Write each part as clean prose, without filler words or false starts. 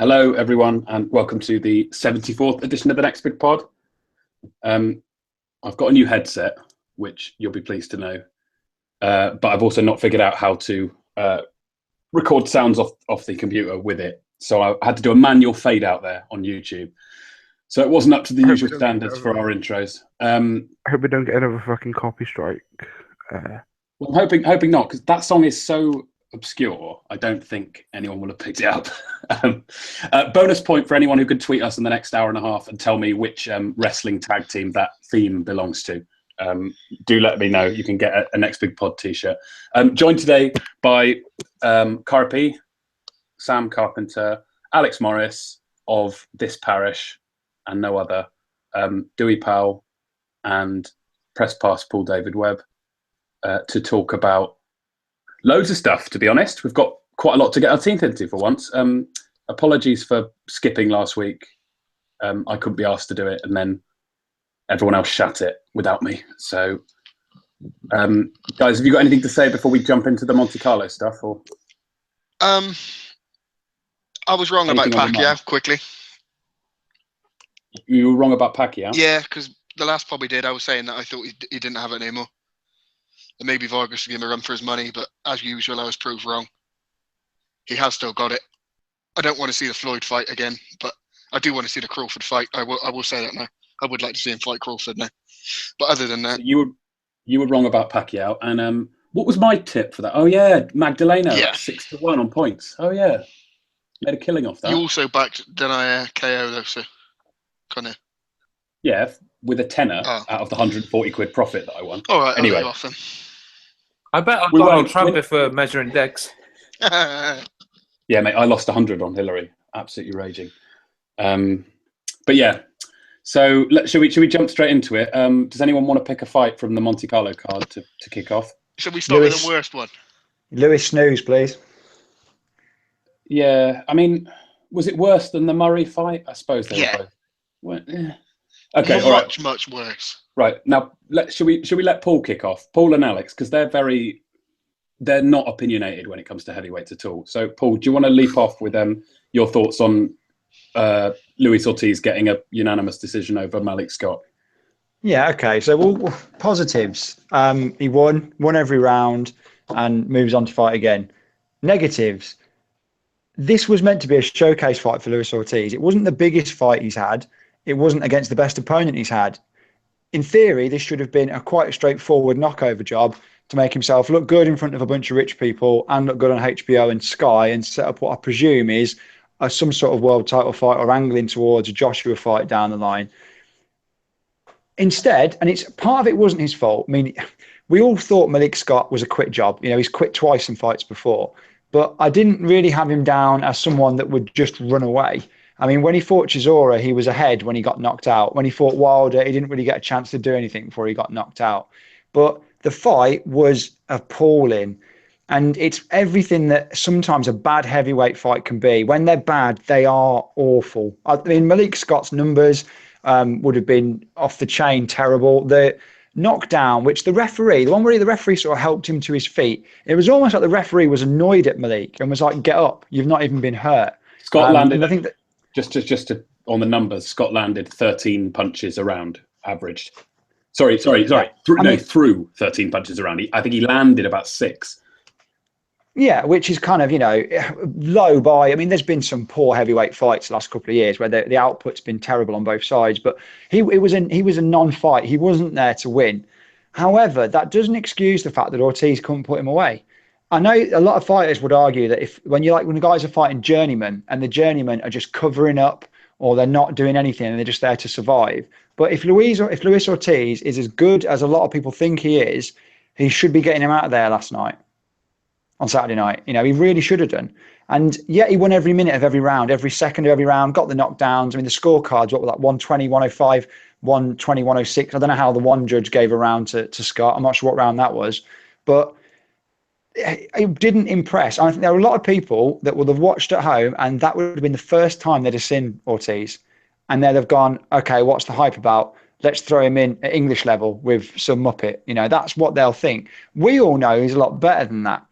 Hello, everyone, and welcome to the 74th edition of the Next Big Pod. I've got a new headset, which you'll be pleased to know, but I've also not figured out how to record sounds off the computer with it. So I had to do a manual fade out there on YouTube. So it wasn't up to the usual standards for our intros. I hope we don't get another fucking copy strike. Well, I'm hoping not, because that song is so obscure, I don't think anyone will have picked it up. Bonus point for anyone who could tweet us in the next hour and a half and tell me which wrestling tag team that theme belongs to. Do let me know. You can get a Next Big Pod t-shirt. Joined today by Carpy, Sam Carpenter, Alex Morris of This Parish and no other, Dewey Powell and Press Pass Paul David Webb to talk about loads of stuff, to be honest. We've got quite a lot to get our teeth into for once. Apologies for skipping last week. I couldn't be asked to do it, and then everyone else shat it without me. So, guys, have you got anything to say before we jump into the Monte Carlo stuff? Or I was wrong about Pacquiao, quickly. You were wrong about Pacquiao? Yeah, because the last pod we did, I was saying that I thought he didn't have it anymore. And maybe Vargas should give him a run for his money, but as usual, I was proved wrong. He has still got it. I don't want to see the Floyd fight again, but I do want to see the Crawford fight. I will say that now. I would like to see him fight Crawford now. But other than that, so you were wrong about Pacquiao. And what was my tip for that? Oh yeah, Magdalena, 6-1 on points. Oh yeah, made a killing off that. You also backed Denia KO though, so kind of. Yeah, with a tenner out of the 140 quid profit that I won. All right, anyway. I'll then. I bet on Donald Trump for measuring decks. Yeah, mate, I lost 100 on Hillary. Absolutely raging. But yeah, so should we jump straight into it? Does anyone want to pick a fight from the Monte Carlo card to kick off? Should we start with the worst one? Lewis Snooze, please. Yeah, I mean, was it worse than the Murray fight? I suppose they were both. Well, yeah. Okay, all right. Much worse. Right, now should we let Paul kick off? Paul and Alex, because they're not opinionated when it comes to heavyweights at all. So, Paul, do you want to leap off with your thoughts on Luis Ortiz getting a unanimous decision over Malik Scott? Yeah, okay. So, we'll positives. He won every round and moves on to fight again. Negatives. This was meant to be a showcase fight for Luis Ortiz. It wasn't the biggest fight he's had. It wasn't against the best opponent he's had. In theory, this should have been quite a straightforward knockover job to make himself look good in front of a bunch of rich people and look good on HBO and Sky and set up what I presume is some sort of world title fight or angling towards a Joshua fight down the line. Instead, and it's part of it wasn't his fault. I mean, we all thought Malik Scott was a quit job. You know, he's quit twice in fights before, but I didn't really have him down as someone that would just run away. I mean, when he fought Chisora, he was ahead when he got knocked out. When he fought Wilder, he didn't really get a chance to do anything before he got knocked out. But the fight was appalling. And it's everything that sometimes a bad heavyweight fight can be. When they're bad, they are awful. I mean, Malik Scott's numbers would have been off the chain terrible. The knockdown, which the referee sort of helped him to his feet. It was almost like the referee was annoyed at Malik and was like, get up, you've not even been hurt. Scott landed, I think that, just to on the numbers, Scott landed 13 punches around, averaged. Sorry. Through 13 punches around. I think he landed about 6. Yeah, which is kind of, low by. I mean, there's been some poor heavyweight fights the last couple of years where the output's been terrible on both sides. But he was a non-fight. He wasn't there to win. However, that doesn't excuse the fact that Ortiz couldn't put him away. I know a lot of fighters would argue that when the guys are fighting journeymen and the journeymen are just covering up or they're not doing anything and they're just there to survive. But if Luis Ortiz is as good as a lot of people think he is, he should be getting him out of there last night. On Saturday night, he really should have done. And yet he won every minute of every round, every second of every round, got the knockdowns. I mean, the scorecards, what were that, 120, 105, 120, 106. I don't know how the one judge gave a round to Scott. I'm not sure what round that was. But it didn't impress. I think there were a lot of people that would have watched at home and that would have been the first time they'd have seen Ortiz. And they'd have gone, okay, what's the hype about? Let's throw him in at English level with some Muppet. That's what they'll think. We all know he's a lot better than that.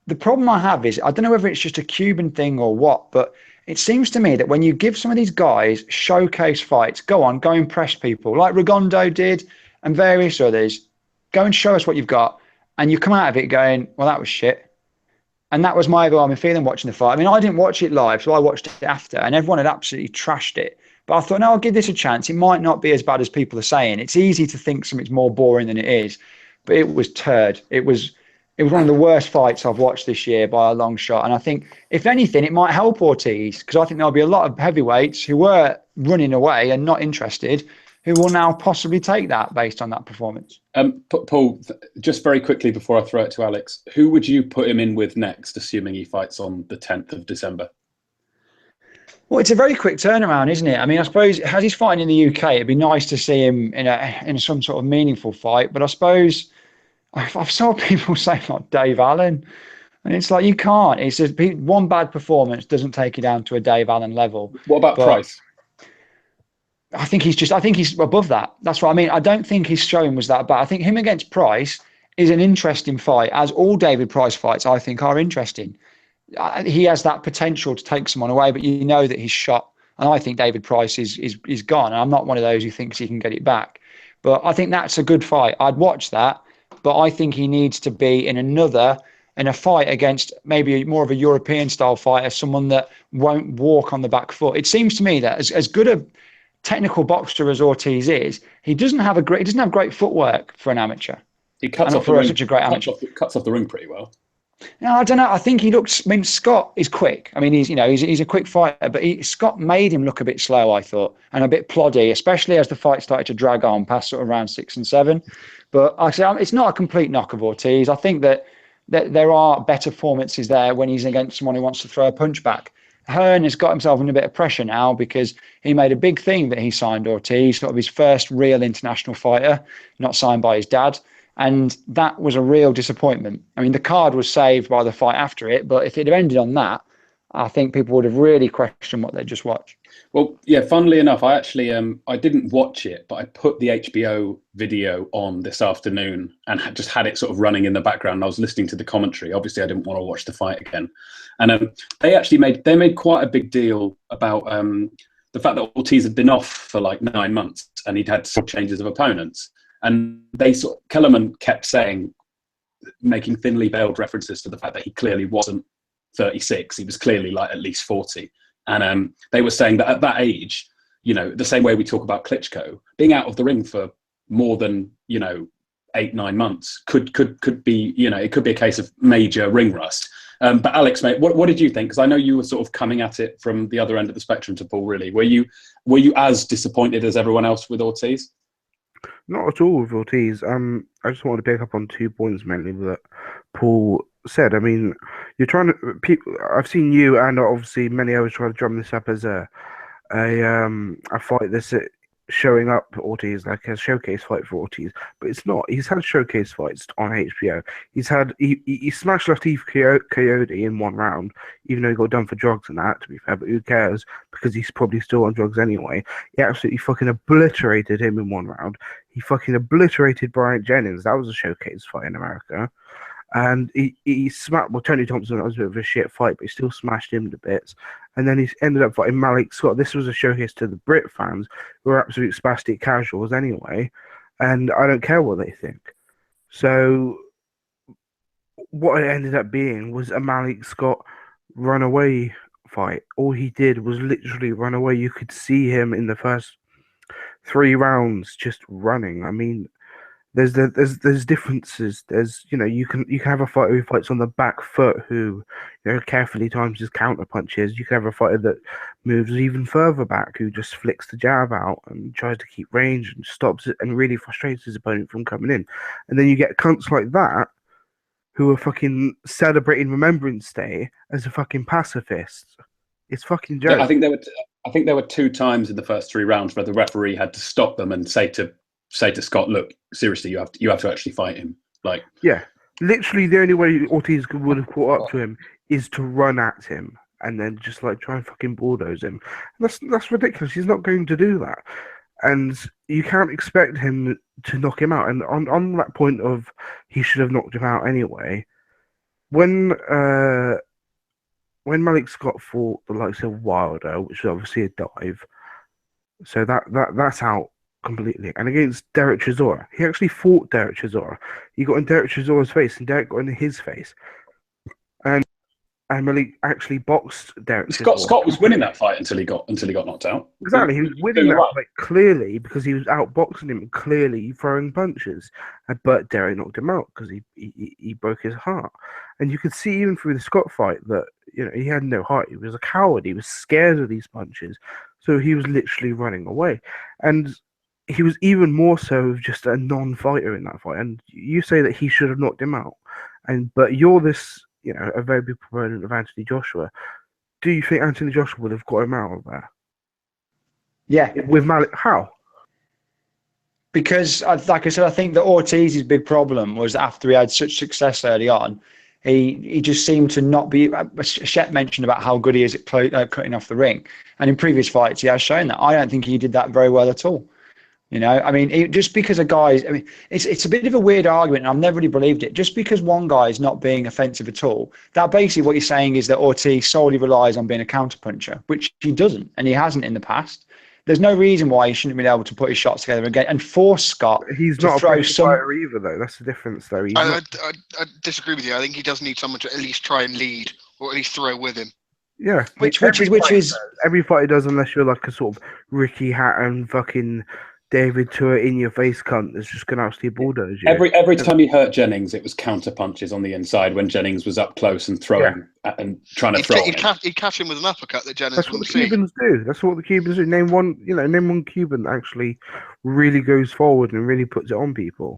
The problem I have is, I don't know whether it's just a Cuban thing or what, but it seems to me that when you give some of these guys showcase fights, go impress people, like Rigondo did and various others, go and show us what you've got, and you come out of it going, well, that was shit. And that was my overwhelming feeling watching the fight. I mean, I didn't watch it live, so I watched it after, and everyone had absolutely trashed it. But I thought, no, I'll give this a chance. It might not be as bad as people are saying. It's easy to think something's more boring than it is, but it was turd. It was one of the worst fights I've watched this year by a long shot. And I think, if anything, it might help Ortiz, because I think there'll be a lot of heavyweights who were running away and not interested who will now possibly take that based on that performance. Paul, just very quickly before I throw it to Alex, who would you put him in with next, assuming he fights on the 10th of December? Well, it's a very quick turnaround, isn't it? I mean, I suppose as he's fighting in the UK, it'd be nice to see him in some sort of meaningful fight. But I suppose I've saw people say like Dave Allen, and it's like, you can't. It's just one bad performance doesn't take you down to a Dave Allen level. What about Price? I think he's above that. That's what I mean. I don't think his showing was that bad. I think him against Price is an interesting fight, as all David Price fights I think are interesting. He has that potential to take someone away, but you know that he's shot. And I think David Price is gone. And I'm not one of those who thinks he can get it back. But I think that's a good fight. I'd watch that. But I think he needs to be in a fight against maybe more of a European style fighter, someone that won't walk on the back foot. It seems to me that as good a technical boxer as Ortiz is, he doesn't have great footwork for an amateur. He cuts off the ring pretty well. No, I don't know. I think he looks. I mean, Scott is quick. I mean, he's a quick fighter, but Scott made him look a bit slow, I thought, and a bit ploddy, especially as the fight started to drag on past sort of round 6 and 7. But I say it's not a complete knock of Ortiz. I think that there are better performances there when he's against someone who wants to throw a punch back. Hearn has got himself in a bit of pressure now because he made a big thing that he signed Ortiz, sort of his first real international fighter, not signed by his dad. And that was a real disappointment. I mean, the card was saved by the fight after it, but if it had ended on that, I think people would have really questioned what they just watched. Well, yeah, funnily enough, I actually I didn't watch it, but I put the HBO video on this afternoon and just had it sort of running in the background. I was listening to the commentary. Obviously, I didn't want to watch the fight again. And they actually made quite a big deal about the fact that Ortiz had been off for like 9 months and he'd had some changes of opponents. And Kellerman kept making thinly veiled references to the fact that he clearly wasn't 36. He was clearly like at least 40. And they were saying that at that age, the same way we talk about Klitschko, being out of the ring for more than, 8-9 months could be, it could be a case of major ring rust. But Alex, mate, what did you think? Because I know you were sort of coming at it from the other end of the spectrum to Paul, really. Were you as disappointed as everyone else with Ortiz? Not at all with Ortiz. I just wanted to pick up on 2 points mainly that Paul said. I mean, you're trying to. I've seen you and obviously many others try to drum this up as a fight that's showing up Ortiz, like a showcase fight for Ortiz, but it's not. He's had showcase fights on HBO. He smashed Latif Coyote in 1 round, even though he got done for drugs and that, to be fair, but who cares, because he's probably still on drugs anyway. He absolutely fucking obliterated him in 1 round. He fucking obliterated Bryant Jennings. That was a showcase fight in America. And he smacked, Tony Thompson, that was a bit of a shit fight, but he still smashed him to bits. And then he ended up fighting Malik Scott. This was a showcase to the Brit fans, who are absolute spastic casuals anyway. And I don't care what they think. So what it ended up being was a Malik Scott runaway fight. All he did was literally run away. You could see him in the first 3 rounds just running. I mean, there's differences. There's you can have a fighter who fights on the back foot who carefully times his counter punches. You can have a fighter that moves even further back who just flicks the jab out and tries to keep range and stops it and really frustrates his opponent from coming in. And then you get cunts like that who are fucking celebrating Remembrance Day as a fucking pacifist. It's fucking joke. I think there were 2 times in the first 3 rounds where the referee had to stop them and say to Scott, look, seriously, you have to actually fight him. Like, yeah, literally the only way Ortiz would have caught up to him is to run at him and then just like try and fucking bulldoze him. That's ridiculous. He's not going to do that, and you can't expect him to knock him out. And on that point of he should have knocked him out anyway. When Malik Scott fought the likes of Wilder, which is obviously a dive, so that's out completely. And against Derek Chisora, he actually fought Derek Chisora. He got in Derek Chisora's face, and Derek got in his face. And Malik actually boxed Derek Chisora. Scott was winning that fight until he got knocked out. Exactly, he was winning that fight clearly because he was outboxing him, clearly throwing punches. But Derek knocked him out because he broke his heart. And you could see even through the Scott fight that he had no heart. He was a coward. He was scared of these punches, so he was literally running away. And he was even more so just a non-fighter in that fight. And you say that he should have knocked him out, but you're this, a very big proponent of Anthony Joshua. Do you think Anthony Joshua would have got him out of there? Yeah. With Malik, how? Because, like I said, I think that Ortiz's big problem was that after he had such success early on, he just seemed to not be. Shep mentioned about how good he is at cutting off the ring, and in previous fights he has shown that. I don't think he did that very well at all. I mean, just because a guy's, it's a bit of a weird argument, and I've never really believed it. Just because one guy is not being offensive at all, that basically what you're saying is that Ortiz solely relies on being a counterpuncher, which he doesn't, and he hasn't in the past. There's no reason why he shouldn't be able to put his shots together again and force Scott. He's to not throw a fighter either, though. That's the difference, though. I disagree with you. I think he does need someone to at least try and lead, or at least throw with him. Yeah, which is every fighter does, unless you're like a sort of Ricky Hatton fucking David Tour in your face cunt that's just going to absolutely bulldoze you. Every time he hurt Jennings, it was counter punches on the inside when Jennings was up close and throwing and trying to throw. He'd catch him with an uppercut that Jennings That's what wouldn't the Cubans do. That's what the Cubans do. Name one Cuban that actually really goes forward and really puts it on people.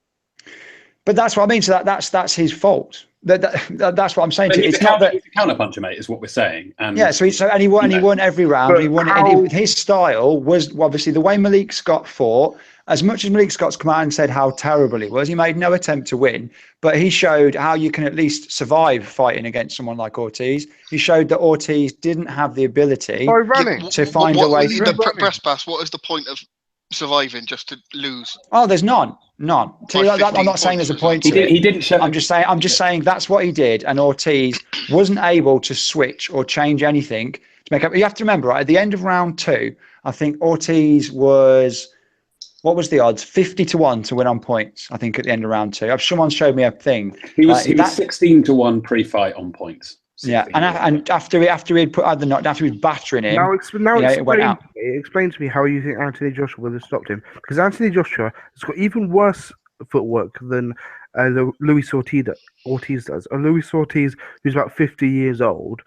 But that's what I mean. So that's his fault. That's what I'm saying. He's it's not that he's a counter puncher, mate, is what we're saying. And yeah, and he won every round. He won. And his style was obviously the way Malik Scott fought. As much as Malik Scott's come out and said how terrible he was, he made no attempt to win. But he showed how you can at least survive fighting against someone like Ortiz. He showed that Ortiz didn't have the ability to find a way. The press pass. What is the point of surviving just to lose? Oh, there's none. I'm not saying there's a point to it. He didn't show. I'm just saying that's what he did, and Ortiz wasn't able to switch or change anything to make up. You have to remember, right, at the end of round 2, I think Ortiz was, what was the odds? 50-1 to win on points, I think, at the end of round 2. Someone showed me a thing. He was 16-1 pre-fight on points. Yeah, and after he had had the knockdown, after he was battering him, explain to me how you think Anthony Joshua would have stopped him, because Anthony Joshua has got even worse footwork than Luis Ortiz does. Luis Ortiz, who's about 50 years old,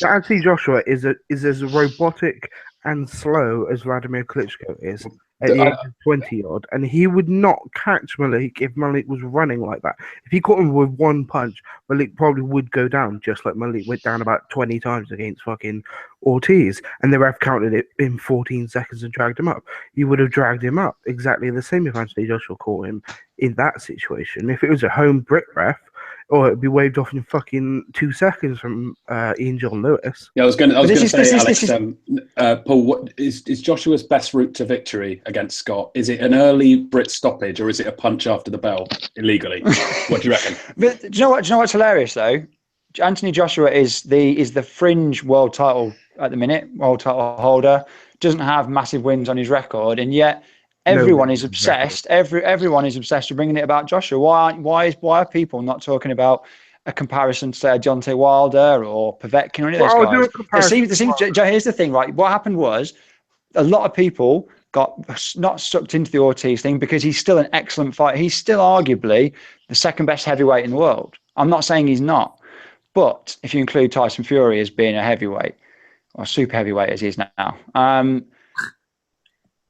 Anthony Joshua is as robotic and slow as Vladimir Klitschko is at the age of 20 odd, and he would not catch Malik if Malik was running like that. If he caught him with one punch, Malik probably would go down, just like Malik went down about 20 times against fucking Ortiz, and the ref counted it in 14 seconds and dragged him up. He would have dragged him up exactly the same if Anthony Joshua caught him in that situation. If it was a home Brit ref, or it'd be waved off in fucking 2 seconds from Ian John Lewis. Yeah, I was going to say, Alex, Paul, what is Joshua's best route to victory against Scott? Is it an early Brit stoppage, or is it a punch after the bell illegally? What do you reckon? But do you know what's hilarious though? Anthony Joshua is the fringe world title at the minute, world title holder. Doesn't have massive wins on his record, and yet everyone is obsessed. Everyone is obsessed with bringing it about Joshua. Why are people not talking about a comparison to say Deontay Wilder or Povetkin or any of those Well, I'll do guys. a comparison. Joe, here's the thing, right? What happened was a lot of people got not sucked into the Ortiz thing because he's still an excellent fighter. He's still arguably the second best heavyweight in the world. I'm not saying he's not, but if you include Tyson Fury as being a heavyweight or super heavyweight as he is now,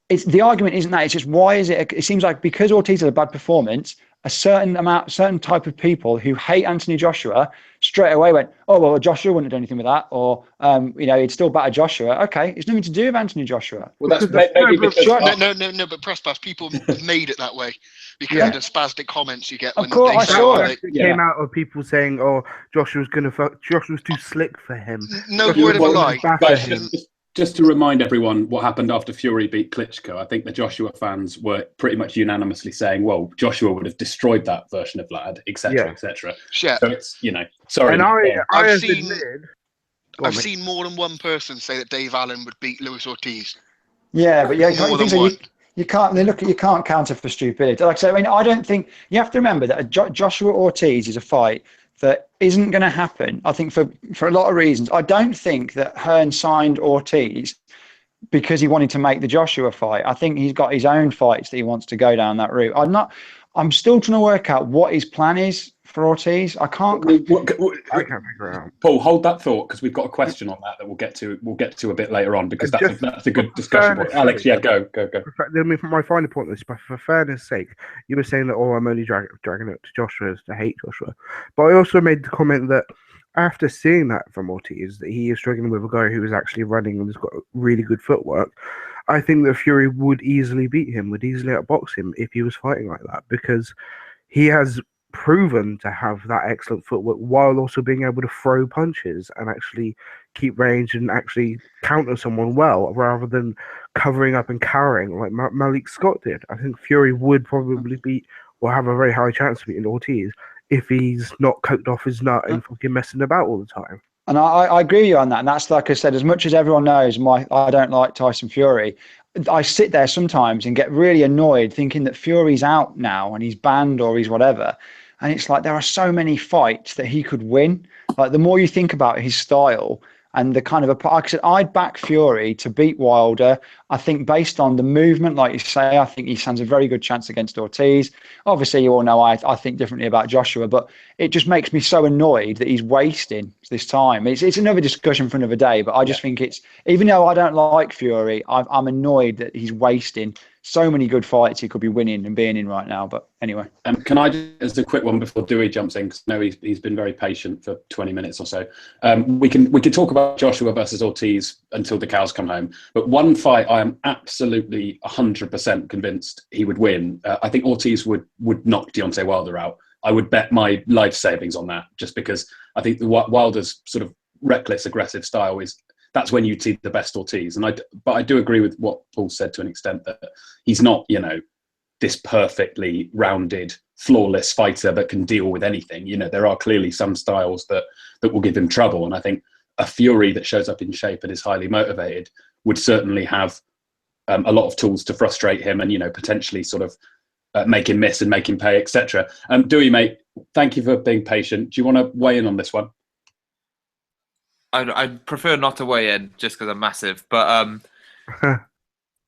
it's the argument isn't that. It's just why is it? It seems like because Ortiz had a bad performance, a certain type of people who hate Anthony Joshua straight away went, oh, well, Joshua wouldn't have done anything with that. Or, he'd still batter Joshua. Okay, it's nothing to do with Anthony Joshua. Well, that's maybe because... No, but press pass, people made it that way because of the spastic comments you get. Of course, I saw it. It came out of people saying, oh, Joshua's too slick for him. No word of a lie. Just to remind everyone what happened after Fury beat Klitschko, I think the Joshua fans were pretty much unanimously saying, well, Joshua would have destroyed that version of Vlad, etc., etc. Yeah. So it's, sorry. And I've seen more than one person say that Dave Allen would beat Luis Ortiz. Yeah, but you can't counter for stupidity. Like I said, I don't think you have to remember that Joshua Ortiz is a fight that isn't going to happen, I think, for a lot of reasons. I don't think that Hearn signed Ortiz because he wanted to make the Joshua fight. I think he's got his own fights that he wants to go down that route. I'm still trying to work out what his plan is for Ortiz. I can't figure it out. Paul, hold that thought because we've got a question on that we'll get to a bit later on because that's a good discussion point. Alex, go. My final point is, but for fairness' sake, you were saying that I'm only dragging it to Joshua to hate Joshua, but I also made the comment that after seeing that from Ortiz, that he is struggling with a guy who is actually running and has got really good footwork. I think that Fury would easily beat him, would easily outbox him if he was fighting like that because he has proven to have that excellent footwork while also being able to throw punches and actually keep range and actually counter someone well rather than covering up and carrying like Malik Scott did. I think Fury would probably beat or have a very high chance of beating Ortiz if he's not coked off his nut and fucking messing about all the time. And I agree with you on that. And that's, like I said, as much as everyone knows I don't like Tyson Fury, I sit there sometimes and get really annoyed thinking that Fury's out now and he's banned or he's whatever. And it's like there are so many fights that he could win. Like the more you think about his style and the kind of like I said, I'd back Fury to beat Wilder. I think based on the movement, like you say, I think he stands a very good chance against Ortiz. Obviously, you all know I think differently about Joshua, but it just makes me so annoyed that he's wasting this time. It's another discussion for another day, but I just think it's, even though I don't like Fury, I'm annoyed that he's wasting so many good fights he could be winning and being in right now. But anyway. Can I just a quick one before Dewey jumps in? Because I know he's been very patient for 20 minutes or so. We can talk about Joshua versus Ortiz until the cows come home. But one fight I am absolutely 100% convinced he would win. I think Ortiz would knock Deontay Wilder out. I would bet my life savings on that just because I think Wilder's sort of reckless, aggressive style that's when you see the best Ortiz. But I do agree with what Paul said to an extent that he's not, this perfectly rounded, flawless fighter that can deal with anything. There are clearly some styles that will give him trouble. And I think a Fury that shows up in shape and is highly motivated would certainly have a lot of tools to frustrate him and, potentially sort of make him miss and make him pay, etc. Dewey, mate, thank you for being patient. Do you want to weigh in on this one? I'd prefer not to weigh in just because I'm massive, but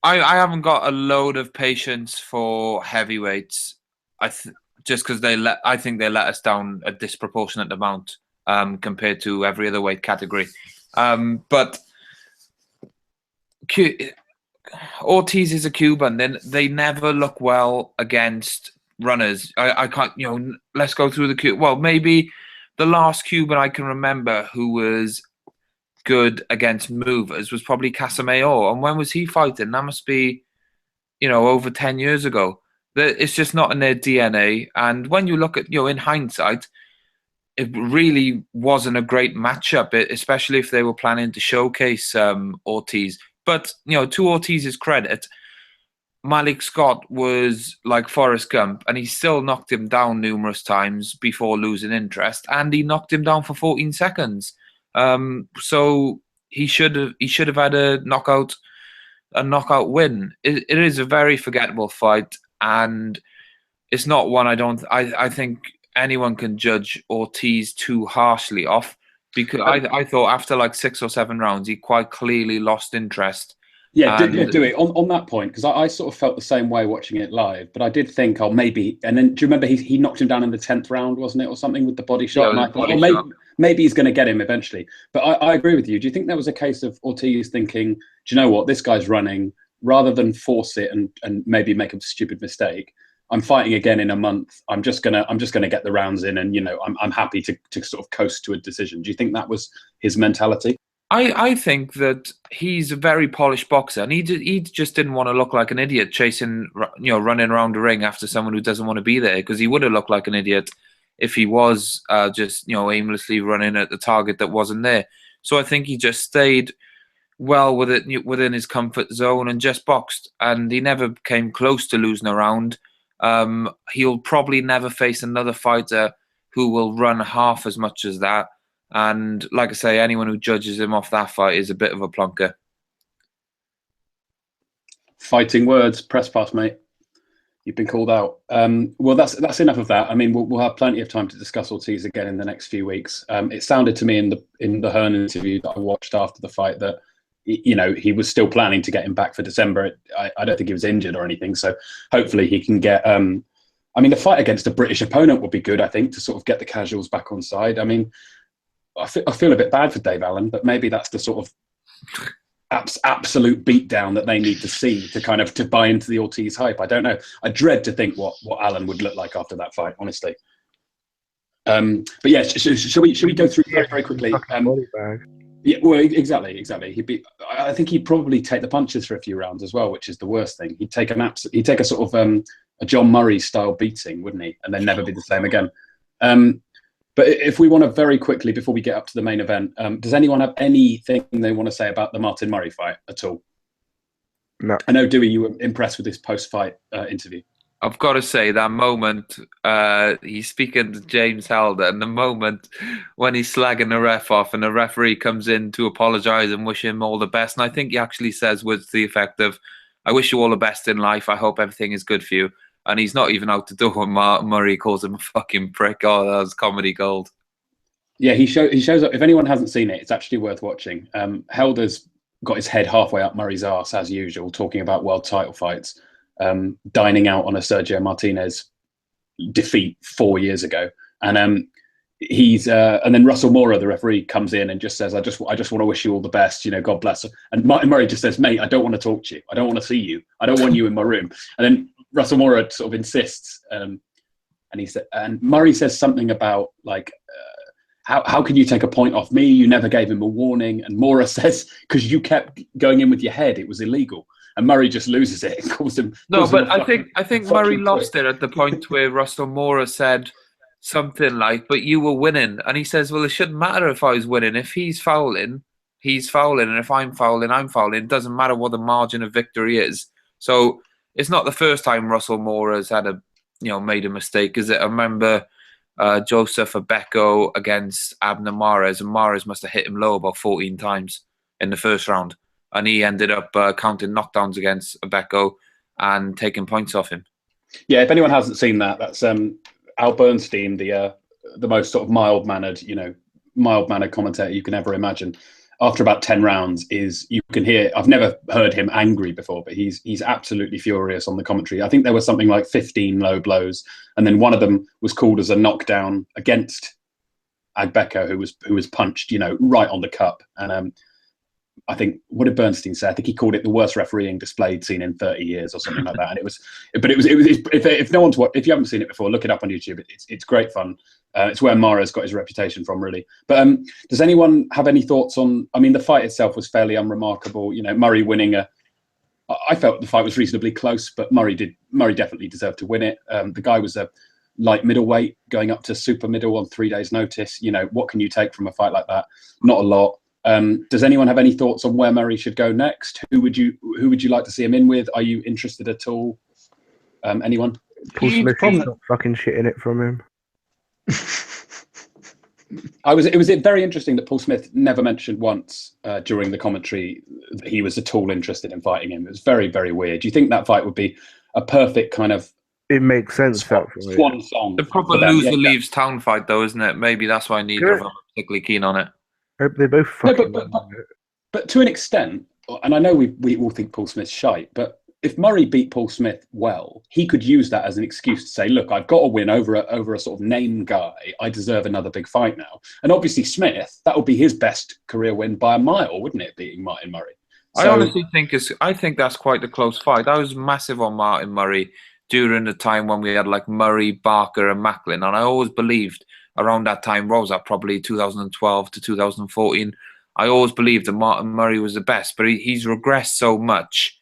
I haven't got a load of patience for heavyweights. Just because I think they let us down a disproportionate amount compared to every other weight category. But Ortiz is a Cuban. Then they never look well against runners. I can't. Let's go through the well. Maybe the last Cuban I can remember who was good against movers was probably Casamayor. And when was he fighting? That must be, over 10 years ago. It's just not in their DNA. And when you look at, in hindsight, it really wasn't a great matchup, especially if they were planning to showcase Ortiz. But, to Ortiz's credit, Malik Scott was like Forrest Gump, and he still knocked him down numerous times before losing interest, and he knocked him down for 14 seconds. So he should have had a knockout win. It is a very forgettable fight, and it's not one I think anyone can judge Ortiz too harshly off, because I thought after like 6 or 7 rounds, he quite clearly lost interest. Yeah, And do it on that point, because I sort of felt the same way watching it live, but I did think, oh, maybe. And then do you remember he knocked him down in the 10th round, wasn't it, or something with the body shot? Yeah, And I thought, oh, maybe he's going to get him eventually. But I agree with you. Do you think there was a case of Ortiz thinking, do you know what, this guy's running, rather than force it and maybe make a stupid mistake? I'm fighting again in a month. I'm just gonna get the rounds in, and I'm happy to sort of coast to a decision. Do you think that was his mentality? I think that he's a very polished boxer, and he just didn't want to look like an idiot chasing, running around the ring after someone who doesn't want to be there, because he would have looked like an idiot if he was just aimlessly running at the target that wasn't there. So I think he just stayed well within his comfort zone and just boxed, and he never came close to losing a round. He'll probably never face another fighter who will run half as much as that. And like I say, anyone who judges him off that fight is a bit of a plonker. Fighting words, press pass, mate. You've been called out. Well, that's enough of that. I mean, we'll have plenty of time to discuss Ortiz again in the next few weeks. It sounded to me in the Hearn interview that I watched after the fight that he was still planning to get him back for December. I don't think he was injured or anything, so hopefully he can get. I mean, the fight against a British opponent would be good, I think, to sort of get the casuals back on side. I mean, I feel a bit bad for Dave Allen, but maybe that's the sort of absolute beatdown that they need to see to buy into the Ortiz hype. I don't know. I dread to think what Allen would look like after that fight, honestly. But yeah, shall we go through very, very quickly? Yeah, well, exactly. I think he'd probably take the punches for a few rounds as well, which is the worst thing. He'd take a sort of a John Murray style beating, wouldn't he? And then never be the same again. But if we want to very quickly, before we get up to the main event, does anyone have anything they want to say about the Martin Murray fight at all? No. I know, Dewey, you were impressed with this post-fight interview. I've got to say, that moment, he's speaking to James Helder, and the moment when he's slagging the ref off and the referee comes in to apologise and wish him all the best, and I think he actually says words to the effect of, I wish you all the best in life, I hope everything is good for you. And he's not even out the door when Murray calls him a fucking prick. Oh, that was comedy gold. Yeah, he shows up. If anyone hasn't seen it, it's actually worth watching. Helder's got his head halfway up Murray's arse, as usual, talking about world title fights, dining out on a Sergio Martinez defeat 4 years ago. And and then Russell Mora, the referee, comes in and just says, I just want to wish you all the best, God bless. And Martin Murray just says, mate, I don't want to talk to you. I don't want to see you. I don't want you in my room. And then Russell Mora sort of insists, and Murray says something about like, how can you take a point off me? You never gave him a warning. And Mora says, because you kept going in with your head, it was illegal. And Murray just loses it and calls him. No, but I think Murray lost it at the point where Russell Mora said something like, "But you were winning," and he says, "Well, it shouldn't matter if I was winning. If he's fouling, he's fouling, and if I'm fouling, I'm fouling. It doesn't matter what the margin of victory is." So it's not the first time Russell Mora has had made a mistake, is it? I remember Joseph Abeko against Abner Mares, and Mares must have hit him low about 14 times in the first round, and he ended up counting knockdowns against Abeko and taking points off him. Yeah, if anyone hasn't seen that, that's Al Bernstein, the most sort of mild-mannered commentator you can ever imagine. After about 10 rounds, you can hear. I've never heard him angry before, but he's absolutely furious on the commentary. I think there was something like 15 low blows, and then one of them was called as a knockdown against Agbeko, who was punched, right on the cup. And I think, what did Bernstein say? I think he called it the worst refereeing display he'd seen in 30 years or something like that. And it was if no one's if you haven't seen it before, look it up on YouTube. It's great fun. It's where Mara's got his reputation from, really. But does anyone have any thoughts on? I mean, the fight itself was fairly unremarkable. Murray winning I felt the fight was reasonably close, but Murray definitely deserved to win it. The guy was a light middleweight going up to super middle on 3 days' notice. What can you take from a fight like that? Not a lot. Does anyone have any thoughts on where Murray should go next? Who would you like to see him in with? Are you interested at all? Anyone? Paul Smith is not fucking shitting it from him. It was very interesting that Paul Smith never mentioned once during the commentary that he was at all interested in fighting him. It was very, very weird. Do you think that fight would be a perfect kind of It makes sense Swan, for me. swan song. The proper for them. loser Yeah, leaves town fight, though, isn't it? Maybe that's why neither of them are particularly keen on it. Hope they both No, fucking. but to an extent, and I know we all think Paul Smith's shite, but if Murray beat Paul Smith well, he could use that as an excuse to say, look, I've got a win over a sort of name guy. I deserve another big fight now. And obviously Smith, that would be his best career win by a mile, wouldn't it, beating Martin Murray? I honestly think that's quite a close fight. I was massive on Martin Murray during the time when we had like Murray, Barker, and Macklin, and I always believed around that time, what was that, probably 2012 to 2014. I always believed that Martin Murray was the best, but he's regressed so much.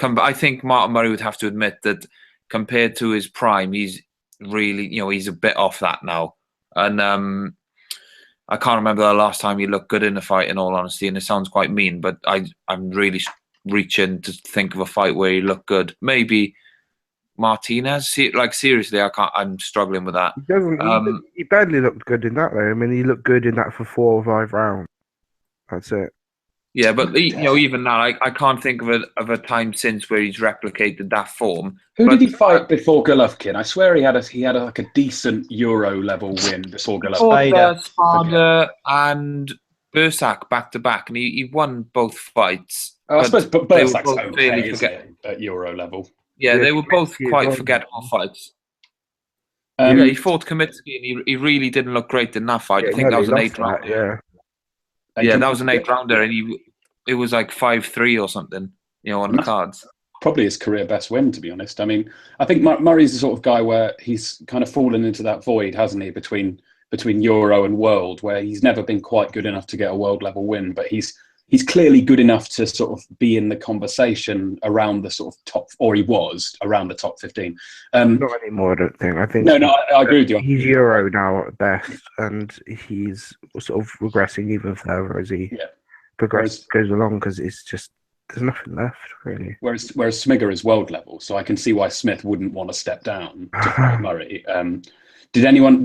I think Martin Murray would have to admit that compared to his prime, he's really, he's a bit off that now. And I can't remember the last time he looked good in a fight, in all honesty, and it sounds quite mean, but I'm really reaching to think of a fight where he looked good. Maybe Martinez. Seriously, I'm struggling with that. He badly looked good in that, though. I mean, he looked good in that for 4 or 5 rounds. That's it. Yeah, but even now, I can't think of a time since where he's replicated that form. Who did he fight before Golovkin? I swear he had like a decent Euro level win before Golovkin. Spada and Bursak back to back, and he won both fights. I suppose Bursak's okay, isn't it, at Euro level? Yeah, they were both quite forgettable fights. He fought Kamitsky, and he really didn't look great in that fight. I think that was an 8 round. Yeah, that was an 8 rounder, and it was like 5-3 or something, on the cards. Probably his career best win, to be honest. I mean, I think Murray's the sort of guy where he's kind of fallen into that void, hasn't he, between Euro and World, where he's never been quite good enough to get a world level win, but he's clearly good enough to sort of be in the conversation around the sort of top, or he was around the top 15. Not anymore, I don't think. I think no, I agree with you. He's Euro now at best, and he's sort of regressing even further as he goes along, because it's just there's nothing left really. Whereas Smigger is world level, so I can see why Smith wouldn't want to step down to fight Murray. Does anyone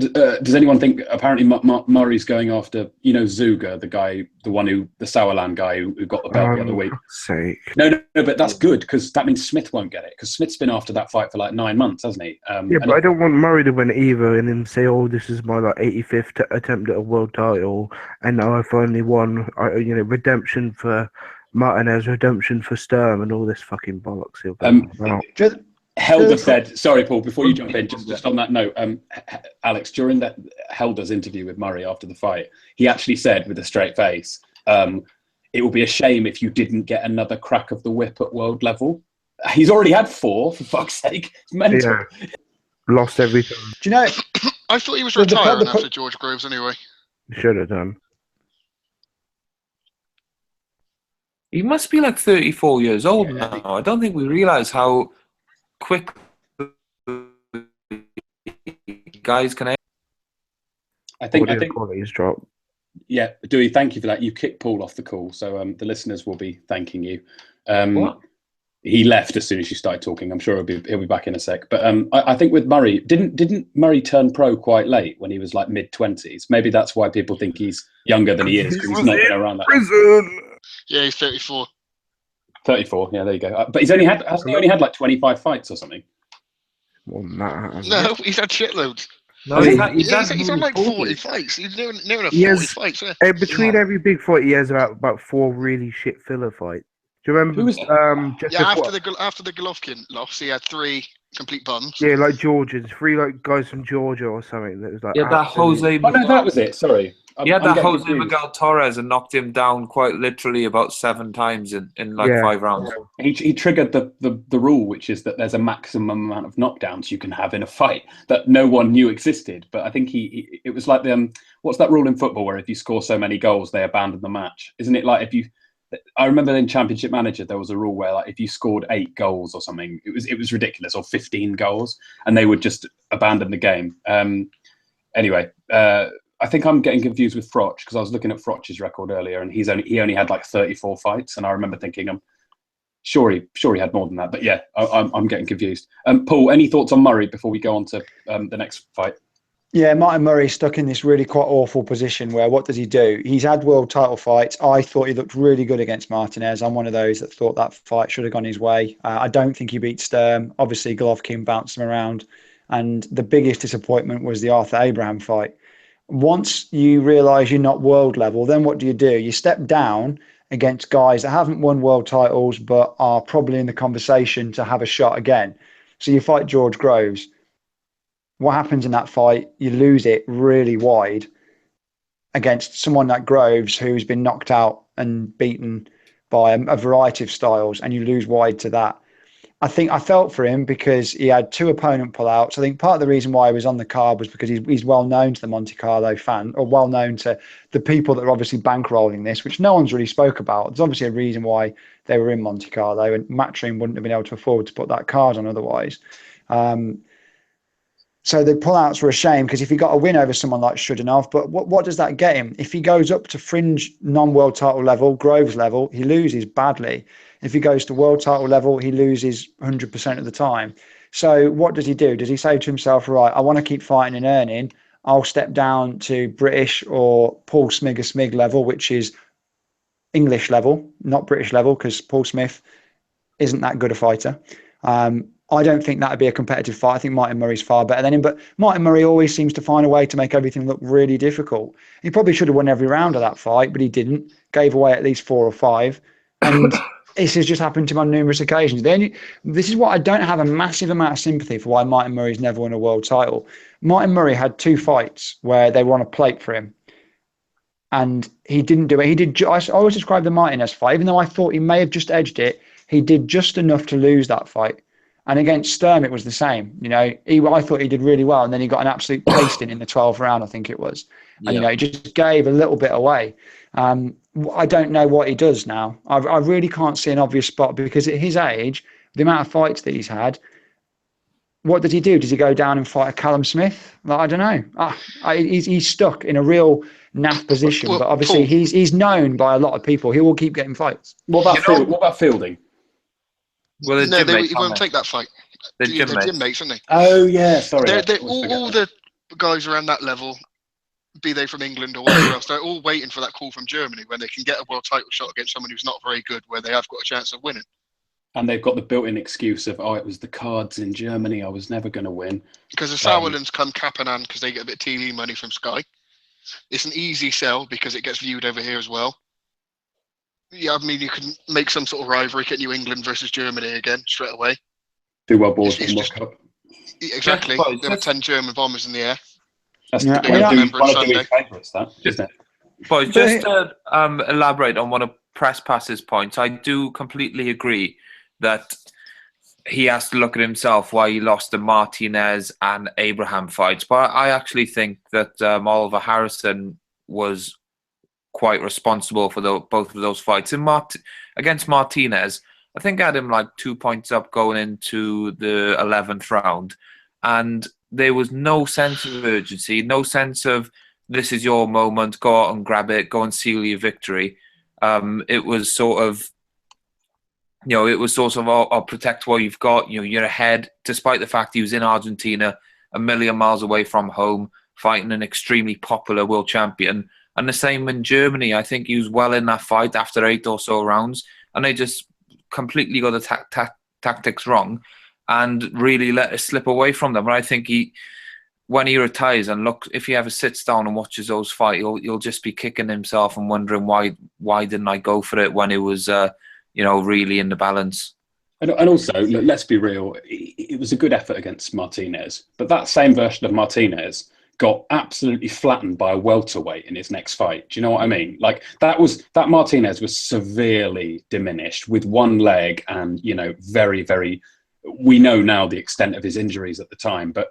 think? Apparently, Murray's going after Zuga, the Sauerland guy who got the belt the other week. Sake. No, but that's good, because that means Smith won't get it, because Smith's been after that fight for like 9 months, hasn't he? But I don't want Murray to win either, and then say, "Oh, this is my 85th attempt at a world title, and now I finally won." Redemption for Martinez, redemption for Sturm, and all this fucking bollocks. Helder said, sorry, Paul, before you jump in, just on that note, Alex, during that Helder's interview with Murray after the fight, he actually said with a straight face, it will be a shame if you didn't get another crack of the whip at world level. He's already had 4, for fuck's sake. It's mental. Yeah. Lost everything. Do you know? I thought he was retiring after George Groves anyway. Should have done. He must be like 34 years old now. I don't think we realise how quick guys can. I think quality's dropped. Yeah, Dewey, thank you for that. You kicked Paul off the call, so the listeners will be thanking you. What? He left as soon as you started talking. I'm sure he'll be back in a sec. But I think with Murray, didn't Murray turn pro quite late when he was like mid-20s? Maybe that's why people think he's younger than he is, because he's not been around that. Prison. Yeah, he's 34. 34, yeah, there you go. But hasn't he only had like 25 fights or something? More than that. No, he's had shitloads. No, he's on like 40 fights. He's near enough 40 fights. Yeah. Between every big fight, he has about 4 really shit filler fights. Do you remember? Who was after the Golovkin loss, he had 3 complete bums. Yeah, like Georgians, 3 like guys from Georgia or something. That was like that Jose. Oh no, that was it. Sorry. Jose Miguel Torres and knocked him down quite literally about 7 times in 5 rounds. He triggered the rule, which is that there's a maximum amount of knockdowns you can have in a fight that no one knew existed. But I think it was like what's that rule in football where if you score so many goals they abandon the match? Isn't it like I remember in Championship Manager there was a rule where like if you scored 8 goals or something, it was ridiculous, or 15 goals, and they would just abandon the game. Anyway. I think I'm getting confused with Froch, because I was looking at Froch's record earlier, and he only had like 34 fights, and I remember thinking, I'm sure he had more than that. But yeah, I'm getting confused. Paul, any thoughts on Murray before we go on to the next fight? Yeah, Martin Murray's stuck in this really quite awful position where what does he do? He's had world title fights. I thought he looked really good against Martinez. I'm one of those that thought that fight should have gone his way. I don't think he beat Sturm. Obviously, Golovkin bounced him around. And the biggest disappointment was the Arthur Abraham fight. Once you realise you're not world level, then what do? You step down against guys that haven't won world titles but are probably in the conversation to have a shot again. So you fight George Groves. What happens in that fight? You lose it really wide against someone like Groves, who's been knocked out and beaten by a variety of styles, and you lose wide to that. I think I felt for him because he had 2 opponent pullouts. I think part of the reason why he was on the card was because he's well known to the Monte Carlo fan, or well known to the people that are obviously bankrolling this, which no one's really spoke about. There's obviously a reason why they were in Monte Carlo, and Matchroom wouldn't have been able to afford to put that card on otherwise. So the pullouts were a shame because if he got a win over someone like Shudinov, but what does that get him? If he goes up to fringe non-world title level, Groves level, he loses badly. If he goes to world title level, he loses 100% of the time. So what does he do? Does he say to himself, right, I want to keep fighting and earning. I'll step down to British or Paul Smig level, which is English level, not British level, because Paul Smith isn't that good a fighter. I don't think that would be a competitive fight. I think Martin Murray's far better than him, but Martin Murray always seems to find a way to make everything look really difficult. He probably should have won every round of that fight, but he didn't. Gave away at least 4 or 5. And this has just happened to him on numerous occasions. This is what I don't have a massive amount of sympathy for why Martin Murray's never won a world title. Martin Murray had 2 fights where they were on a plate for him. And he didn't do it. I always describe the Martinez fight, even though I thought he may have just edged it, he did just enough to lose that fight. And against Sturm, it was the same. I thought he did really well, and then he got an absolute pasting in the 12th round, I think it was. And, he just gave a little bit away. I don't know what he does now. I really can't see an obvious spot because at his age, the amount of fights that he's had, what does he do? Does he go down and fight a Callum Smith? I don't know. He's stuck in a real naff position, but obviously he's known by a lot of people. He will keep getting fights. What about fielding? Well, no, he won't take that fight. They're gym mates, aren't they? Oh yeah, sorry. All the guys around that level, be they from England or whatever else, they're all waiting for that call from Germany when they can get a world title shot against someone who's not very good, where they have got a chance of winning. And they've got the built-in excuse of, it was the cards in Germany, I was never going to win. Because the Sauerlands come cap in hand because they get a bit of TV money from Sky. It's an easy sell because it gets viewed over here as well. Yeah, I mean, you can make some sort of rivalry, get New England versus Germany again straight away. 2 World Wars, 1 World Cup. Exactly. There were 10 German bombers in the air. That's one of Dewey's favourites, that, isn't it? But just to elaborate on one of Press Pass's points, I do completely agree that he has to look at himself why he lost the Martinez and Abraham fights. But I actually think that Oliver Harrison was quite responsible for both of those fights. Against Martinez, I think I had him like 2 points up going into the 11th round, and there was no sense of urgency, no sense of this is your moment, go out and grab it, go and seal your victory. It was sort of, I'll protect what you've got. You're ahead, despite the fact he was in Argentina, a million miles away from home, fighting an extremely popular world champion. And the same in Germany. I think he was well in that fight after 8 or so rounds, and they just completely got the tactics wrong and really let it slip away from them. But I think when he retires and if he ever sits down and watches those fights, he'll just be kicking himself and wondering why didn't I go for it when it was really in the balance. And also, look, let's be real, it was a good effort against Martinez, but that same version of Martinez got absolutely flattened by a welterweight in his next fight. Do you know what I mean? Like that Martinez was severely diminished with one leg and, very, very, we know now the extent of his injuries at the time, but,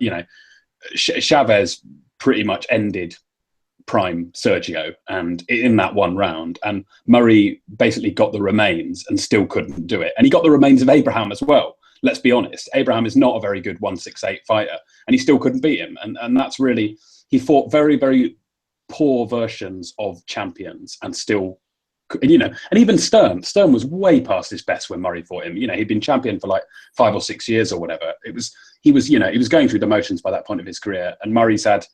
Chavez pretty much ended prime Sergio and in that 1 round, and Murray basically got the remains and still couldn't do it. And he got the remains of Abraham as well. Let's be honest, Abraham is not a very good 168 fighter, and he still couldn't beat him. And that's really, he fought very, very poor versions of champions and still, and even Sturm was way past his best when Murray fought him. He'd been champion for like 5 or 6 years or whatever. He was going through the motions by that point of his career, and Murray's had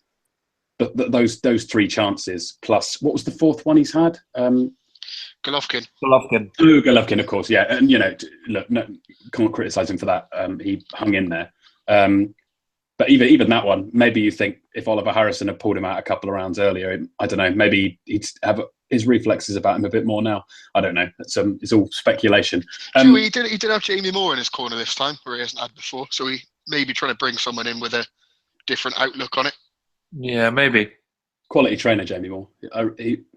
those three chances plus what was the fourth one he's had? Golovkin. Oh, Golovkin, of course, yeah. And look, no, can't criticise him for that. He hung in there. But even that one, maybe you think if Oliver Harrison had pulled him out a couple of rounds earlier, I don't know, maybe he'd have his reflexes about him a bit more now. I don't know. It's all speculation. He did have Jamie Moore in his corner this time, where he hasn't had before. So he may be trying to bring someone in with a different outlook on it. Yeah, maybe. Quality trainer, Jamie Moore.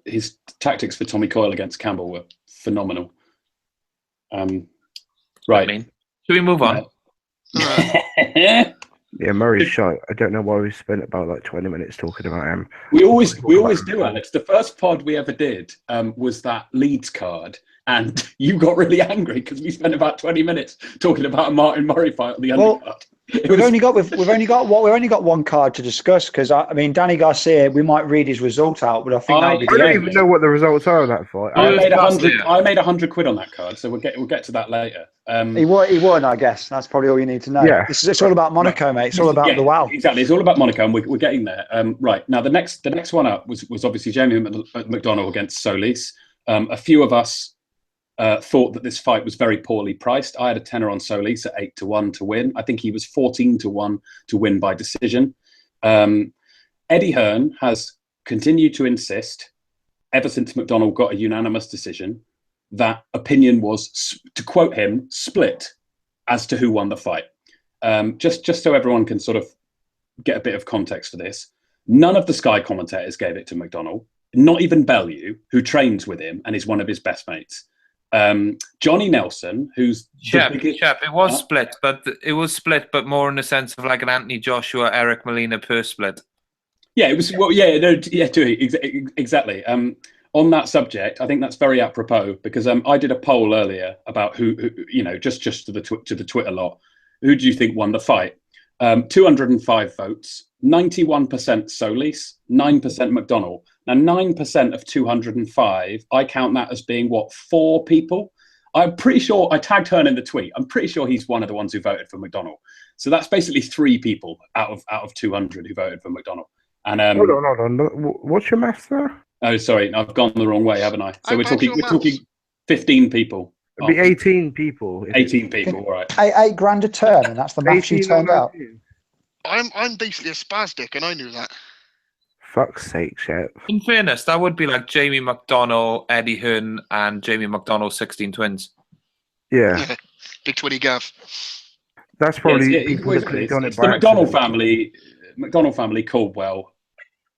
His tactics for Tommy Coyle against Campbell were phenomenal. Right. Should we move on? Yeah, Murray's shot. I don't know why we spent about like 20 minutes talking about him. We always do, Alex. The first pod we ever did was that Leeds card, and you got really angry because we spent about 20 minutes talking about a Martin Murray fight on the undercard. We've only got one card to discuss because I mean Danny Garcia. We might read his result out, but I think I don't even know what the results are of that fight. I made 100 quid on that card, so we'll get to that later. He won, I guess. That's probably all you need to know. Yeah. It's all about Monaco, mate. It's all about the wow. Exactly, it's all about Monaco, and we're getting there. Right now, the next one up was obviously Jamie McDonald against Solis. A few of us thought that this fight was very poorly priced. I had a tenner on Solis at 8-1 to win. I think he was 14-1 to win by decision. Eddie Hearn has continued to insist, ever since McDonald got a unanimous decision, that opinion was, to quote him, split as to who won the fight. Just so everyone can sort of get a bit of context for this, none of the Sky commentators gave it to McDonald, not even Bellew, who trains with him and is one of his best mates. Johnny Nelson, who's it was split, but more in the sense of like an Anthony Joshua, Eric Molina purse split. Yeah, it was. Well, exactly. On that subject, I think that's very apropos because I did a poll earlier about who just to the Twitter lot. Who do you think won the fight? 205 votes, 91% Solis, 9% McDonald. Now, 9% of 205, I count that as being, 4 people? I'm pretty sure, I tagged Hearn in the tweet, I'm pretty sure he's one of the ones who voted for McDonald. So that's basically 3 people out of 200 who voted for McDonald. And Hold on. What's your maths there? Oh, sorry, I've gone the wrong way, haven't I? So we're talking 15 people. It'd be 18 people. 18 people, all right. $8,000 a turn, and that's the math you turned out. I'm basically a spastic, and I knew that. Fuck's sake, shit. In fairness, that would be like Jamie McDonald, Eddie Hearn, and Jamie McDonald, 16 twins. Yeah. Big 20 gav. That's probably people that could have done it by the McDonald family, Caldwell,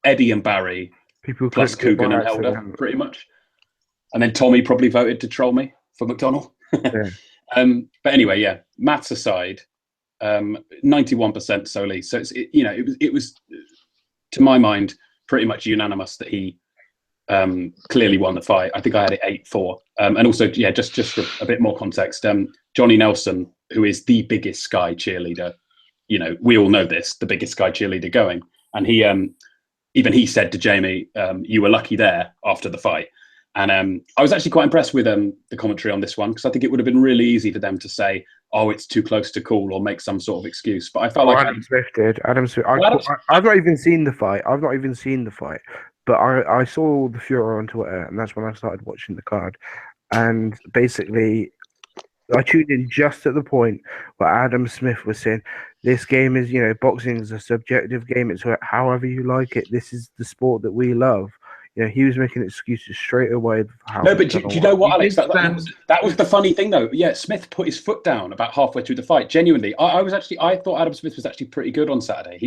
Eddie and Barry, people plus Coogan and Helder, pretty much. And then Tommy probably voted to troll me for McDonald. Yeah. But anyway, yeah, maths aside, 91% Solis. So it was to my mind pretty much unanimous that he clearly won the fight. I think I had it 8-4. And also, yeah, just for a bit more context, Johnny Nelson, who is the biggest Sky cheerleader, we all know this, the biggest Sky cheerleader going, and he even he said to Jamie, "You were lucky there after the fight." And I was actually quite impressed with the commentary on this one because I think it would have been really easy for them to say, "Oh, it's too close to call," or make some sort of excuse. But I felt like Adam Smith did. I've not even seen the fight. But I saw the furor on Twitter, and that's when I started watching the card. And basically, I tuned in just at the point where Adam Smith was saying, "This game is, boxing is a subjective game. It's however you like it. This is the sport that we love." He was making excuses straight away. No, but do you know what, Alex? That was the funny thing, though. Yeah, Smith put his foot down about halfway through the fight. Genuinely, I thought Adam Smith was actually pretty good on Saturday.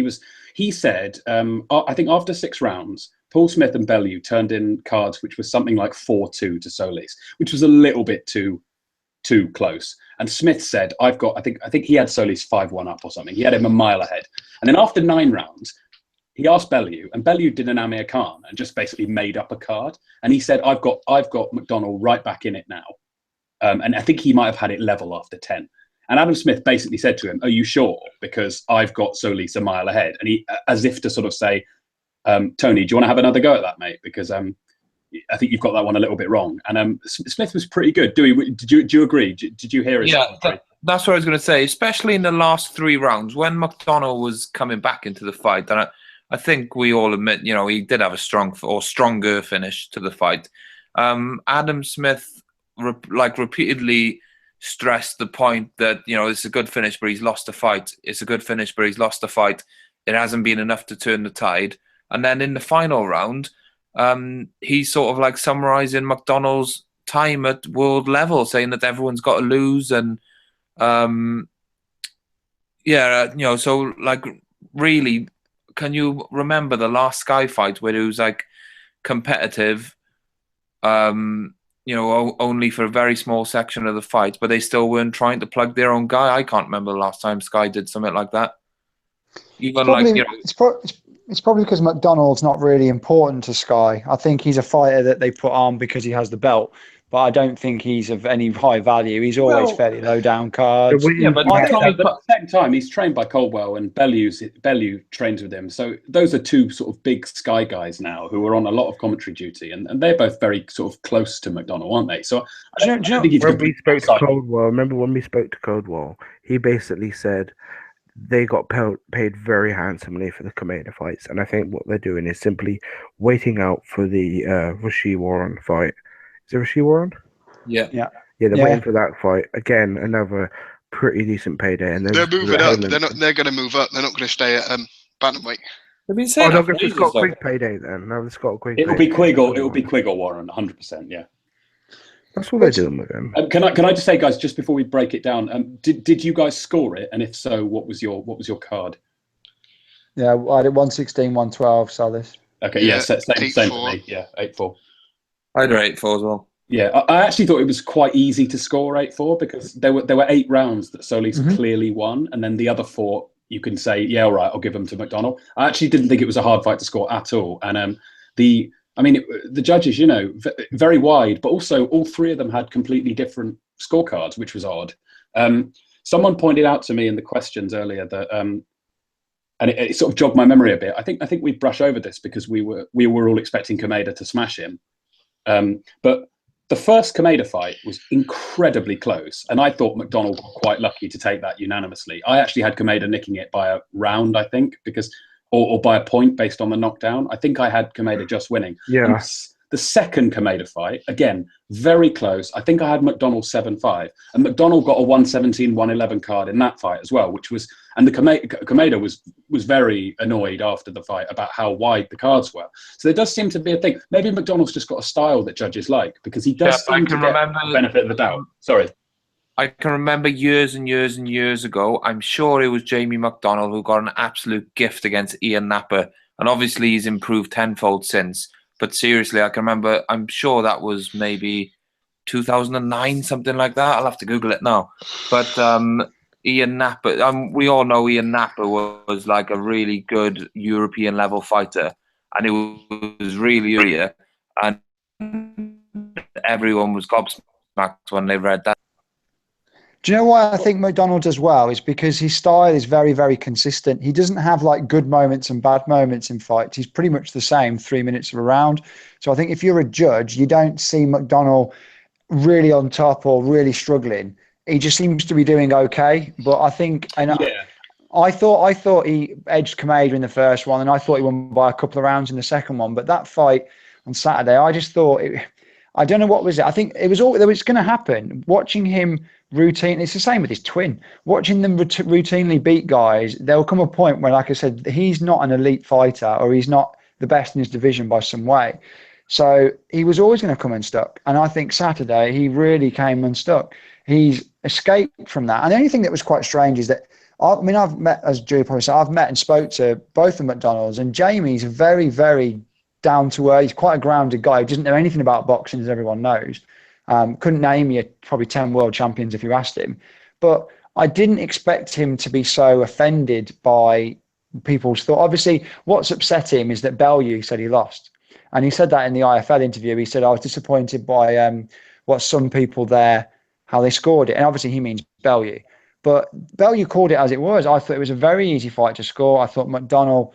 He said, I think after 6 rounds, Paul Smith and Bellew turned in cards which was something like 4-2 to Solis, which was a little bit too close. And Smith said, I think he had Solis 5-1 up or something. He had him a mile ahead. And then after 9 rounds, he asked Bellew, and Bellew did an Amir Khan and just basically made up a card. And he said, I've got McDonald right back in it now. And I think he might have had it level after 10. And Adam Smith basically said to him, "Are you sure? Because I've got Solis a mile ahead." And he, as if to sort of say, "Tony, do you want to have another go at that, mate? Because I think you've got that one a little bit wrong." And Smith was pretty good. Do you agree? Did you hear it? Yeah, that's what I was going to say. Especially in the last 3 rounds, when McDonald was coming back into the fight, and I think we all admit, he did have a stronger finish to the fight. Adam Smith repeatedly stressed the point that it's a good finish, but he's lost a fight. It's a good finish, but he's lost a fight. It hasn't been enough to turn the tide. And then in the final round, he's sort of summarising McDonald's time at world level, saying that everyone's got to lose, and so really, can you remember the last Sky fight where it was competitive, only for a very small section of the fight, but they still weren't trying to plug their own guy? I can't remember the last time Sky did something like that. Even it's probably because McDonald's not really important to Sky. I think he's a fighter that they put on because he has the belt, but I don't think he's of any high value. He's always fairly low down cards. Yeah, but at the same time, he's trained by Caldwell, and Bellew trains with him. So those are two sort of big Sky guys now who are on a lot of commentary duty, and they're both very sort of close to McDonald, aren't they? So I don't think he's when we spoke to Caldwell, remember when we spoke to Caldwell, he basically said they got paid very handsomely for the Kameda fights, and I think what they're doing is simply waiting out for the Rishi Warren fight. Is it Rishi Warren? Yeah. They're waiting for that fight again. Another pretty decent payday, and they're moving up. They're going to move up. They're not going to stay at bantamweight. They've been saying they've just got a quick payday then. No, it's got a quick. It'll be Quiggle Warren, 100%. Yeah. That's what they're doing with him. Can I just say, guys, just before we break it down, did you guys score it? And if so, what was your card? Yeah, I did 116, 112, Solis. Okay, yeah, same for me. Yeah, 8-4. I had 8-4 as well. Yeah, I actually thought it was quite easy to score 8-4 because there were 8 rounds that Solis clearly won, and then the other 4 you can say, yeah, all right, I'll give them to McDonald. I actually didn't think it was a hard fight to score at all, and the judges, very wide, but also all 3 of them had completely different scorecards, which was odd. Someone pointed out to me in the questions earlier that, and it sort of jogged my memory a bit. I think we brush over this because we were all expecting Kameda to smash him, but the first Kameda fight was incredibly close, and I thought McDonald got quite lucky to take that unanimously. I actually had Kameda nicking it by a round, I think, because. Or by a point based on the knockdown. I think I had Kameda just winning. Yeah. And the second Kameda fight, again, very close. I think I had McDonald 7-5. And McDonald got a 117-111 card in that fight as well, and the Kameda was very annoyed after the fight about how wide the cards were. So there does seem to be a thing. Maybe McDonald's just got a style that judges like, because he does seem to get the benefit of the doubt. Sorry. I can remember years and years and years ago, I'm sure it was Jamie McDonald who got an absolute gift against Ian Napper. And obviously he's improved tenfold since. But seriously, I can remember, I'm sure that was maybe 2009, something like that. I'll have to Google it now. But Ian Napper, we all know Ian Napper was like a really good European level fighter. And it was really earlier. And everyone was gobsmacked when they read that. Do you know why I think McDonald does well? Is because his style is very, very consistent. He doesn't have good moments and bad moments in fights. He's pretty much the same 3 minutes of a round. So I think if you're a judge, you don't see McDonald really on top or really struggling. He just seems to be doing okay. But I think, I thought he edged Kameda in the first one, and I thought he won by a couple of rounds in the second one. But that fight on Saturday, I just thought I don't know what was it. I think it was going to happen. Watching him routine, it's the same with his twin. Watching them routinely beat guys, there will come a point where, like I said, he's not an elite fighter, or he's not the best in his division by some way. So he was always going to come unstuck. And I think Saturday he really came unstuck. He's escaped from that. And the only thing that was quite strange is that I've met, as Drew probably said, I've met and spoke to both the McDonalds, and Jamie's very, very down to earth. He's quite a grounded guy. He doesn't know anything about boxing, as everyone knows. Couldn't name you probably 10 world champions if you asked him. But I didn't expect him to be so offended by people's thought. Obviously, what's upset him is that Bellew said he lost. And he said that in the IFL interview. He said, I was disappointed by what some people there, how they scored it. And obviously he means Bellew. But Bellew called it as it was. I thought it was a very easy fight to score. I thought McDonald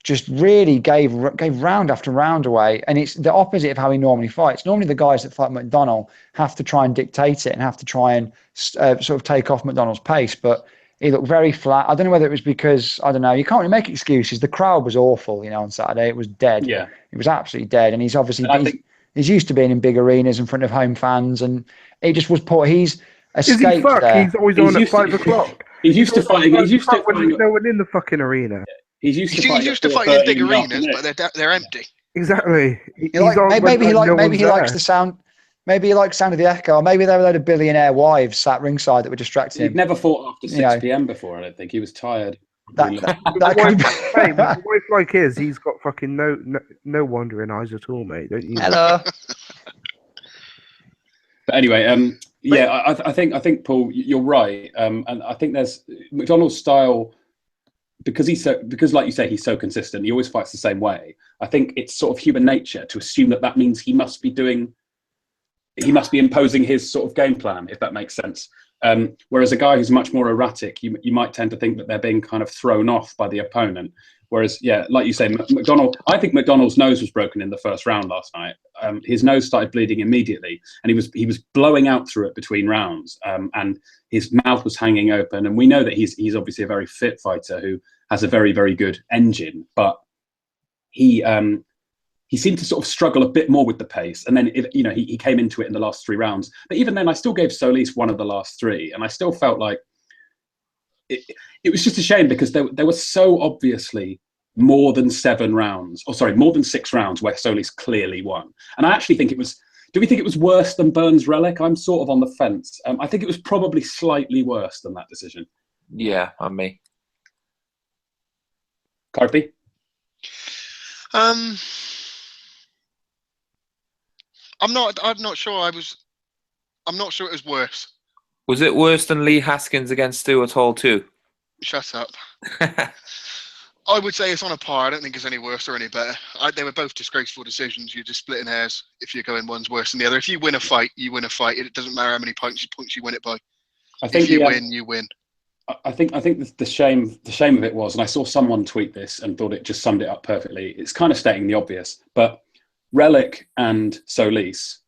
just really gave round after round away. And it's the opposite of how he normally fights. Normally the guys that fight McDonald have to try and dictate it and have to try and sort of take off McDonald's pace. But He looked very flat. I don't know whether it was because, I don't know, you can't really make excuses. The crowd was awful, on Saturday. It was dead. Yeah. It was absolutely dead. And he's obviously, And I think he's used to being in big arenas in front of home fans. And he just was poor. He's Is he escaped fuck? there. He's always He's on at used to- 5 o'clock. he's used to fighting. He's used to when fighting. there's no one in the fucking arena. He's used to He's fighting. used to fighting in big arenas, but they're empty. Exactly. He's Maybe he likes the the sound. Maybe he likes the sound of the echo. Or maybe there were a load of billionaire wives sat ringside that were distracting He'd him. never fought after 6 You know. p.m. before. I don't think he was tired. That With could a wife like his, he's got fucking no wandering eyes at all, mate. Don't you? Hello. But anyway, yeah, I think Paul, you're right, and I think there's McDonald's style because like you say, he's so consistent. He always fights the same way. I think it's sort of human nature to assume that means he must be imposing his sort of game plan, if that makes sense. Whereas a guy who's much more erratic, you might tend to think that they're being kind of thrown off by the opponent. Whereas, yeah, like you say, I think McDonald's nose was broken in the first round last night. His nose started bleeding immediately, and he was blowing out through it between rounds, and his mouth was hanging open. And we know that he's obviously a very fit fighter who has a very, very good engine, but he seemed to sort of struggle a bit more with the pace. And then, he came into it in the last 3 rounds. But even then, I still gave Solis one of the last 3. And I still felt like it was just a shame because there was so obviously more than 6 rounds where Solis clearly won. And I actually think do we think it was worse than Burns' Relic? I'm sort of on the fence. I think it was probably slightly worse than that decision. Yeah, on me. Carpi? I'm not sure. I'm not sure it was worse. Was it worse than Lee Haskins against Stuart Hall too? Shut up. I would say it's on a par. I don't think it's any worse or any better. They were both disgraceful decisions. You're just splitting hairs if you're going one's worse than the other. If you win a fight, you win a fight. It doesn't matter how many points you win it by. I think if you win, you win. I think the shame of it was, and I saw someone tweet this and thought it just summed it up perfectly. It's kind of stating the obvious, but Relic and Solis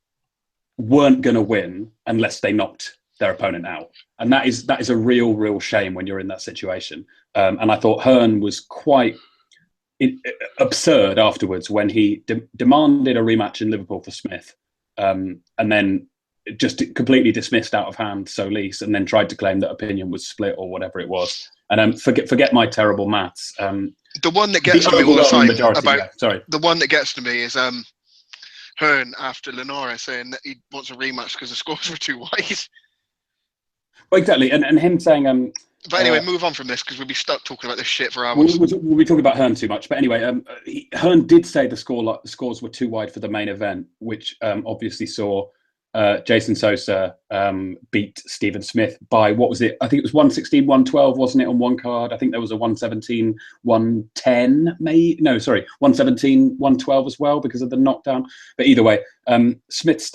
weren't going to win unless they knocked their opponent out, and that is a real shame when you're in that situation. And I thought Hearn was quite absurd afterwards when he demanded a rematch in Liverpool for Smith, and then just completely dismissed out of hand Solis, and then tried to claim that opinion was split or whatever it was. And forget my terrible maths. The one that gets to me all the time the one that gets to me is Hearn after Lenora saying that he wants a rematch because the scores were too wide. Well, exactly, and him saying. But anyway, move on from this because we'll be stuck talking about this shit for hours. We'll be talking about Hearn too much. But anyway, Hearn did say the scores were too wide for the main event, which obviously saw Jason Sosa beat Stephen Smith by, what was it? I think it was 116, 112, wasn't it, on one card? I think there was a 117, 110, maybe? No, sorry, 117, 112 as well because of the knockdown. But either way, Smith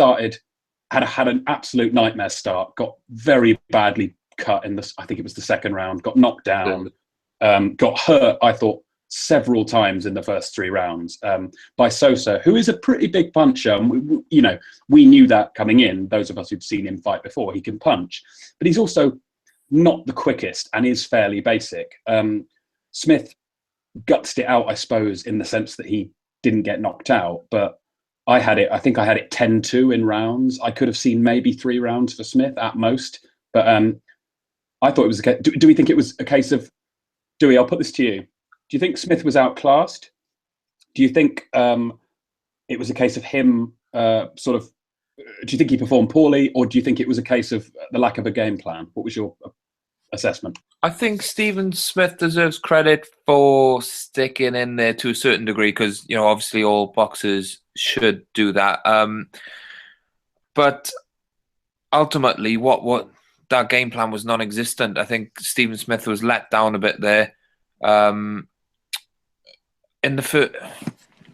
had an absolute nightmare start, got very badly cut in I think it was the second round, got knocked down, got hurt, I thought, several times in the first 3 rounds by Sosa, who is a pretty big puncher. We knew that coming in, those of us who'd seen him fight before. He can punch, but he's also not the quickest and is fairly basic. Smith gutsed it out, I suppose, in the sense that he didn't get knocked out, but I think I had it 10-2 in rounds. I could have seen maybe 3 rounds for Smith at most, but I thought it was do we think it was a case of, Dewey, I'll put this to you. Do you think Smith was outclassed? Do you think it was a case of him do you think he performed poorly, or do you think it was a case of the lack of a game plan? What was your assessment? I think Stephen Smith deserves credit for sticking in there to a certain degree because, obviously all boxers should do that. But ultimately, what that game plan was non-existent. I think Stephen Smith was let down a bit there.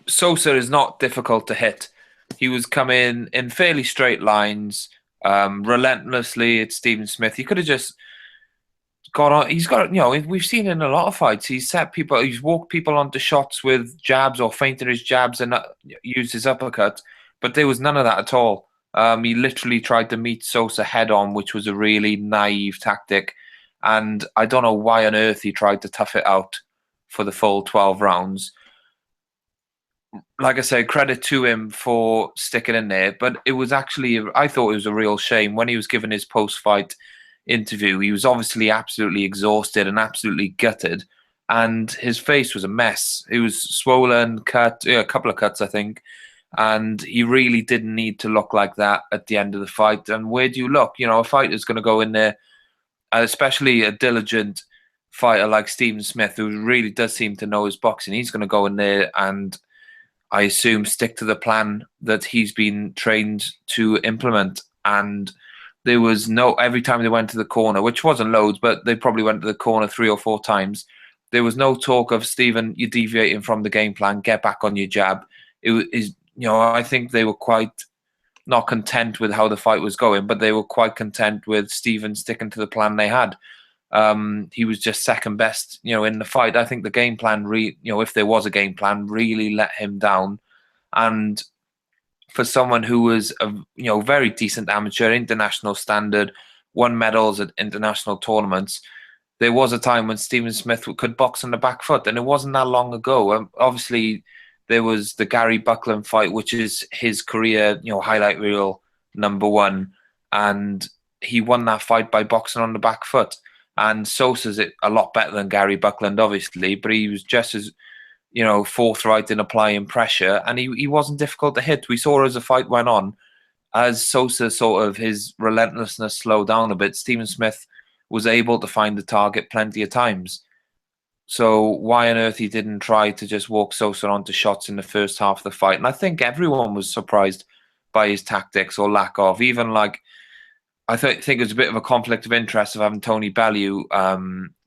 Sosa is not difficult to hit. He was coming in fairly straight lines, relentlessly at Stephen Smith. He could have just got on. He's got, we've seen in a lot of fights, he's walked people onto shots with jabs or feinted his jabs and used his uppercut, but there was none of that at all. He literally tried to meet Sosa head on, which was a really naive tactic. And I don't know why on earth he tried to tough it out for the full 12 rounds. Like I say, credit to him for sticking in there. But it was actually, I thought it was a real shame when he was given his post-fight interview. He was obviously absolutely exhausted and absolutely gutted. And his face was a mess. It was swollen, cut, a couple of cuts, I think. And he really didn't need to look like that at the end of the fight. And where do you look? You know, a fighter's going to go in there, especially a diligent fighter like Stephen Smith, who really does seem to know his boxing. He's going to go in there and, I assume, stick to the plan that he's been trained to implement. And there was no, every time they went to the corner, which wasn't loads, but they probably went to the corner 3 or 4 times, there was no talk of, Stephen, you're deviating from the game plan, get back on your jab. It was, you know, I think they were quite not content with how the fight was going, but they were quite content with Stephen sticking to the plan they had. He was just second best, you know, in the fight. I think the game plan, you know, if there was a game plan, really let him down. And for someone who was a, you know, very decent amateur, international standard, won medals at international tournaments, there was a time when Stephen Smith could box on the back foot, and it wasn't that long ago. Obviously, there was the Gary Buckland fight, which is his career, you know, highlight reel #1, and he won that fight by boxing on the back foot. And Sosa's a lot better than Gary Buckland, obviously, but he was just as, you know, forthright in applying pressure, and he wasn't difficult to hit. We saw as the fight went on, as Sosa sort of his relentlessness slowed down a bit, Stephen Smith was able to find the target plenty of times. So why on earth he didn't try to just walk Sosa onto shots in the first half of the fight? And I think everyone was surprised by his tactics or lack of. Even like, I think it was a bit of a conflict of interest of having Tony Bellew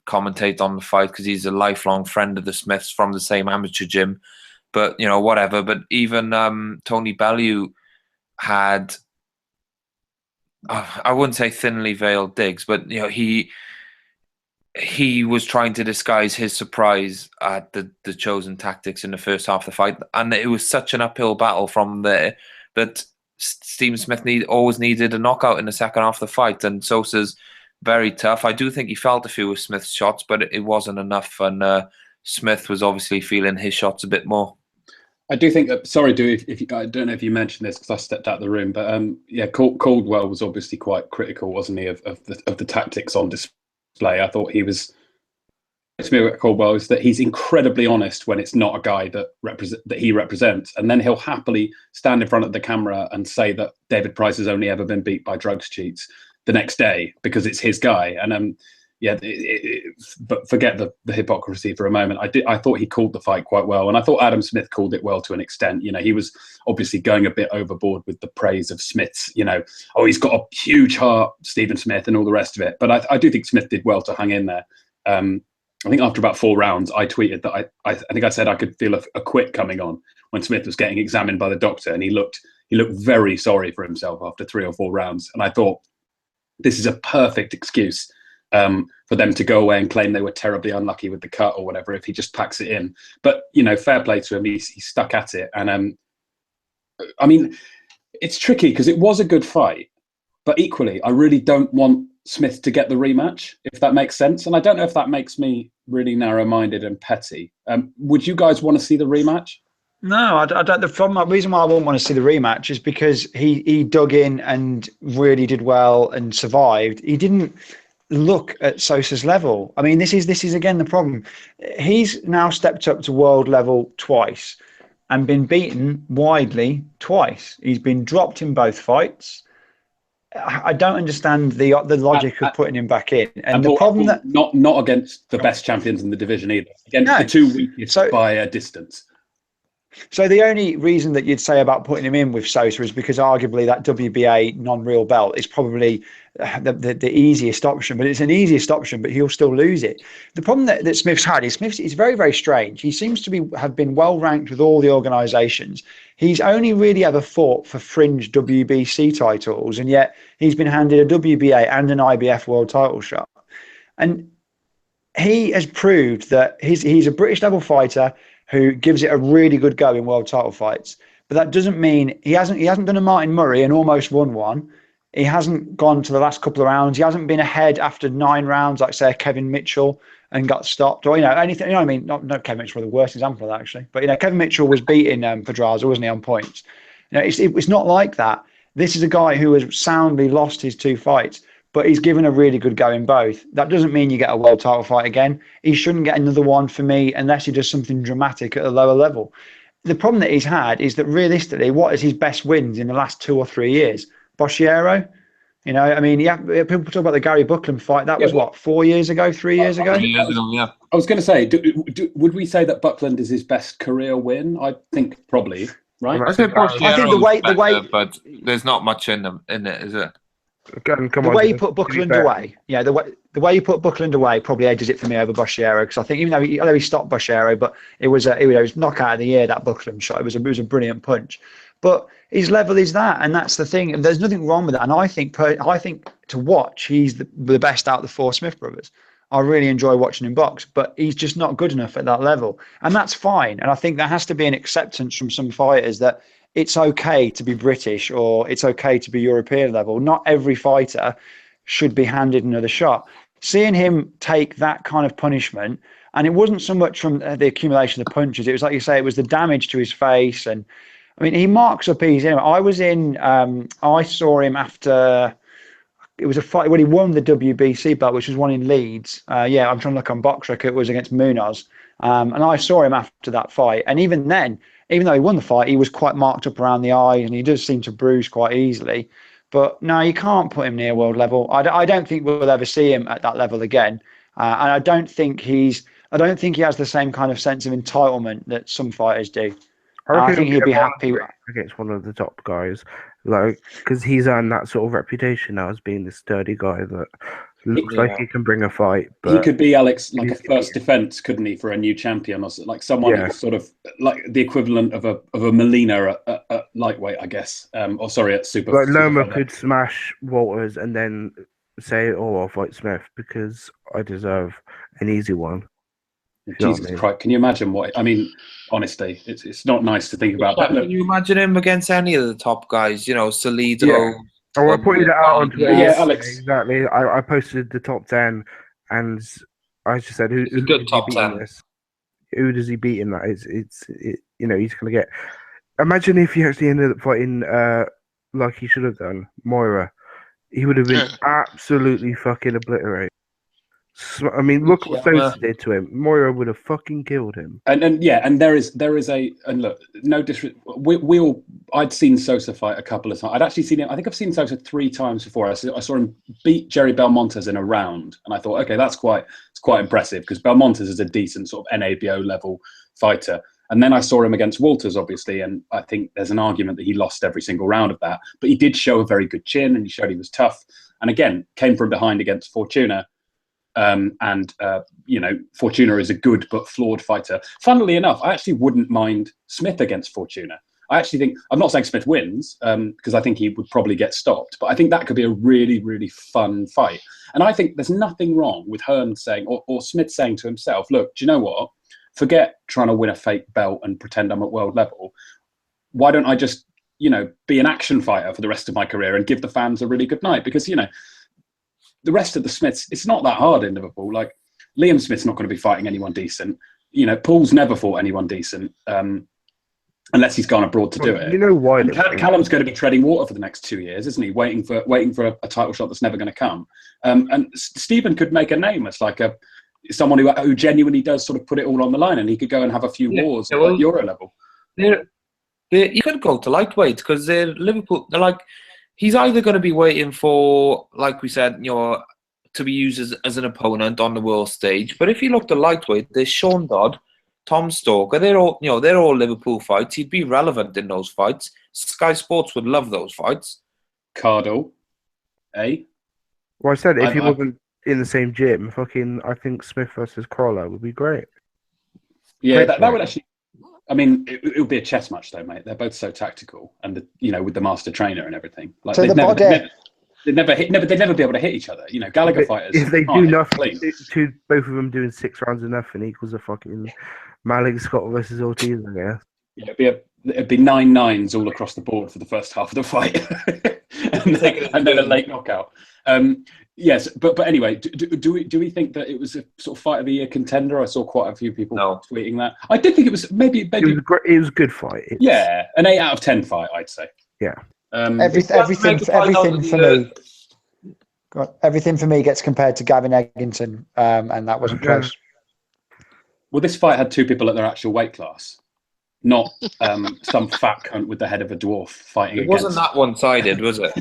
commentate on the fight, because he's a lifelong friend of the Smiths from the same amateur gym. But, you know, whatever. But even Tony Bellew had, I wouldn't say thinly veiled digs, but, you know, he was trying to disguise his surprise at the chosen tactics in the first half of the fight. And it was such an uphill battle from there that Stephen Smith always needed a knockout in the second half of the fight. And Sosa's very tough. I do think he felt a few of Smith's shots, but it wasn't enough. And Smith was obviously feeling his shots a bit more. I do think that, sorry, if you, I don't know if you mentioned this because I stepped out of the room, but yeah, Caldwell was obviously quite critical, wasn't he, of the tactics on display. I thought he was, to me about Caldwell is that he's incredibly honest when it's not a guy that he represents, and then he'll happily stand in front of the camera and say that David Price has only ever been beat by drugs cheats the next day because it's his guy. And yeah, but forget the hypocrisy for a moment. I thought he called the fight quite well, and I thought Adam Smith called it well to an extent. You know, he was obviously going a bit overboard with the praise of Smith's, you know, oh, he's got a huge heart, Stephen Smith, and all the rest of it. But I do think Smith did well to hang in there. I think after about 4 rounds, I tweeted that I think I said I could feel a quit coming on when Smith was getting examined by the doctor, and he looked very sorry for himself after 3 or 4 rounds. And I thought, this is a perfect excuse for them to go away and claim they were terribly unlucky with the cut or whatever if he just packs it in. But, you know, fair play to him. He stuck at it. And I mean, it's tricky because it was a good fight, but equally, I really don't want Smith to get the rematch, if that makes sense. And I don't know if that makes me really narrow-minded and petty. Would you guys want to see the rematch? No, I don't. The reason why I wouldn't want to see the rematch is because he dug in and really did well and survived. He didn't look at Sosa's level. I mean, this is again the problem. He's now stepped up to world level twice and been beaten widely twice. He's been dropped in both fights. I don't understand the logic of putting him back in. And the problem that not against the best champions in the division either. Against the 2 weakest by a distance. So the only reason that you'd say about putting him in with Sosa is because arguably that WBA non-real belt is probably the easiest option, but it's an easiest option, but he'll still lose it. The problem that Smith's had is Smith's very, very strange. He seems to have been well ranked with all the organisations. He's only really ever fought for fringe WBC titles, and yet he's been handed a WBA and an IBF world title shot. And he has proved that he's a British level fighter who gives it a really good go in world title fights. But that doesn't mean he hasn't done a Martin Murray and almost won one. He hasn't gone to the last couple of rounds. He hasn't been ahead after 9 rounds, like say Kevin Mitchell, and got stopped, or anything. You know what I mean? Not Kevin Mitchell, the worst example of that actually. But Kevin Mitchell was beating Pedraza, wasn't he, on points? It's not like that. This is a guy who has soundly lost his 2 fights, but he's given a really good go in both. That doesn't mean you get a world title fight again. He shouldn't get another one for me unless he does something dramatic at a lower level. The problem that he's had is that realistically, what is his best wins in the last 2 or 3 years? Boshiero, people talk about the Gary Buckland fight. That was what, 4 years ago, 3 years ago? 3 years ago, yeah. I was going to say, would we say that Buckland is his best career win? I think probably, right? I think the way, but there's not much in it, is it? The way you put Buckland away, the way you put Buckland away probably edges it for me over Boshiero, because I think even though he stopped Boshiero, but it was knockout of the year, that Buckland shot. It was a brilliant punch. But his level is that, and that's the thing. There's nothing wrong with that. And I think to watch, he's the best out of the 4 Smith brothers. I really enjoy watching him box, but he's just not good enough at that level, and that's fine. And I think there has to be an acceptance from some fighters that it's okay to be British or it's okay to be European level. Not every fighter should be handed another shot. Seeing him take that kind of punishment, and it wasn't so much from the accumulation of punches. It was like you say, it was the damage to his face. And I mean, he marks up easy. I saw him after, it was a fight when he won the WBC belt, which was one in Leeds. I'm trying to look on Box Record. It was against Munoz. And I saw him after that fight. And even then, even though he won the fight, he was quite marked up around the eye, and he does seem to bruise quite easily. But no, you can't put him near world level. I don't think we'll ever see him at that level again. And I don't think he has the same kind of sense of entitlement that some fighters do. I think he'll be happy against one of the top guys, because he's earned that sort of reputation now as being the sturdy guy that looks like he can bring a fight. But he could be, Alex, like a first defense, couldn't he, for a new champion, or like someone who's sort of like the equivalent of a Molina at lightweight, I guess. At super. Like Loma could smash Walters and then say, "Oh, I'll fight Smith because I deserve an easy one." Jesus Christ! Can you imagine what? I mean, honestly, it's not nice to think about that. Can you imagine him against any of the top guys? Salido. Yeah. I pointed it out on Twitter. Yeah, Alex. Exactly. I posted the top 10, and I just said, "Who's good top 10? This? Who does he beat in that? He's gonna get." Imagine if he actually ended up fighting like he should have done, Moira. He would have been absolutely fucking obliterated. I mean, look what Sosa did to him. Moira would have fucking killed him. And there is look, no disrespect. I'd seen Sosa fight a couple of times. I'd actually seen him. I think I've seen Sosa 3 times before. I saw him beat Jerry Belmontes in a round, and I thought, okay, it's quite impressive, because Belmontes is a decent sort of NABO level fighter. And then I saw him against Walters, obviously, and I think there's an argument that he lost every single round of that. But he did show a very good chin, and he showed he was tough. And again, came from behind against Fortuna. Fortuna is a good but flawed fighter. Funnily enough, I actually wouldn't mind Smith against Fortuna. I actually think, I'm not saying Smith wins, because I think he would probably get stopped, but I think that could be a really, really fun fight. And I think there's nothing wrong with Hearn saying, or Smith saying to himself, look, do you know what? Forget trying to win a fake belt and pretend I'm at world level. Why don't I just, be an action fighter for the rest of my career and give the fans a really good night? Because, the rest of the Smiths, it's not that hard in Liverpool. Like, Liam Smith's not going to be fighting anyone decent. Paul's never fought anyone decent, unless he's gone abroad to do it. You know why? Callum's going to be treading water for the next 2 years, isn't he? Waiting for a title shot that's never going to come. And Stephen could make a name as like someone who genuinely does sort of put it all on the line, and he could go and have a few wars at Euro level. You could go to lightweight, because Liverpool. They're like, he's either going to be waiting for, like we said, to be used as an opponent on the world stage. But if you look at lightweight, there's Sean Dodd, Tom Stalker. They're all Liverpool fights. He'd be relevant in those fights. Sky Sports would love those fights. Cardle, Well, I said if he wasn't in the same gym, I think Smith versus Crawler would be great. Yeah, that would actually. I mean, it would be a chess match, though, mate. They're both so tactical, and with the master trainer and everything. Like, so they'd never be able to hit each other. Gallagher fighters. If they do nothing, both of them doing 6 rounds of nothing equals a fucking Malik Scott versus Ortiz, I guess. Yeah, it'd be 9-9s all across the board for the first half of the fight, and then a late knockout. Yes, but anyway, do we think that it was a sort of fight of the year contender? I saw quite a few people tweeting that. I did think it was maybe It was a good fight. Yeah, an 8 out of 10 fight, I'd say. Yeah. Everything for me. Everything for me gets compared to Gavin Eggington, and that wasn't close. Well, this fight had 2 people at their actual weight class, not some fat cunt with the head of a dwarf fighting. It wasn't that one-sided, was it?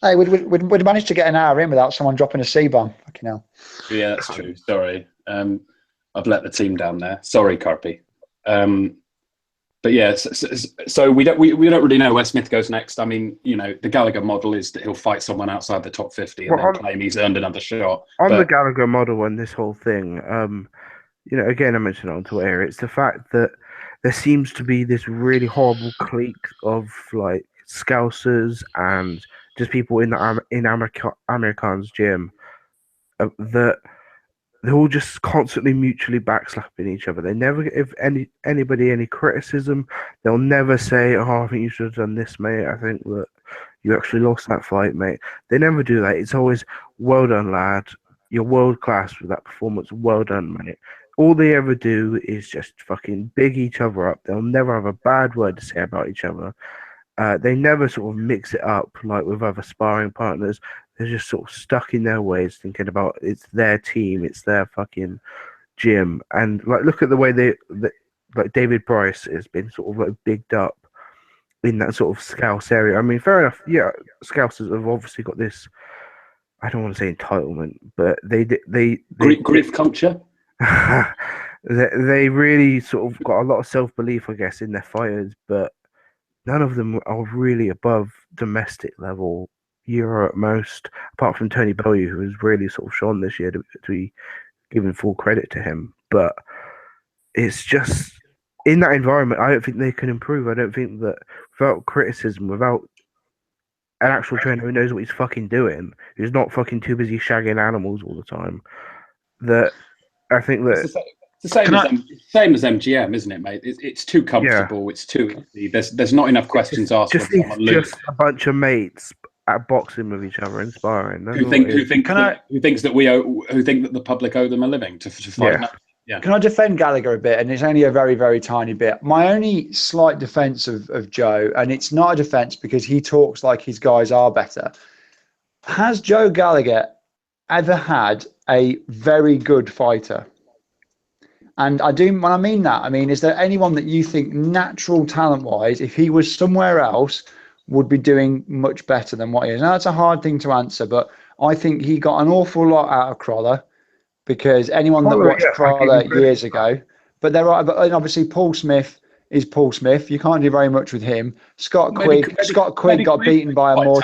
Hey, we'd managed to get an hour in without someone dropping a C-bomb. Fucking hell. Yeah, that's true. Sorry. I've let the team down there. Sorry, Carpy. But yeah, so we don't really know where Smith goes next. I mean, you know, the Gallagher model is that he'll fight someone outside the top 50 and then claim he's earned another shot. The Gallagher model and this whole thing, you know, again, I mentioned it on Twitter, it's the fact that there seems to be this really horrible clique of like Scousers and just people in Amir Khan's gym that they're all just constantly mutually backslapping each other. They never give anybody any criticism. They'll never say, "Oh, I think you should have done this, mate. I think that you actually lost that fight, mate." They never do that. It's always, "Well done, lad. You're world class with that performance. Well done, mate." All they ever do is just fucking big each other up. They'll never have a bad word to say about each other. They never sort of mix it up like with other sparring partners. They're just sort of stuck in their ways, thinking about it's their team, it's their fucking gym. And like, look at the way like David Bryce has been sort of like bigged up in that sort of Scouse area. I mean, fair enough. Yeah, Scousers have obviously got this. I don't want to say entitlement, but they grief culture. They really sort of got a lot of self-belief, I guess, in their fighters, but none of them are really above domestic level, Euro at most, apart from Tony Bellew, who has really sort of shone this year, to be given full credit to him. But it's just, in that environment, I don't think they can improve. I don't think that without criticism, without an actual trainer who knows what he's fucking doing, who's not fucking too busy shagging animals all the time, that I think that... It's the same as MGM, isn't it, mate? It's too comfortable. Yeah. It's too easy. There's not enough questions asked. Just a bunch of mates at boxing with each other and sparring. Who think that the public owe them a living to fight? Yeah. Can I defend Gallagher a bit? And it's only a very, very tiny bit. My only slight defence of Joe, and it's not a defence because he talks like his guys are better. Has Joe Gallagher ever had a very good fighter? And when I mean that, I mean, is there anyone that you think natural talent-wise, if he was somewhere else, would be doing much better than what he is? Now, that's a hard thing to answer, but I think he got an awful lot out of Crawler, because anyone that watched Crawler years ago, but obviously Paul Smith is Paul Smith. You can't do very much with him. Scott Quigg got beaten by a more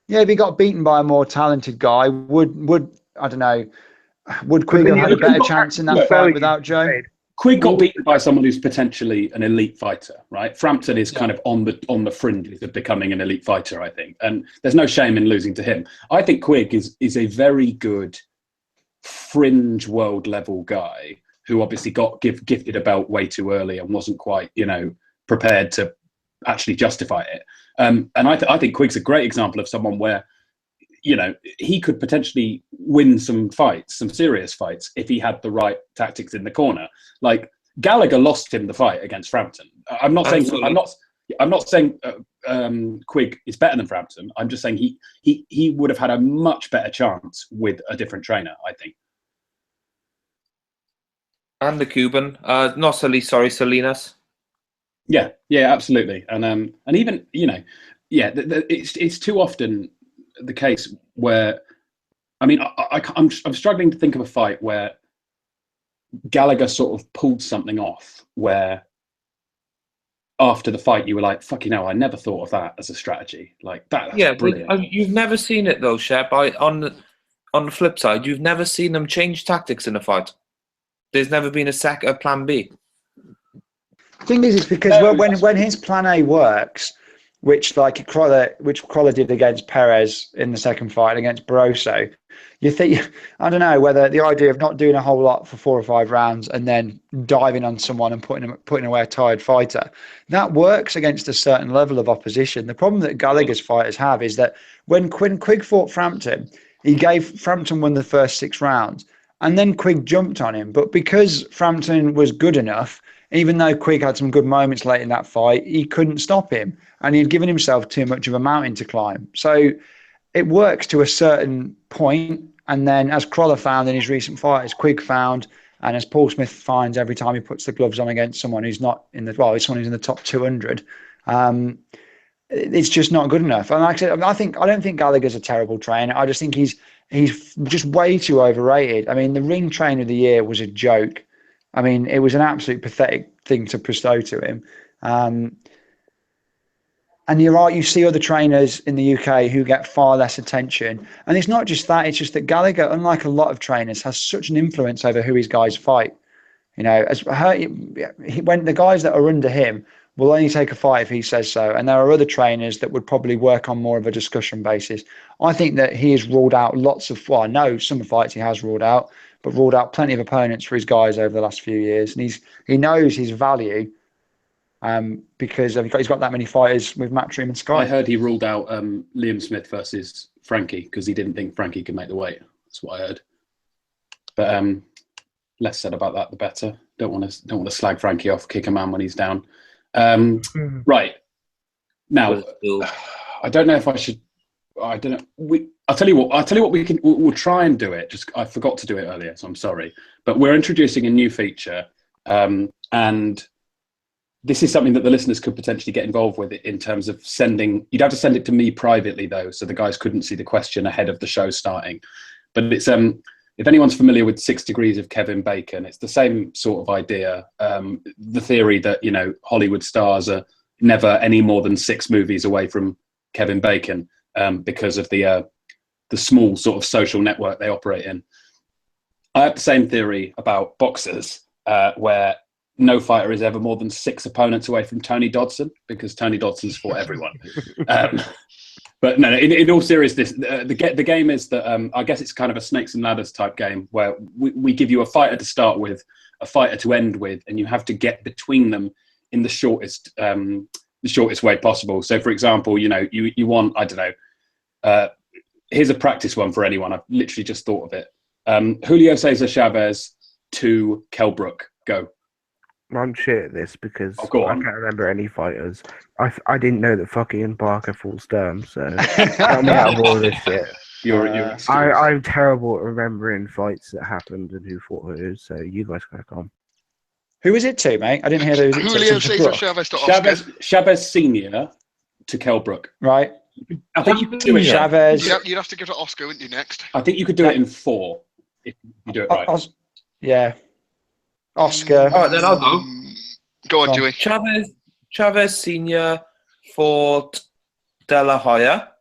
if he got beaten by a more talented guy, would I don't know. Would Quigg have had a better chance in that fight without Joe? Quigg got beaten by someone who's potentially an elite fighter, right? Frampton is kind of on the fringes of becoming an elite fighter, I think, and there's no shame in losing to him. I think Quigg is a very good fringe world level guy who obviously got gifted a belt way too early and wasn't quite, prepared to actually justify it. And I think Quigg's a great example of someone where, he could potentially win some serious fights, if he had the right tactics in the corner. Like Gallagher lost him the fight against Frampton. I'm not saying Quigg is better than Frampton. I'm just saying he would have had a much better chance with a different trainer, I think. And the Cuban, not Solis, sorry, Salinas. Yeah, absolutely. And even it's too often the case where, I mean, I'm struggling to think of a fight where Gallagher sort of pulled something off where after the fight you were like, fucking hell, I never thought of that as a strategy. Like that's brilliant. You've never seen it though, Shep. On the flip side, you've never seen them change tactics in a fight. There's never been a plan B. The thing is, it's because when his plan A works, which Crawler did against Perez in the second fight against Barroso, you think, I don't know whether the idea of not doing a whole lot for 4 or 5 rounds and then diving on someone and putting away a tired fighter, that works against a certain level of opposition. The problem that Gallagher's fighters have is that when Quigg fought Frampton, Frampton won the first 6 rounds, and then Quigg jumped on him. But because Frampton was good enough, even though Quigg had some good moments late in that fight, he couldn't stop him, and he'd given himself too much of a mountain to climb. So it works to a certain point, and then as Crolla found in his recent fight, as Quigg found, and as Paul Smith finds every time he puts the gloves on against someone who's not in the someone who's in the top 200, it's just not good enough. And like I said, I don't think Gallagher's a terrible trainer. I just think he's just way too overrated. I mean, the ring trainer of the year was a joke. I mean, it was an absolute pathetic thing to bestow to him. And you're right, you see other trainers in the UK who get far less attention. And it's not just that, it's just that Gallagher, unlike a lot of trainers, has such an influence over who his guys fight. You know, when the guys that are under him will only take a fight if he says so. And there are other trainers that would probably work on more of a discussion basis. I think that he has ruled out I know some fights he has ruled out, but ruled out plenty of opponents for his guys over the last few years. And he knows his value. Because he's got that many fighters with Matchroom and Sky. I heard he ruled out Liam Smith versus Frankie because he didn't think Frankie could make the weight. That's what I heard. But less said about that, the better. Don't want to slag Frankie off, kick a man when he's down. Right now, I don't know if I should. I don't know. I'll tell you what. We'll try and do it. I forgot to do it earlier, so I'm sorry. But we're introducing a new feature, and this is something that the listeners could potentially get involved with in terms of sending. You'd have to send it to me privately, though, so the guys couldn't see the question ahead of the show starting. But it's if anyone's familiar with 6 Degrees of Kevin Bacon, it's the same sort of idea. The theory that, you know, Hollywood stars are never any more than 6 movies away from Kevin Bacon because of the small sort of social network they operate in. I have the same theory about boxers, where no fighter is ever more than 6 opponents away from Tony Dodson, because Tony Dodson's fought everyone. But no, in all seriousness, the game is that I guess it's kind of a snakes and ladders type game where we give you a fighter to start with, a fighter to end with, and you have to get between them in the shortest way possible. So, for example, you know, you want, I don't know, here's a practice one for anyone. I've literally just thought of it. Julio Cesar Chavez to Kell Brook. Go. I'm shit at this because I go on. can't remember any fighters. I didn't know that fucking Barker fought Sturm, so help me out of all this shit. I'm terrible at remembering fights that happened and who fought who, so you guys crack on. Who was it to, mate? I didn't hear those. Julio Cesar Chavez to Oscar. Chavez Senior to Kell Brook. Right. I think you could do it. Chavez. You'd have to give it to Oscar, wouldn't you, next? I think you could do it in 4 if you do it right. Yeah. Oscar. All right, then I'll go. Go on, Dewey. Chavez Senior fought De La Hoya.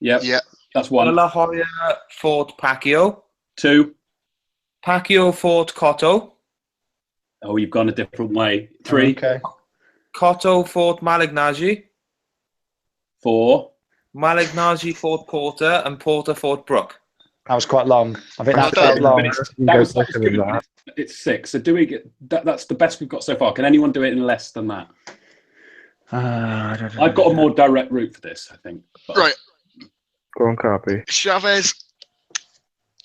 Yep. Yeah. That's 1. De La Hoya fought Pacquiao. 2. Pacquiao fought Cotto. Oh, you've gone a different way. 3. Okay. Cotto fought Malignaggi. 4. Malignaggi fought Porter, and Porter fought Brook. That was quite long. I think that's quite long. That was good. It's 6. So do we get that's the best we've got so far. Can anyone do it in less than that? I've got a more direct route for this, I think. Right. Go on, Carpy. Chavez,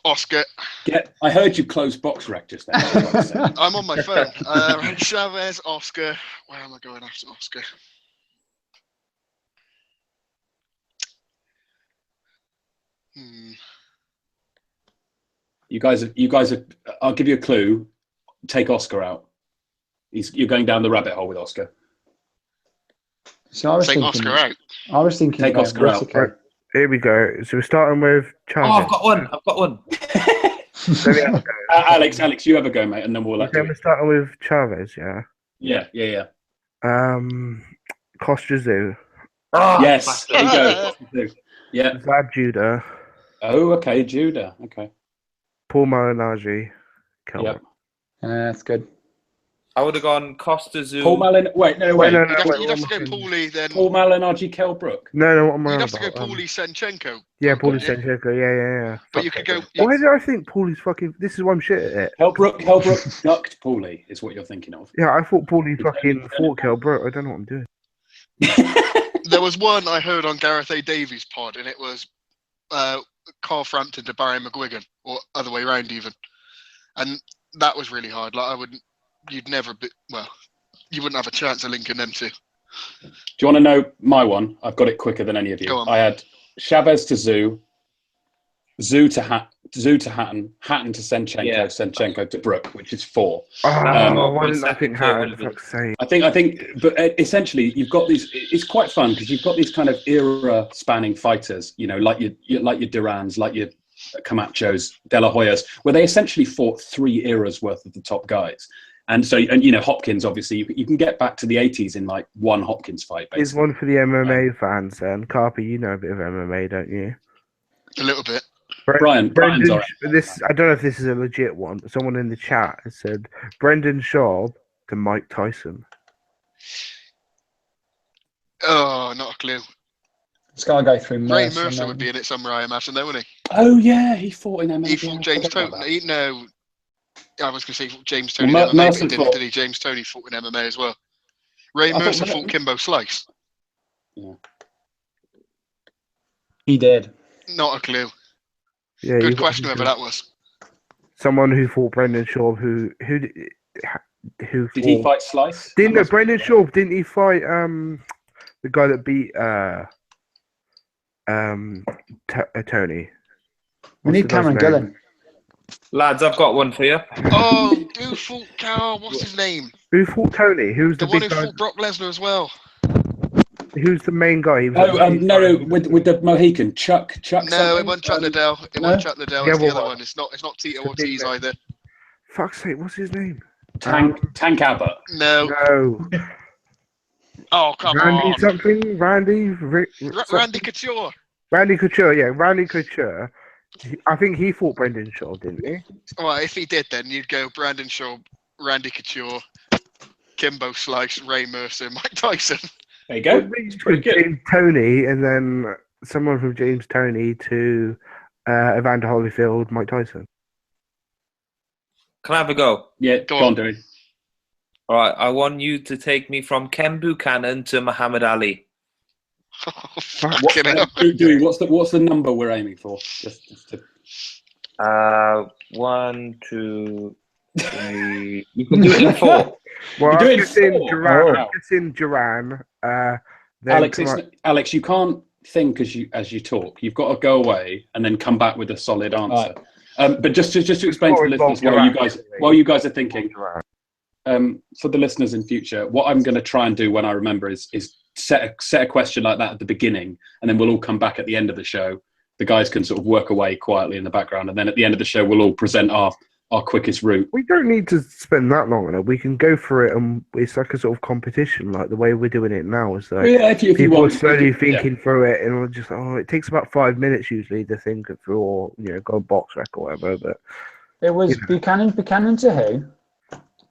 Oscar. I heard you close box rec just then. I'm on my phone. Chavez, Oscar. Where am I going after Oscar? You guys are. I'll give you a clue. Take Oscar out. You're going down the rabbit hole with Oscar. So I was thinking, Oscar out. I was thinking. Take Oscar out. Right. Here we go. So we're starting with Chavez. Oh, I've got one. Alex, you have a go, mate, and then we'll let you. We're starting with Chavez, yeah. Yeah. Kostrazu. Oh, yes, there you go. Yeah. Vlad Judah. Oh, okay, Judah. Okay. Paul Malignaggi. Yep. That's good. I would have gone Costa Zoo. Paul Malin. Wait, no, wait. No, You'd have wait, to one go more thing. Paulie, then Paul Malin, RG Kell Brook. No, what am I you'd on have to go about? Paulie Senchenko. Yeah, Brook, Paulie wouldn't you? Senchenko. Yeah. But you could go. Why do I think Paulie's fucking? This is why I'm shit at it. Kell Brook ducked Paulie is what you're thinking of. Yeah, I thought Paulie He's fucking only- fought Kelbro. I don't know what I'm doing. There was one I heard on Gareth A. Davies' pod, and it was Carl Frampton to Barry McGuigan, or other way around even. And that was really hard. Like you wouldn't have a chance of linking them two. Do you want to know my one? I've got it quicker than any of you. Go on. I had Chavez to Zoo, Zoo to Hatton, Hatton to Senchenko, Yeah. Senchenko to Brook, which is 4. Why my didn't I second think thought Hatton? would have been- Fuck's sake. I think, but essentially you've got these. It's quite fun because you've got these kind of era-spanning fighters, you know, like your Durans, like your Camachos, De La Hoyas, where they essentially fought 3 eras worth of the top guys. And so, you know, Hopkins, obviously, you can get back to the 80s in like one Hopkins fight. Basically. Here's one for the MMA fans, and Carpy, you know a bit of MMA, don't you? A little bit. Brian's Brendan, all right. I don't know if this is a legit one. Someone in the chat has said Brendan Schaub to Mike Tyson. Oh, not a clue. It's got to go through Ray Mercer. Mercer would be in it somewhere, I imagine, though, wouldn't he? Oh yeah, he fought in MMA. He fought James Tony. No, I was going to say he fought James Tony Well, in MMA, Mercer but he didn't, fought- did he? James Tony fought in MMA as well. Ray I thought Mercer Mer- fought Kimbo Slice. He did. Not a clue. Yeah, Good you've got- question whoever that was. Someone who fought Brendan Schaub, who Did he fight Slice? Didn't That must be Brendan right. Schaub? Didn't he fight the guy that beat Tony? We need What's the guy's Cameron name? Gillen. Lads, I've got one for you. Oh, who fought Carl? What's his name? Who fought Tony? Who's The the, one who big guy? fought Brock Lesnar as well. Who's the main guy? He was Oh, no, with the Mohican, Chuck. No, it something? wasn't Chuck Liddell. It no? wasn't Chuck Liddell. Yeah, It's the well, other one. It's not Tito it's the big Ortiz man. either. Fuck's sake, what's his name? Tank Abbott. No. No, Oh, come Randy on. something. Randy. Randy Couture. Randy Couture. Yeah, Randy Couture. I think he fought Brendan Shaw, didn't he? Well, if he did, then you'd go Brandon Shaw, Randy Couture, Kimbo Slice, Ray Mercer, Mike Tyson. There you go. It's pretty good. James Toney, and then someone from James Toney to Evander Holyfield, Mike Tyson. Can I have a go? Yeah, Go go on, on. Dewey. All right, I want you to take me from Ken Buchanan to Muhammad Ali. Oh, What, fucking hell. Dewey, what's the number we're aiming for? Just to... 1, 2, 3. You can do it in 4. Well, You're I'm doing guessing four. Duran. Oh. I'm guessing Duran. Then Alex, come on- Alex, you can't think as you talk. You've got to go away and then come back with a solid answer. But just to explain to the listeners while you guys are thinking, Duran. for the listeners in future, what I'm going to try and do when I remember is set a question like that at the beginning, and then we'll all come back at the end of the show. The guys can sort of work away quietly in the background, and then at the end of the show, we'll all present our quickest route. We don't need to spend that long on it. We can go for it, and it's like a sort of competition, like the way we're doing it now. Is like Yeah, if you people are want, slowly yeah. thinking through it, and we're just it takes about 5 minutes usually to think it through, or go box rec or whatever. But It was Buchanan to who?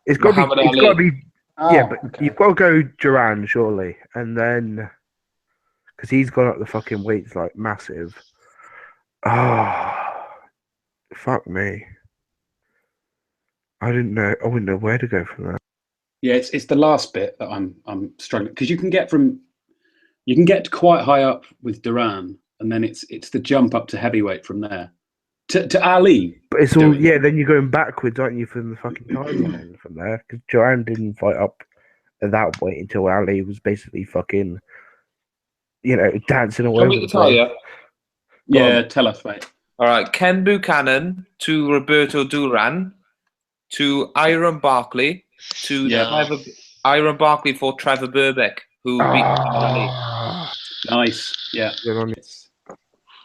it's got to Muhammad be. It's Ali. got to be. Oh, Yeah, but okay. you've got to go Duran surely, and then because he's gone up the fucking weights like massive. Oh, fuck me! I didn't know. I wouldn't know where to go from that. Yeah, it's the last bit that I'm struggling, because you can get quite high up with Duran, and then it's the jump up to heavyweight from there to Ali. But it's all Doing- then you're going backwards, aren't you, from the fucking timeline from there? Because Duran didn't fight up at that weight until Ali was basically fucking, dancing all Want over me the to tell place. you? Yeah, tell us, mate. All right, Ken Buchanan to Roberto Duran to Iron Barkley to Iron Barkley for Trevor Burbeck, who beat Muhammad Ali. Ah, Nice. Yeah. good on you.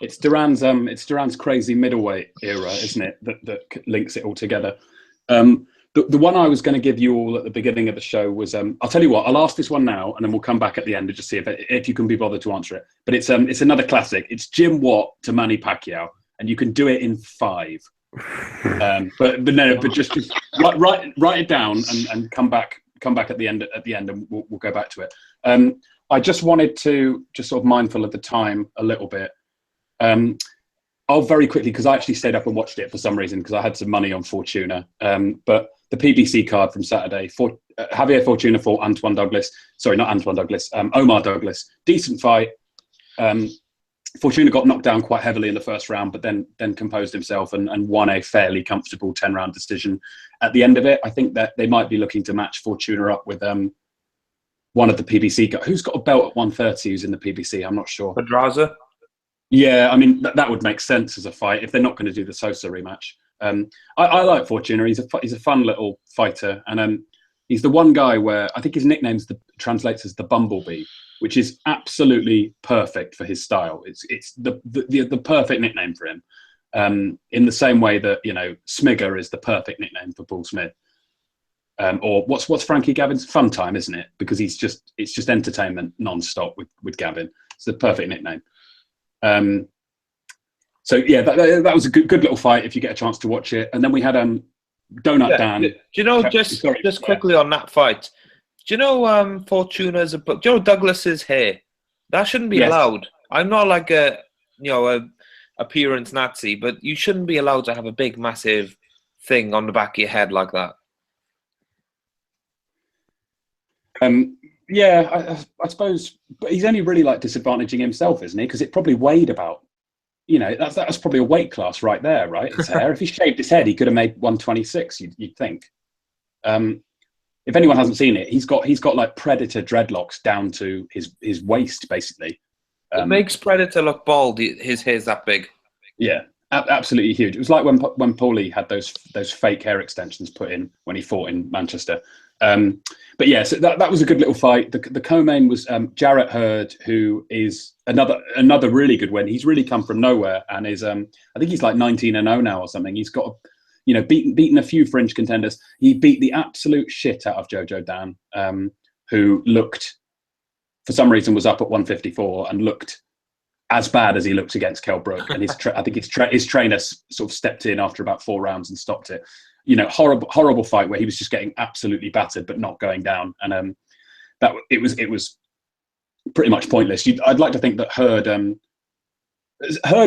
It's Duran's crazy middleweight era, isn't it? That links it all together. The one I was going to give you all at the beginning of the show was I'll tell you what, I'll ask this one now, and then we'll come back at the end and just see if you can be bothered to answer it. But it's another classic. It's Jim Watt to Manny Pacquiao, and you can do it in 5. But just write it down and come back at the end and we'll go back to it. I just wanted to just sort of mindful of the time a little bit. I'll very quickly, because I actually stayed up and watched it for some reason because I had some money on Fortuna. But the PBC card from Saturday, Javier Fortuna fought Antoine Douglas. Sorry, not Antoine Douglas. Omar Douglas. Decent fight. Fortuna got knocked down quite heavily in the first round, but then composed himself and won a fairly comfortable 10-round decision at the end of it. I think that they might be looking to match Fortuna up with one of the PBC guys. Who's got a belt at 130 who's in the PBC? I'm not sure. Pedraza? Yeah, I mean, that would make sense as a fight if they're not going to do the Sosa rematch. I like Fortuna. He's a fun little fighter. And he's the one guy where I think his nickname translates as the Bumblebee, which is absolutely perfect for his style. It's the perfect nickname for him. In the same way that, Smigger is the perfect nickname for Paul Smith. Or what's Frankie Gavin's? Fun Time, isn't it? Because it's just entertainment non-stop with Gavin. It's the perfect nickname. So yeah, that was a good little fight if you get a chance to watch it. And then we had Donut Dan. Do you know, just quickly on that fight, do you know Fortuna's do you know Douglas's hair? That shouldn't be allowed. I'm not like a appearance Nazi, but you shouldn't be allowed to have a big massive thing on the back of your head like that. Yeah, I suppose, but he's only really like disadvantaging himself, isn't he? Because it probably weighed about, that's probably a weight class right there, right? His hair. If he shaved his head, he could have made 126. You'd think. If anyone hasn't seen it, he's got like Predator dreadlocks down to his waist, basically. It makes Predator look bald. His hair's that big. Yeah, absolutely huge. It was like when Paulie had those fake hair extensions put in when he fought in Manchester. But yeah, so that was a good little fight. The co-main was Jarrett Hurd, who is another really good win. He's really come from nowhere and is I think he's like 19-0 now or something. He's got beaten a few fringe contenders. He beat the absolute shit out of Jojo Dan, who looked, for some reason, was up at 154 and looked as bad as he looked against Kell Brook. And I think his trainer sort of stepped in after about 4 rounds and stopped it. Horrible fight where he was just getting absolutely battered but not going down, and it was pretty much pointless. I'd like to think that Hurd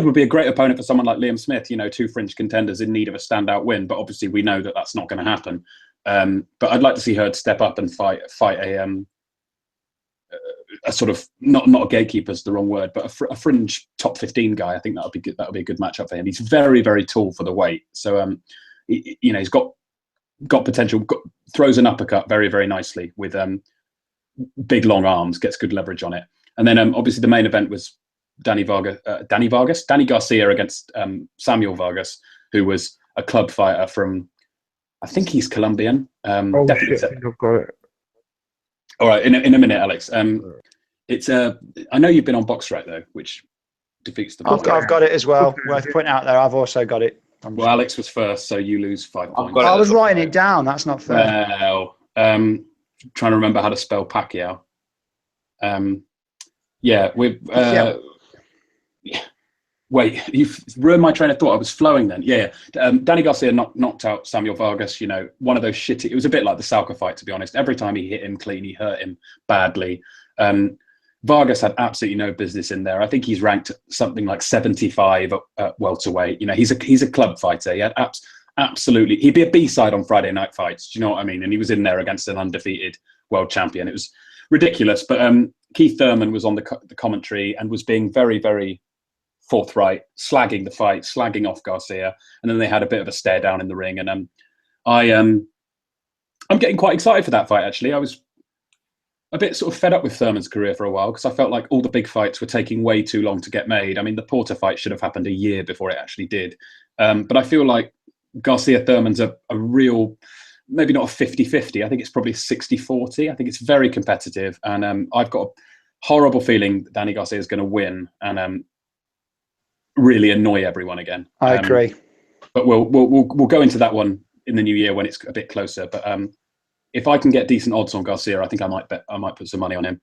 would be a great opponent for someone like Liam Smith. 2 fringe contenders in need of a standout win, but obviously we know that that's not going to happen. But I'd like to see Hurd step up and fight a sort of not a gatekeeper is the wrong word, but a fringe top 15 guy. I think that would be good. That would be a good matchup for him. He's very, very tall for the weight, so he's got potential. Throws an uppercut very, very nicely with big long arms. Gets good leverage on it. And then obviously the main event was Danny Garcia against Samuel Vargas, who was a club fighter from, I think he's Colombian. Definitely. Shit, I think I've got it. All right, in a minute, Alex. It's I know you've been on BoxRec though, which defeats the point. I've got it as well. Worth pointing out there, I've also got it. Well, Alex was first, so you lose 5 points. I was writing it down. That's not fair. Well, trying to remember how to spell Pacquiao. Yeah, Wait, you've ruined my train of thought. I was flowing then. Yeah. Danny Garcia knocked out Samuel Vargas. One of those shitty. It was a bit like the Salka fight, to be honest. Every time he hit him clean, he hurt him badly. Vargas had absolutely no business in there. I think he's ranked something like 75 at welterweight. He's a club fighter. He had absolutely. He'd be a B-side on Friday night fights. Do you know what I mean? And he was in there against an undefeated world champion. It was ridiculous. But Keith Thurman was on the commentary and was being very, very forthright, slagging the fight, slagging off Garcia, and then they had a bit of a stare down in the ring. And I'm getting quite excited for that fight. Actually, I was a bit sort of fed up with Thurman's career for a while because I felt like all the big fights were taking way too long to get made. I mean, the Porter fight should have happened a year before it actually did. But I feel like Garcia Thurman's a real, maybe not a 50-50. I think it's probably 60-40. I think it's very competitive, and I've got a horrible feeling that Danny Garcia is going to win and really annoy everyone again. I agree. But we'll go into that one in the new year when it's a bit closer. But if I can get decent odds on Garcia, I think I might put some money on him.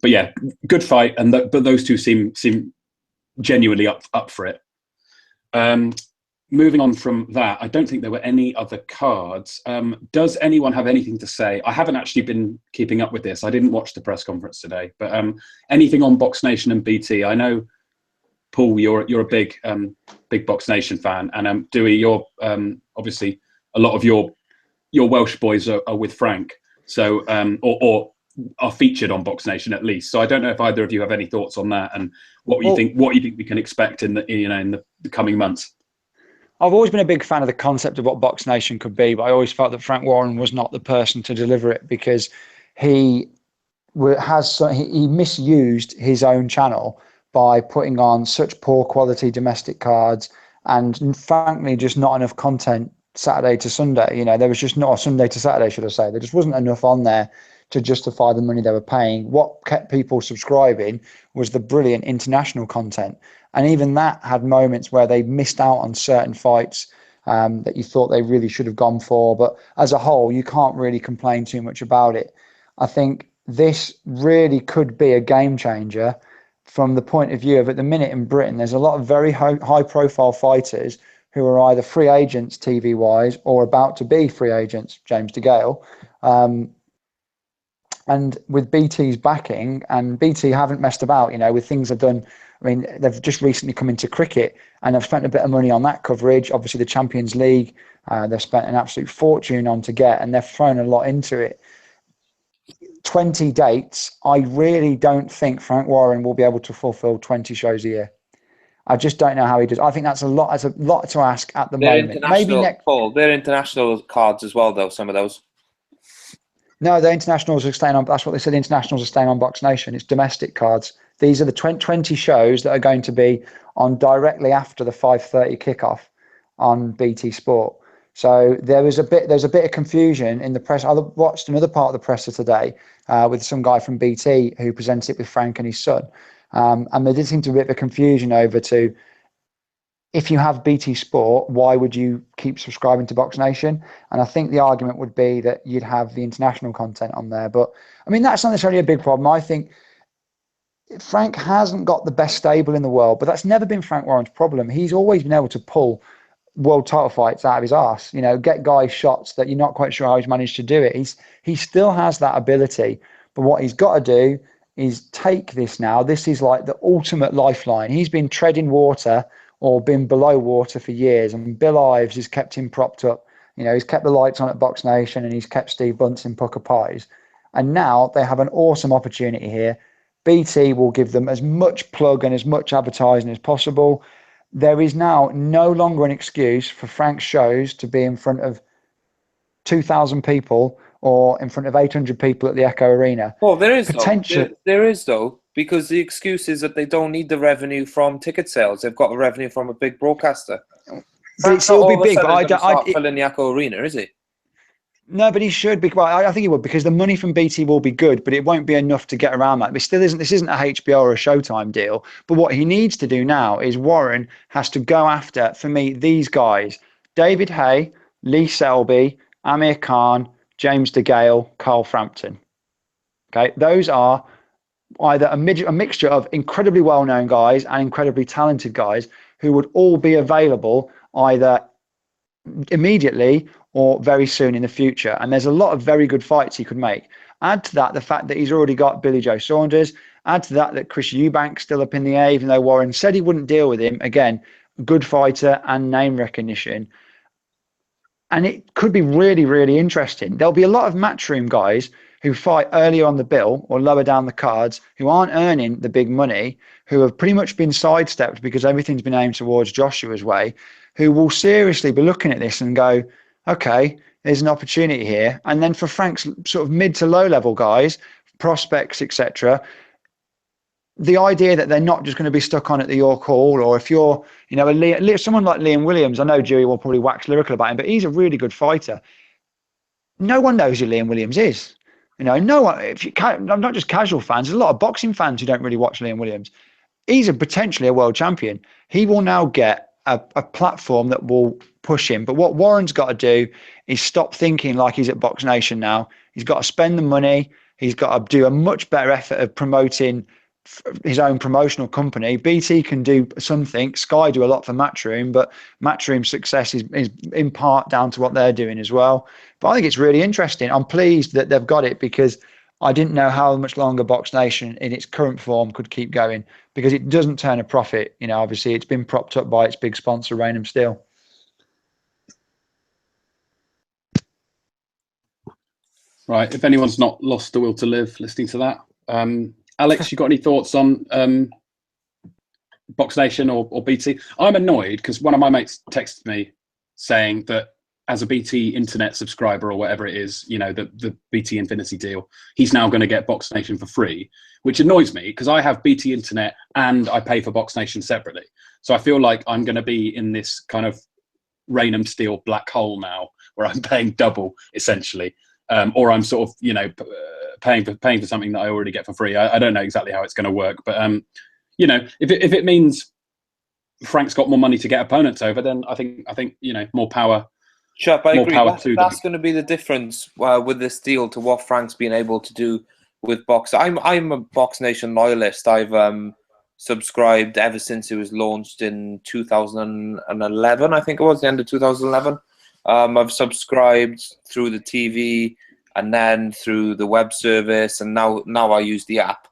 But yeah, good fight, but those two seem genuinely up for it. moving on from that, I don't think there were any other cards. Does anyone have anything to say? I haven't actually been keeping up with this. I didn't watch the press conference today, but anything on BoxNation and BT? I know, Paul, you're a big BoxNation fan, and Dewey, you're obviously a lot of your Welsh boys are with Frank, so or are featured on BoxNation at least. So I don't know if either of you have any thoughts on that, and what you think we can expect in the coming months. I've always been a big fan of the concept of what BoxNation could be, but I always felt that Frank Warren was not the person to deliver it, because he misused his own channel by putting on such poor quality domestic cards, and frankly just not enough content Saturday to Sunday. There was just not, Sunday to Saturday, should I say. There just wasn't enough on there to justify the money they were paying. What kept people subscribing was the brilliant international content. And even that had moments where they missed out on certain fights that you thought they really should have gone for. But as a whole, you can't really complain too much about it. I think this really could be a game changer from the point of view of, at the minute in Britain, there's a lot of very high profile fighters who are either free agents TV wise or about to be free agents, James DeGale. And with BT's backing, and BT haven't messed about, with things they've done. I mean, they've just recently come into cricket and they've spent a bit of money on that coverage. Obviously, the Champions League, they've spent an absolute fortune on to get, and they've thrown a lot into it. 20 dates, I really don't think Frank Warren will be able to fulfill 20 shows a year. I just don't know how he does. I think that's a lot to ask at the moment. Maybe next. Paul, they're international cards as well, though, some of those. No, the internationals are staying on. That's what they said. The internationals are staying on BoxNation. It's domestic cards. These are the 20 shows that are going to be on directly after the 5:30 kickoff on BT Sport. So there's a bit of confusion in the press. I watched another part of the presser today with some guy from BT who presented it with Frank and his son, and there did seem to be a bit of confusion over to, if you have BT Sport, why would you keep subscribing to BoxNation? And I think the argument would be that you'd have the international content on there. But I mean, that's not necessarily a big problem. I think Frank hasn't got the best stable in the world, but that's never been Frank Warren's problem. He's always been able to pull world title fights out of his arse, get guys shots that you're not quite sure how he's managed to do it. He still has that ability, but what he's got to do is take this now. This is like the ultimate lifeline. He's been treading water or been below water for years, and Bill Ives has kept him propped up. He's kept the lights on at BoxNation, and he's kept Steve Bunce in Pucker Pies. And now they have an awesome opportunity here. BT will give them as much plug and as much advertising as possible. There is now no longer an excuse for Frank's shows to be in front of 2,000 people or in front of 800 people at the Echo Arena. Well, there is there is though, because the excuse is that they don't need the revenue from ticket sales. They've got the revenue from a big broadcaster. But it will be big. But I don't filling the Echo Arena, is it? No, but he should be. Well, I think he would, because the money from BT will be good, but it won't be enough to get around that. This isn't a HBO or a Showtime deal. But what he needs to do now is Warren has to go after, for me, these guys: David Hay, Lee Selby, Amir Khan, James DeGale, Carl Frampton. Okay, those are either a mixture of incredibly well-known guys and incredibly talented guys who would all be available either immediately or very soon in the future. And there's a lot of very good fights he could make. Add to that the fact that he's already got Billy Joe Saunders. Add to that Chris Eubank's still up in the air, even though Warren said he wouldn't deal with him. Again, good fighter and name recognition. And it could be really, really interesting. There'll be a lot of matchroom guys who fight earlier on the bill or lower down the cards, who aren't earning the big money, who have pretty much been sidestepped because everything's been aimed towards Joshua's way, who will seriously be looking at this and go, okay, there's an opportunity here. And then for Frank's sort of mid to low level guys, prospects, etc., the idea that they're not just going to be stuck on at the York Hall, or if you're, someone like Liam Williams, I know Dewey will probably wax lyrical about him, but he's a really good fighter. No one knows who Liam Williams is. No one. Not just casual fans. There's a lot of boxing fans who don't really watch Liam Williams. He's potentially a world champion. He will now get a platform that will push him. But what Warren's got to do is stop thinking like he's at BoxNation now. He's got to spend the money. He's got to do a much better effort of promoting his own promotional company. BT can do something. Sky do a lot for Matchroom, but Matchroom's success is in part down to what they're doing as well. But I think it's really interesting. I'm pleased that they've got it, because I didn't know how much longer BoxNation in its current form could keep going, because it doesn't turn a profit. You know, obviously it's been propped up by its big sponsor, Raynham Steel. Right. If anyone's not lost the will to live listening to that, Alex, you got any thoughts on BoxNation or BT? I'm annoyed because one of my mates texted me saying that as a BT internet subscriber or whatever it is, you know, the BT Infinity deal, he's now going to get BoxNation for free, which annoys me because I have BT internet and I pay for BoxNation separately. So I feel like I'm going to be in this kind of Raynham Steel black hole now where I'm paying double essentially. Or I'm sort of, you know, paying for something that I already get for free. I don't know exactly how it's going to work, but you know, if it means Frank's got more money to get opponents over, then I think you know, more power. Sure, I agree. That's them. going to be the difference with this deal to what Frank's been able to do with Box. I'm a BoxNation loyalist. I've subscribed ever since it was launched in 2011. I think it was the end of 2011. I've subscribed through the TV and then through the web service, and now I use the app.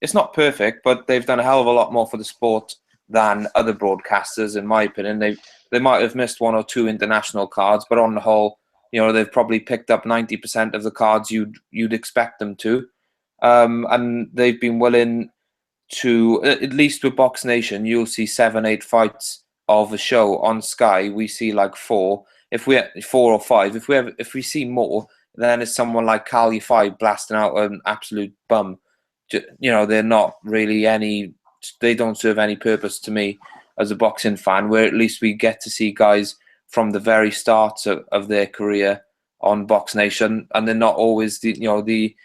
It's not perfect, but they've done a hell of a lot more for the sport than other broadcasters, in my opinion. They might have missed one or two international cards, but on the whole, you know, they've probably picked up 90% of the cards you'd expect them to, and they've been willing to, at least with BoxNation, you'll see 7-8 fights of a show. On Sky we see like 4 or 5. If we see more, then it's someone like Cali 5 blasting out an absolute bum. You know, they're not really they don't serve any purpose to me as a boxing fan, where at least we get to see guys from the very start of their career on BoxNation, and they're not always the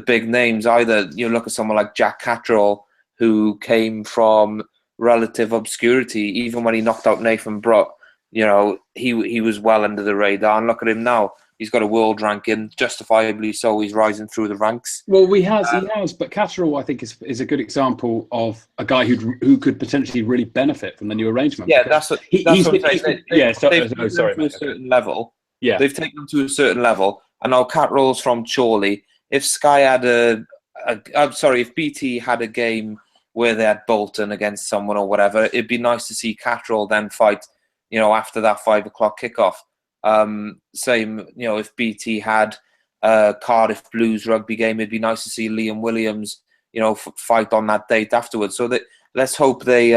big names either. You look at someone like Jack Catterall, who came from relative obscurity. Even when he knocked out Nathan Brutt, you know, he was well under the radar, and look at him now. He's got a world ranking, justifiably so. He's rising through the ranks. Well, he has. But Catterall, I think, is a good example of a guy who could potentially really benefit from the new arrangement. Yeah, that's what I'm saying. Sorry, to a certain level. Yeah, they've taken them to a certain level, and now Catterall's from Chorley. If Sky had if BT had a game where they had Bolton against someone or whatever, it'd be nice to see Catterall then fight, you know, after that 5 o'clock kickoff. Same, you know, if BT had a Cardiff Blues rugby game, it'd be nice to see Liam Williams, you know, fight on that date afterwards. So that let's hope they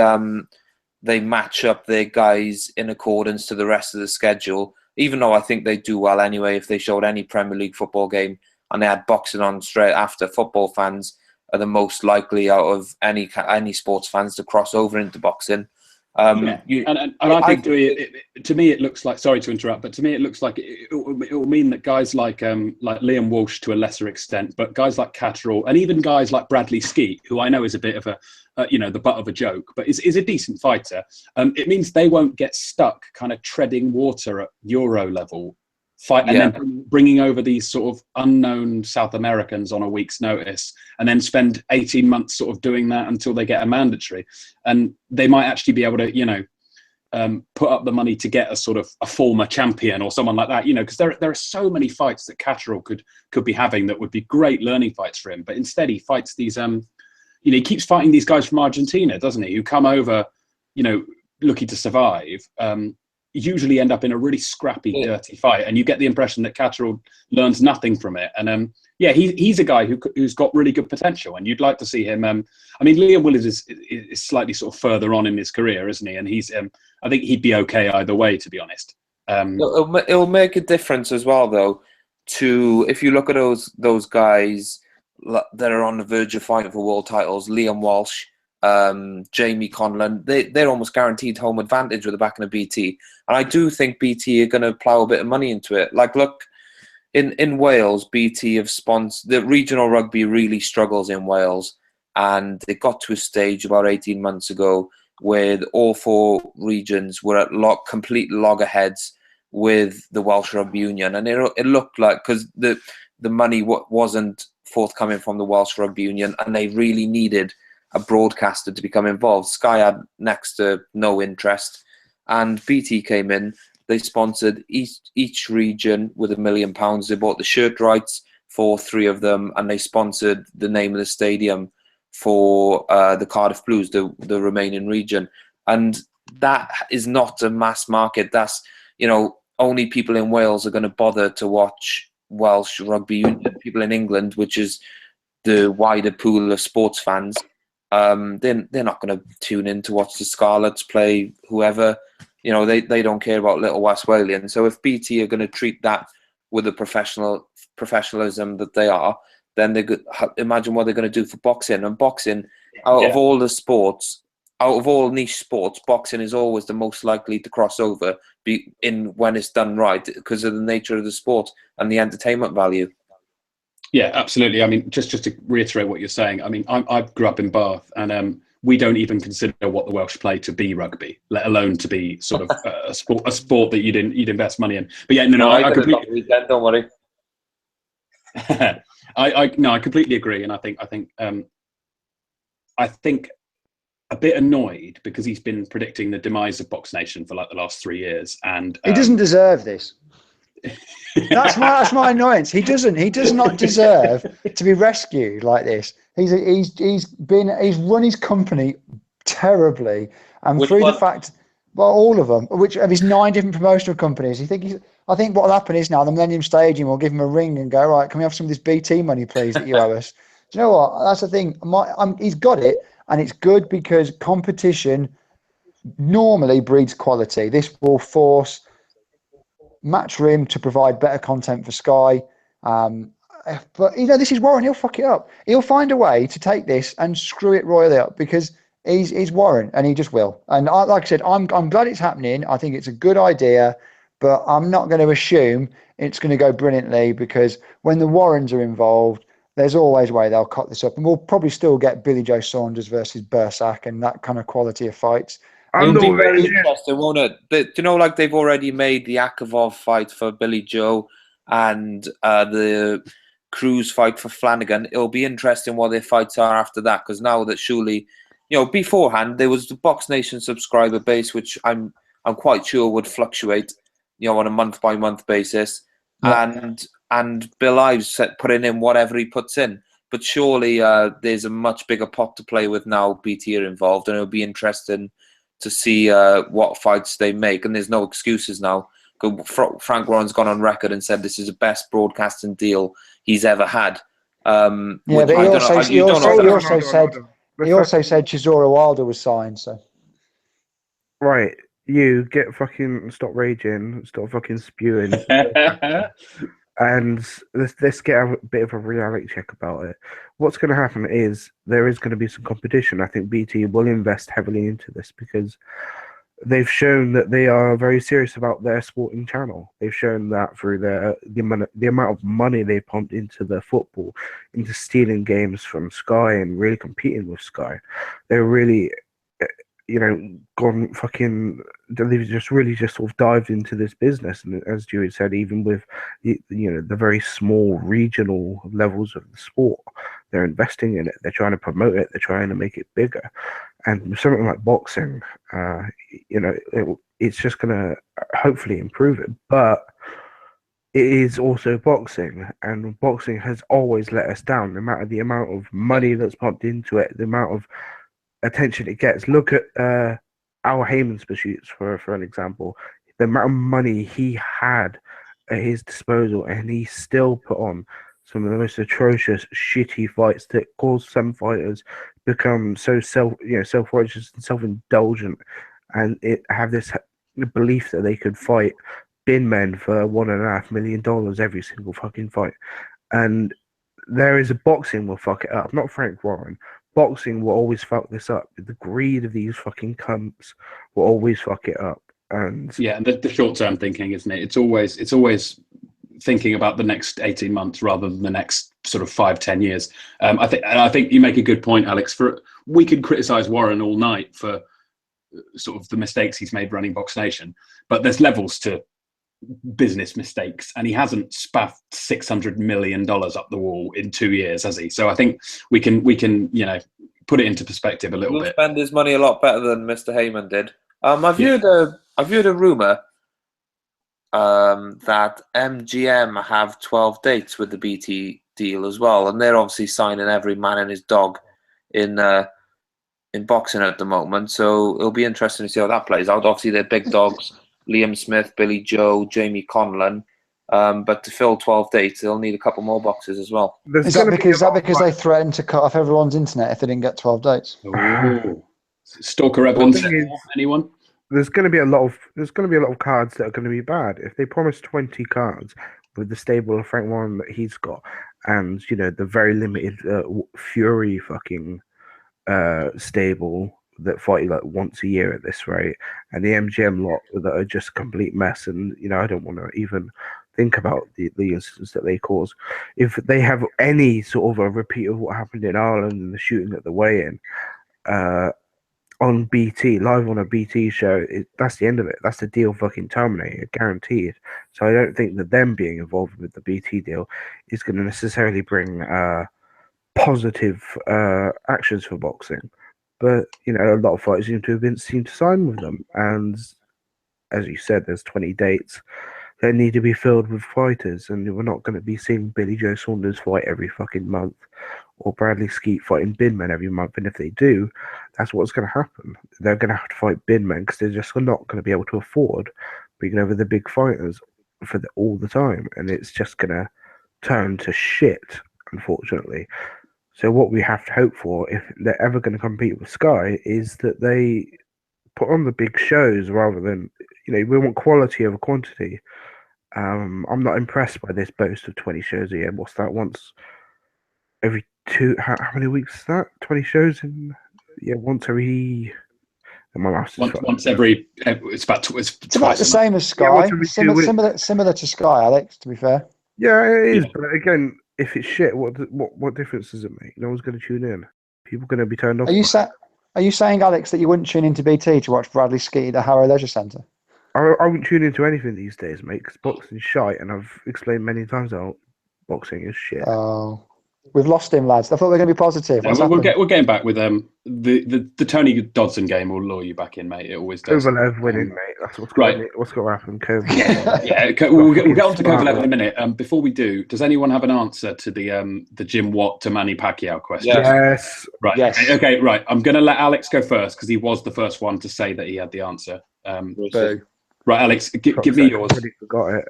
match up their guys in accordance to the rest of the schedule. Even though I think they do well anyway, if they showed any Premier League football game and they had boxing on straight after, football fans are the most likely out of any sports fans to cross over into boxing. I think to me it looks like, sorry to interrupt, but to me it looks like it will mean that guys like Liam Walsh to a lesser extent, but guys like Catterall and even guys like Bradley Skeet, who I know is a bit of a the butt of a joke, but is a decent fighter. It means they won't get stuck kind of treading water at Euro level fight, and then bringing over these sort of unknown South Americans on a week's notice, and then spend 18 months sort of doing that until they get a mandatory. And they might actually be able to, you know, put up the money to get a sort of a former champion or someone like that, you know, because there are so many fights that Catterall could be having that would be great learning fights for him. But instead he fights these, he keeps fighting these guys from Argentina, doesn't he, who come over, you know, looking to survive, usually end up in a really scrappy, dirty fight, and you get the impression that Catterall learns nothing from it. And he's a guy who's got really good potential, and you'd like to see him. I mean, Liam Williams is slightly sort of further on in his career, isn't he? And he's I think he'd be okay either way, to be honest. It'll make a difference as well, though. If you look at those guys that are on the verge of fighting for world titles, Liam Walsh, Jamie Conlon, they're almost guaranteed home advantage with the backing of BT. And I do think BT are going to plough a bit of money into it. Like, look, in Wales, BT have sponsored, the regional rugby really struggles in Wales, and it got to a stage about 18 months ago where all 4 regions were at complete loggerheads with the Welsh Rugby Union, and it looked like, because the money wasn't forthcoming from the Welsh Rugby Union, and they really needed a broadcaster to become involved. Sky had next to no interest, and BT came in. They sponsored each region with £1 million. They bought the shirt rights for 3 of them, and they sponsored the name of the stadium for the Cardiff Blues, the remaining region. And that is not a mass market. That's, only people in Wales are going to bother to watch Welsh Rugby Union. People in England, which is the wider pool of sports fans, they're not going to tune in to watch the Scarlets play whoever. They don't care about Little West Walian. So if BT are going to treat that with the professionalism that they are, then they could imagine what they're going to do for boxing. And boxing, out of all the sports, out of all niche sports, boxing is always the most likely to cross over when it's done right, because of the nature of the sport and the entertainment value. Yeah, absolutely. I mean, just to reiterate what you're saying, I mean, I grew up in Bath, and we don't even consider what the Welsh play to be rugby, let alone to be sort of a sport that you'd invest money in. But yeah, I completely don't worry. I completely agree, and I think a bit annoyed because he's been predicting the demise of BoxNation for like the last 3 years, and he doesn't deserve this. That's my annoyance. He does not deserve to be rescued like this. He's run his company terribly, and Which through one? the fact, well, all of them, which of his 9 different promotional companies. I think what will happen is now the Millennium Stadium will give him a ring and go, right, can we have some of this BT money, please, that you owe us? Do you know what? That's the thing. He's got it, and it's good because competition normally breeds quality. This will force Matchroom to provide better content for Sky. But this is Warren. He'll fuck it up. He'll find a way to take this and screw it royally up because he's Warren, and he just will. And like I said, I'm glad it's happening. I think it's a good idea, but I'm not going to assume it's going to go brilliantly, because when the Warrens are involved, there's always a way they'll cut this up, and we'll probably still get Billy Joe Saunders versus Bursak and that kind of quality of fights. It'll be very interesting, won't it? Like they've already made the Akavov fight for Billy Joe and the Cruz fight for Flanagan. It'll be interesting what their fights are after that, because now that surely, beforehand there was the BoxNation subscriber base, which I'm quite sure would fluctuate, on a month by month basis, and Bill Ives putting in whatever he puts in. But surely there's a much bigger pot to play with now. BT are involved, and it'll be interesting to see what fights they make. And there's no excuses now. Frank Warren's gone on record and said this is the best broadcasting deal he's ever had. But he also said Chisora Wilder was signed. So right, you get fucking stop raging, stop fucking spewing, and let's get a bit of a reality check about it. What's going to happen is there is going to be some competition. I think BT will invest heavily into this because they've shown that they are very serious about their sporting channel. They've shown that through the amount of money they pumped into the football, into stealing games from Sky and really competing with Sky. They're really, gone fucking. They've just sort of dived into this business, and as Jude said, even with the very small regional levels of the sport, they're investing in it. They're trying to promote it. They're trying to make it bigger. And with something like boxing, it's just going to hopefully improve it. But it is also boxing, and boxing has always let us down. No matter the amount of money that's pumped into it, the amount of attention it gets. Look at Al Heyman's pursuits, for an example. The amount of money he had at his disposal, and he still put on some of the most atrocious, shitty fights that caused some fighters become so self-righteous and self-indulgent, and have this belief that they could fight bin men for $1.5 million every single fucking fight. And there is a boxing will fuck it up, not Frank Warren. Boxing will always fuck this up. The greed of these fucking cunts will always fuck it up. And yeah, the short-term thinking, isn't it? It's always thinking about the next 18 months rather than the next sort of 5-10 years. I think you make a good point, Alex. We could criticize Warren all night for sort of the mistakes he's made running BoxNation, but there's levels to business mistakes, and he hasn't spaffed $600 million up the wall in 2 years, has he? So I think we can put it into perspective a little He'll bit. spend his money a lot better than Mr. Heyman did. I've heard a rumor that MGM have 12 dates with the BT deal as well, and they're obviously signing every man and his dog in boxing at the moment. So it'll be interesting to see how that plays out. Obviously, they're big dogs: Liam Smith, Billy Joe, Jamie Conlon. But to fill 12 dates, they'll need a couple more boxes as well. Is that because they threatened to cut off everyone's internet if they didn't get 12 dates? Ooh. Stalker Evans, anyone? There's going to be a lot of cards that are going to be bad. If they promise 20 cards with the stable of Frank Warren that he's got, and the very limited Fury fucking stable that fight like once a year at this rate, and the MGM lot that are just a complete mess, and I don't want to even think about the incidents that they cause. If they have any sort of a repeat of what happened in Ireland and the shooting at the weigh-in, on BT, live on a BT show, that's the end of it. That's the deal fucking terminated, guaranteed. So I don't think that them being involved with the BT deal is going to necessarily bring positive actions for boxing. But, a lot of fighters seem to sign with them. And as you said, there's 20 dates that need to be filled with fighters. And we're not going to be seeing Billy Joe Saunders fight every fucking month, or Bradley Skeet fighting Binman every month. And if they do, that's what's going to happen. They're going to have to fight Binman because they're just not going to be able to afford bringing over the big fighters all the time. And it's just going to turn to shit, unfortunately. So what we have to hope for, if they're ever going to compete with Sky, is that they put on the big shows rather than, we want quality over quantity. I'm not impressed by this boast of 20 shows a year. What's that? Once every how many weeks is that? 20 shows once every. Once every. It's about the same as Sky. Similar to Sky, Alex. To be fair. Yeah, it is. Yeah. But again, if it's shit, what difference does it make? No one's going to tune in. People are going to be turned off. Are you saying, Alex, that you wouldn't tune into BT to watch Bradley Skeet at the Harrow Leisure Centre? I wouldn't tune into anything these days, mate, because boxing's shite, and I've explained many times how boxing is shit. Oh, we've lost him, lads. I thought we were going to be positive. Yeah, we're getting back with the Tony Dodson game will lure you back in, mate. It always does. Kovalev winning, mate. That's what's going to happen. Kovalev. We'll get on to Kovalev in a minute. Before we do, does anyone have an answer to the Jim Watt to Manny Pacquiao question? Yes. Right. Yes. Okay. Right. I'm going to let Alex go first because he was the first one to say that he had the answer. Right, Alex, give me yours. I already forgot it.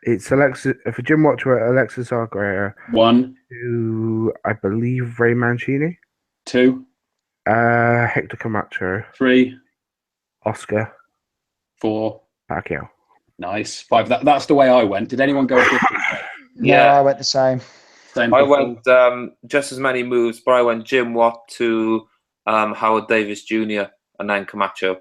It's Alexis for Jim Watt to Alexis Arguello. 1. 2, I believe Ray Mancini. 2. Hector Camacho. 3. Oscar. 4. Pacquiao. Nice. 5. That's the way I went. Did anyone go a different way? Yeah, I went the same. I went just as many moves, but I went Jim Watt to Howard Davis Jr. and then Camacho.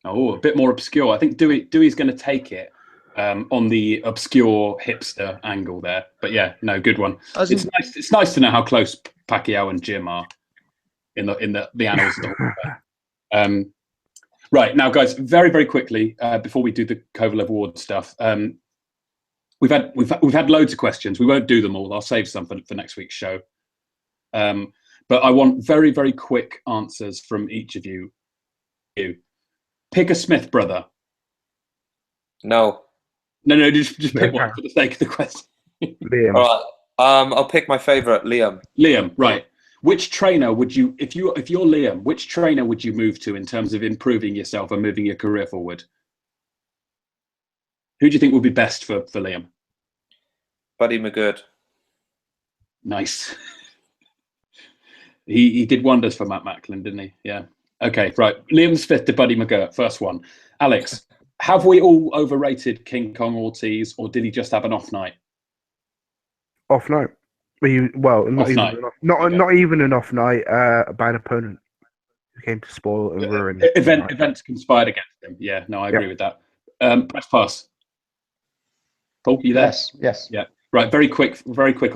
Oh, a bit more obscure. I think Dewey's going to take it on the obscure hipster angle there. But yeah, no, good one. It's nice to know how close Pacquiao and Jim are in the annals of the right, now, guys, very, very quickly, before we do the Kovalev Award stuff, we've had loads of questions. We won't do them all. I'll save some for next week's show. But I want very, very quick answers from each of you. Pick a Smith brother. No, just pick one for the sake of the question. Liam. All right. I'll pick my favourite, Liam. Liam, right. Which trainer would you, if you're Liam, which trainer would you move to in terms of improving yourself and moving your career forward? Who do you think would be best for Liam? Buddy McGirt. Nice. He did wonders for Matt Macklin, didn't he? Yeah. Okay, right. Liam Smith to Buddy McGirt, first one. Alex, have we all overrated King Kong Ortiz, or did he just have an off night? Off night. Not even an off night. A bad opponent who came to spoil and ruin. Events conspired against him. Yeah, no, I agree with that. Press pass. Paul, you there? Yes. Yeah. Right. Very quick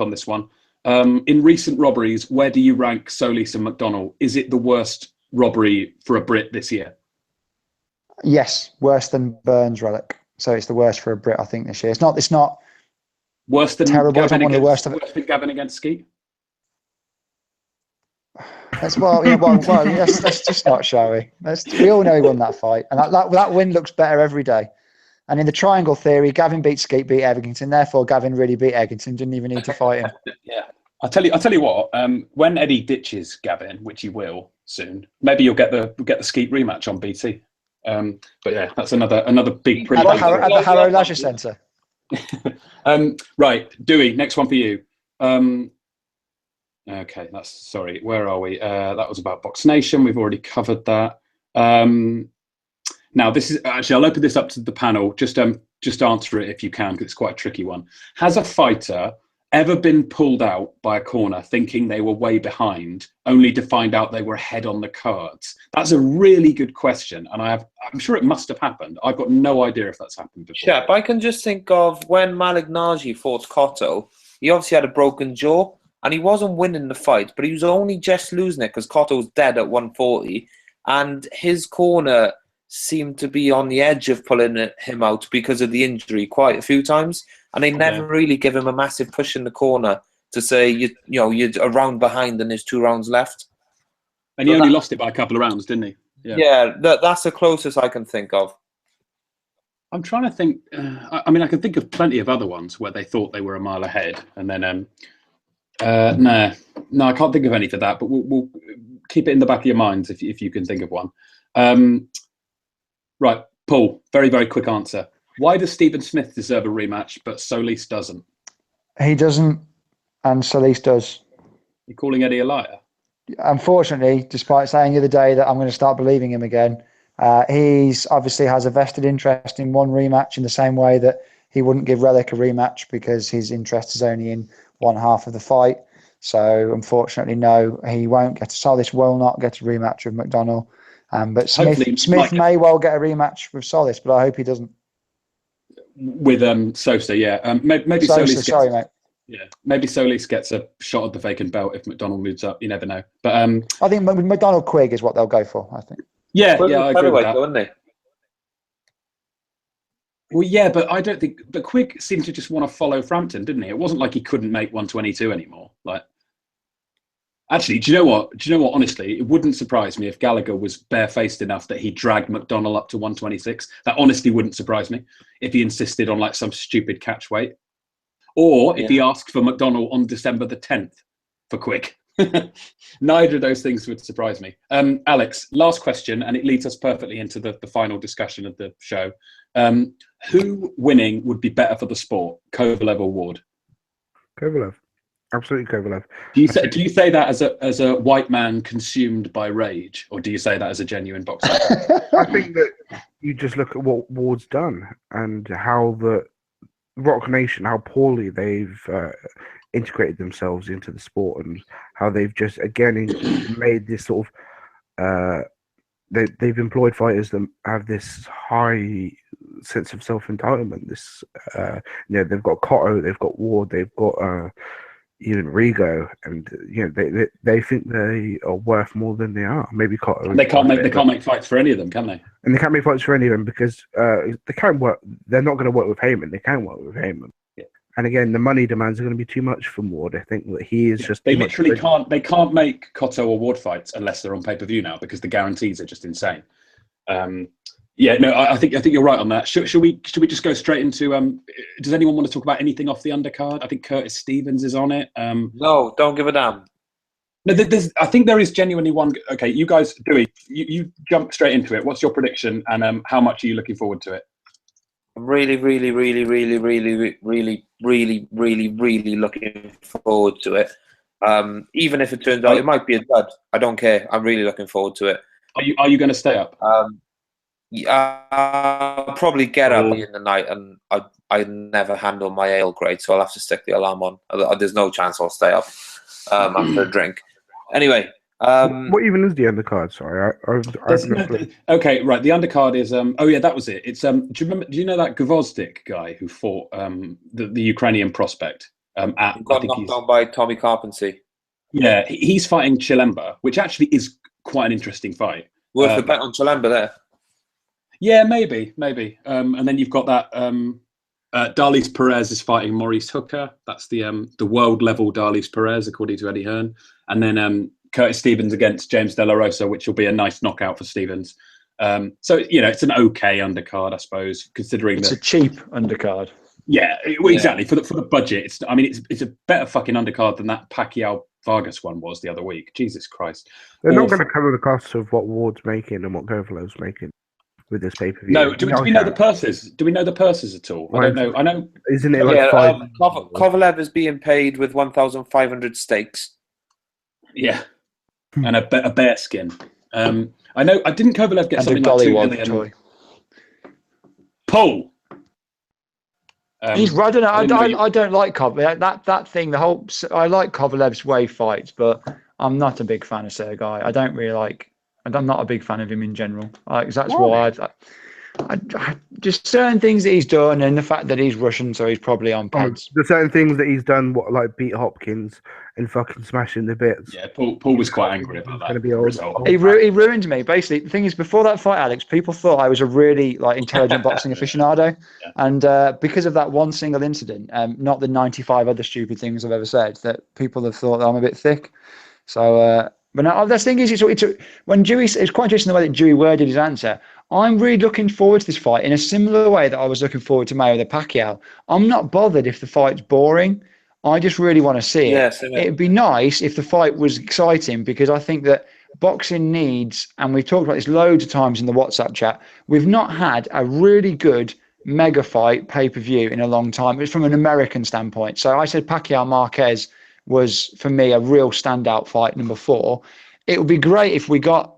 on this one. In recent robberies, where do you rank Solis and McDonald? Is it the worst robbery for a Brit this year? Yes, worse than Burns Relic. So it's the worst for a Brit, I think, this year. It's not worse than terrible. It's not Gavin one of the against, worst of it. worse than Gavin against Skeet. Let's just not, shall we? We all know he won that fight, and that win looks better every day. And in the triangle theory, Gavin beat Skeet, beat Eggington. Therefore, Gavin really beat Eggington. Didn't even need to fight him. Yeah, I'll tell you what. When Eddie ditches Gavin, which he will soon, maybe you'll get the Skeet rematch on BT. But yeah, that's another big At the Harrow Leisure Centre. Right, Dewey. Next one for you. Okay, sorry. Where are we? That was about BoxNation. We've already covered that. Now, this is actually, I'll open this up to the panel. Just answer it if you can, because it's quite a tricky one. Has a fighter ever been pulled out by a corner thinking they were way behind, only to find out they were ahead on the cards? That's a really good question, and I'm sure it must have happened. I've got no idea if that's happened before. Yeah, but I can just think of when Malik Naji fought Cotto. He obviously had a broken jaw, and he wasn't winning the fight, but he was only just losing it because Cotto was dead at 140, and his corner seemed to be on the edge of pulling him out because of the injury quite a few times, and they never really give him a massive push in the corner to say you're a round behind and there's 2 rounds left. And he only lost it by a couple of rounds, didn't he? Yeah, that's the closest I can think of. I'm trying to think. I mean, I can think of plenty of other ones where they thought they were a mile ahead, and then no, I can't think of any for that. But we'll keep it in the back of your minds if you can think of one. Right, Paul. Very, very quick answer. Why does Stephen Smith deserve a rematch, but Solis doesn't? He doesn't, and Solis does. You're calling Eddie a liar? Unfortunately, despite saying the other day that I'm going to start believing him again, he's obviously has a vested interest in one rematch in the same way that he wouldn't give Relic a rematch because his interest is only in one half of the fight. So unfortunately, no, he won't get. Solis will not get a rematch with McDonald. But Smith may well get a rematch with Solis, but I hope he doesn't. With Sosa, yeah. Maybe Sosa, Solis. Sorry, mate. Yeah, maybe Solis gets a shot at the vacant belt if McDonald moves up. You never know. But I think McDonald Quigg is what they'll go for. I think. Yeah, I agree with that. Wouldn't they? Well, yeah, but I don't think. But Quigg seemed to just want to follow Frampton, didn't he? It wasn't like he couldn't make 122 anymore. Like, actually, do you know what? Honestly, it wouldn't surprise me if Gallagher was barefaced enough that he dragged McDonald up to 126. That honestly wouldn't surprise me if he insisted on like some stupid catch weight, or if he asked for McDonald on December the 10th for Quigg. Neither of those things would surprise me. Alex, last question, and it leads us perfectly into the final discussion of the show. Who winning would be better for the sport, Kovalev or Ward? Kovalev. Absolutely Kovalev. Do you say that as a white man consumed by rage, or do you say that as a genuine boxer? I think that you just look at what Ward's done and how the Rock Nation, how poorly they've integrated themselves into the sport, and how they've just again made this sort of they've employed fighters that have this high sense of self-entitlement. This they've got Cotto, they've got Ward, they've got even Rigo, and they think they are worth more than they are. Maybe Cotto. They can't make fights for any of them, can they? And they can't make fights for any of them because they can't work. They're not going to work with Heyman. They can't work with Heyman. Yeah. And again, the money demands are going to be too much for Ward. I think that he is just. They literally can't. They can't make Cotto or Ward fights unless they're on pay-per-view now because the guarantees are just insane. I think you're right on that. Should we just go straight into? Does anyone want to talk about anything off the undercard? I think Curtis Stevens is on it. No, don't give a damn. No, I think there is genuinely one. Okay, you guys, Dewey, you jump straight into it. What's your prediction, and how much are you looking forward to it? I'm really looking forward to it. Even if it turns out it might be a dud, I don't care. I'm really looking forward to it. Are you going to stay up? I'll probably get up in the night, and I never handle my ale great, so I'll have to stick the alarm on. There's no chance I'll stay up after a drink. Anyway, what even is the undercard? Sorry, okay, right. The undercard is that was it. It's do you know that Gvozdyk guy who fought the Ukrainian prospect got knocked down by Tommy Carpenter. Yeah, he's fighting Chilemba, which actually is quite an interesting fight. Worth a bet on Chilemba there. Yeah, maybe. And then you've got that. Darlis Perez is fighting Maurice Hooker. That's the world level Darlis Perez, according to Eddie Hearn. And then Curtis Stevens against James De La Rosa, which will be a nice knockout for Stevens. So it's an okay undercard, I suppose, considering it's a cheap undercard. Yeah, exactly. For the budget, it's a better fucking undercard than that Pacquiao Vargas one was the other week. Jesus Christ. They're not going to cover the costs of what Ward's making and what Kovalev's making with this pay-per-view. No, do we know the purses? Do we know the purses at all? I don't know. I know. Isn't it like five? Kovalev is being paid with 1,500 steaks. Yeah, and a bear skin. I know. I didn't Kovalev get something like $2 million. Toy. Paul. He's I don't know. I don't like Kovalev. That thing. I like Kovalev's way fights, but I'm not a big fan of Sergey. I don't really like. I'm not a big fan of him in general. That's why I just certain things that he's done, and the fact that he's Russian, so he's probably on pads. The certain things that he's done, like beat Hopkins and fucking smash him to bits. Yeah, Paul was quite angry about that result. He ruined me. Basically, the thing is, before that fight, Alex, people thought I was a really intelligent boxing aficionado, and because of that one single incident, not the 95 other stupid things I've ever said, that people have thought that I'm a bit thick. So. But now, the thing is, when Dewey, it's quite interesting the way that Dewey worded his answer. I'm really looking forward to this fight in a similar way that I was looking forward to Mayweather Pacquiao. I'm not bothered if the fight's boring. I just really want to see it. Yes, it'd be nice if the fight was exciting, because I think that boxing needs, and we've talked about this loads of times in the WhatsApp chat, we've not had a really good mega fight pay-per-view in a long time. It's from an American standpoint. So I said Pacquiao Marquez was, for me, a real standout fight, number 4. It would be great if we got,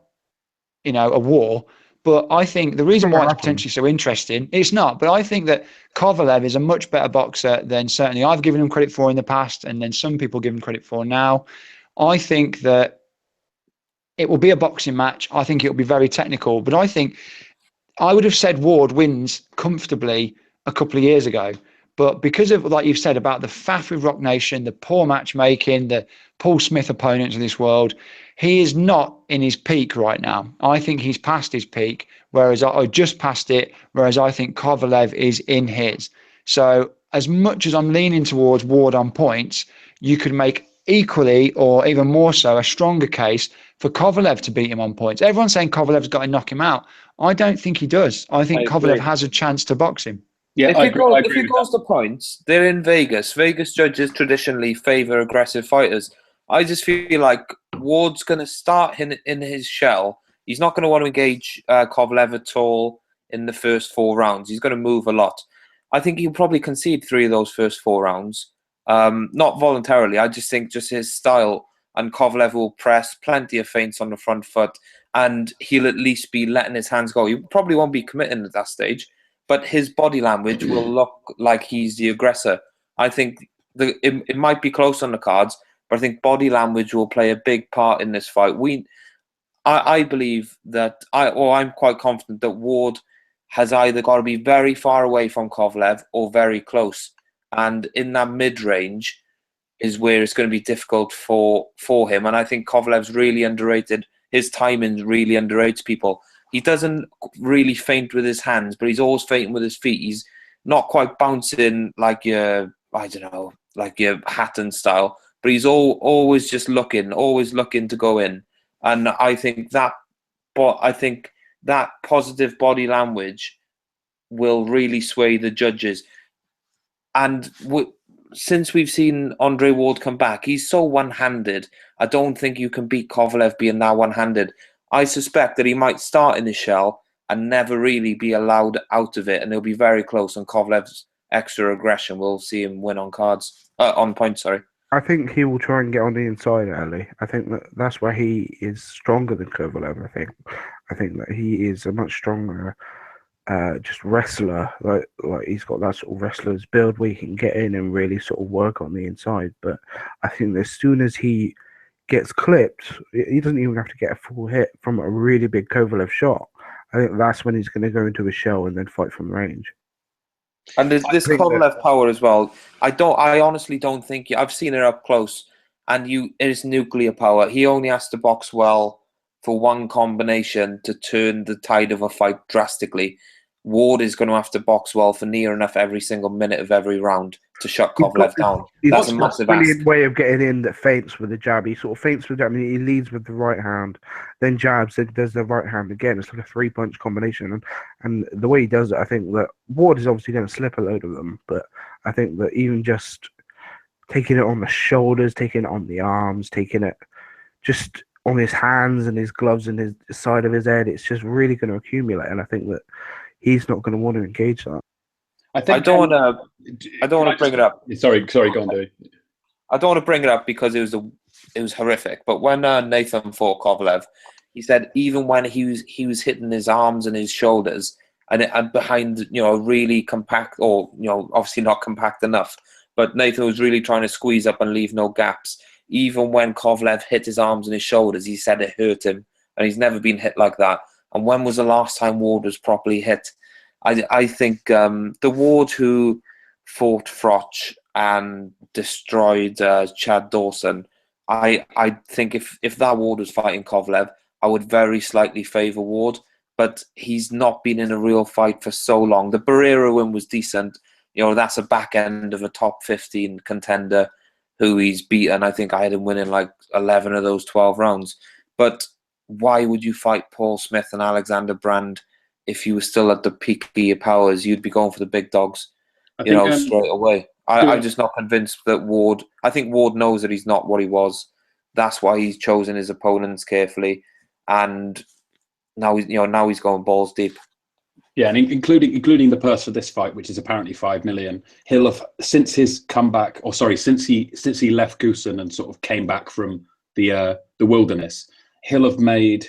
a war. But I think the reason why it's potentially so interesting, it's not, but I think that Kovalev is a much better boxer than certainly I've given him credit for in the past, and then some people give him credit for now. I think that it will be a boxing match. I think it will be very technical, but I think I would have said Ward wins comfortably a couple of years ago. But because of, like you've said, about the faff with Rock Nation, the poor matchmaking, the Paul Smith opponents of this world, he is not in his peak right now. I think he's past his peak, whereas I just past it, whereas I think Kovalev is in his. So as much as I'm leaning towards Ward on points, you could make equally or even more so a stronger case for Kovalev to beat him on points. Everyone's saying Kovalev's got to knock him out. I don't think he does. I think Kovalev has a chance to box him. Yeah, if it goes to points, they're in Vegas. Vegas judges traditionally favor aggressive fighters. I just feel like Ward's going to start in his shell. He's not going to want to engage Kovalev at all in the first 4 rounds. He's going to move a lot. I think he'll probably concede 3 of those first 4 rounds. Not voluntarily. I just think just his style, and Kovalev will press plenty of feints on the front foot, and he'll at least be letting his hands go. He probably won't be committing at that stage, but his body language will look like he's the aggressor. I think it might be close on the cards, but I think body language will play a big part in this fight. I believe that I'm quite confident that Ward has either got to be very far away from Kovalev or very close. And in that mid-range is where it's going to be difficult for him. And I think Kovalev's really underrated. His timing really underrates people. He doesn't really feint with his hands, but he's always feinting with his feet. He's not quite bouncing like your Hatton style, but he's always just looking to go in. And I think that positive body language will really sway the judges. And since we've seen Andre Ward come back, he's so one-handed. I don't think you can beat Kovalev being that one-handed. I suspect that he might start in his shell and never really be allowed out of it, and he'll be very close. And Kovalev's extra aggression will see him win on points. Sorry. I think he will try and get on the inside early. I think that's where he is stronger than Kovalev. I think that he is a much stronger, just wrestler. Like he's got that sort of wrestler's build where he can get in and really sort of work on the inside. But I think as soon as he gets clipped, he doesn't even have to get a full hit from a really big Kovalev shot. I think that's when he's going to go into a shell and then fight from range. And there's this Kovalev power as well. I honestly don't think I've seen it up close, and it is nuclear power. He only has to box well for one combination to turn the tide of a fight drastically, Ward is going to have to box well for near enough every single minute of every round to shut Kovalev down. That's a massive brilliant ask. way of getting in that feints with the jab. He sort of feints with the jab, he leads with the right hand, then jabs, then does the right hand again. It's like a 3-punch combination. And the way he does it, I think that Ward is obviously going to slip a load of them, but I think that even just taking it on the shoulders, taking it on the arms, taking it just on his hands and his gloves and his side of his head, it's just really going to accumulate. And I think that he's not going to want to engage that. I don't want to bring it up. Sorry, go on, Dewey. I don't want to bring it up because it was horrific. But when Nathan fought Kovalev, he said even when he was hitting his arms and his shoulders and behind, really compact, or obviously not compact enough, but Nathan was really trying to squeeze up and leave no gaps. Even when Kovalev hit his arms and his shoulders, he said it hurt him, and he's never been hit like that. And when was the last time Ward was properly hit? I think the Ward who fought Froch and destroyed Chad Dawson, I think if that Ward was fighting Kovalev, I would very slightly favour Ward. But he's not been in a real fight for so long. The Barrera win was decent. That's a back end of a top 15 contender who he's beaten. I think I had him winning like 11 of those 12 rounds. But why would you fight Paul Smith and Alexander Brand if you were still at the peak of your powers? You'd be going for the big dogs, straight away. I'm just not convinced that Ward. I think Ward knows that he's not what he was. That's why he's chosen his opponents carefully, and now he's going balls deep. Yeah, and including the purse for this fight, which is apparently $5 million. He'll have since his comeback, since he left Goosen and sort of came back from the wilderness, he'll have made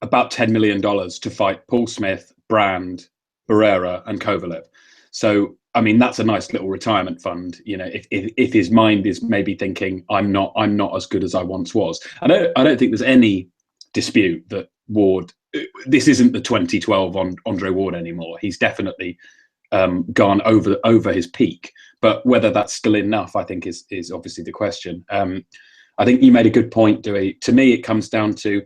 about $10 million to fight Paul Smith, Brand, Barrera, and Kovalev. So, I mean, that's a nice little retirement fund. If his mind is maybe thinking, I'm not as good as I once was. I don't think there's any dispute that Ward. This isn't the 2012 on Andre Ward anymore. He's definitely gone over his peak. But whether that's still enough, I think, is obviously the question. I think you made a good point, Dewey. To me, it comes down to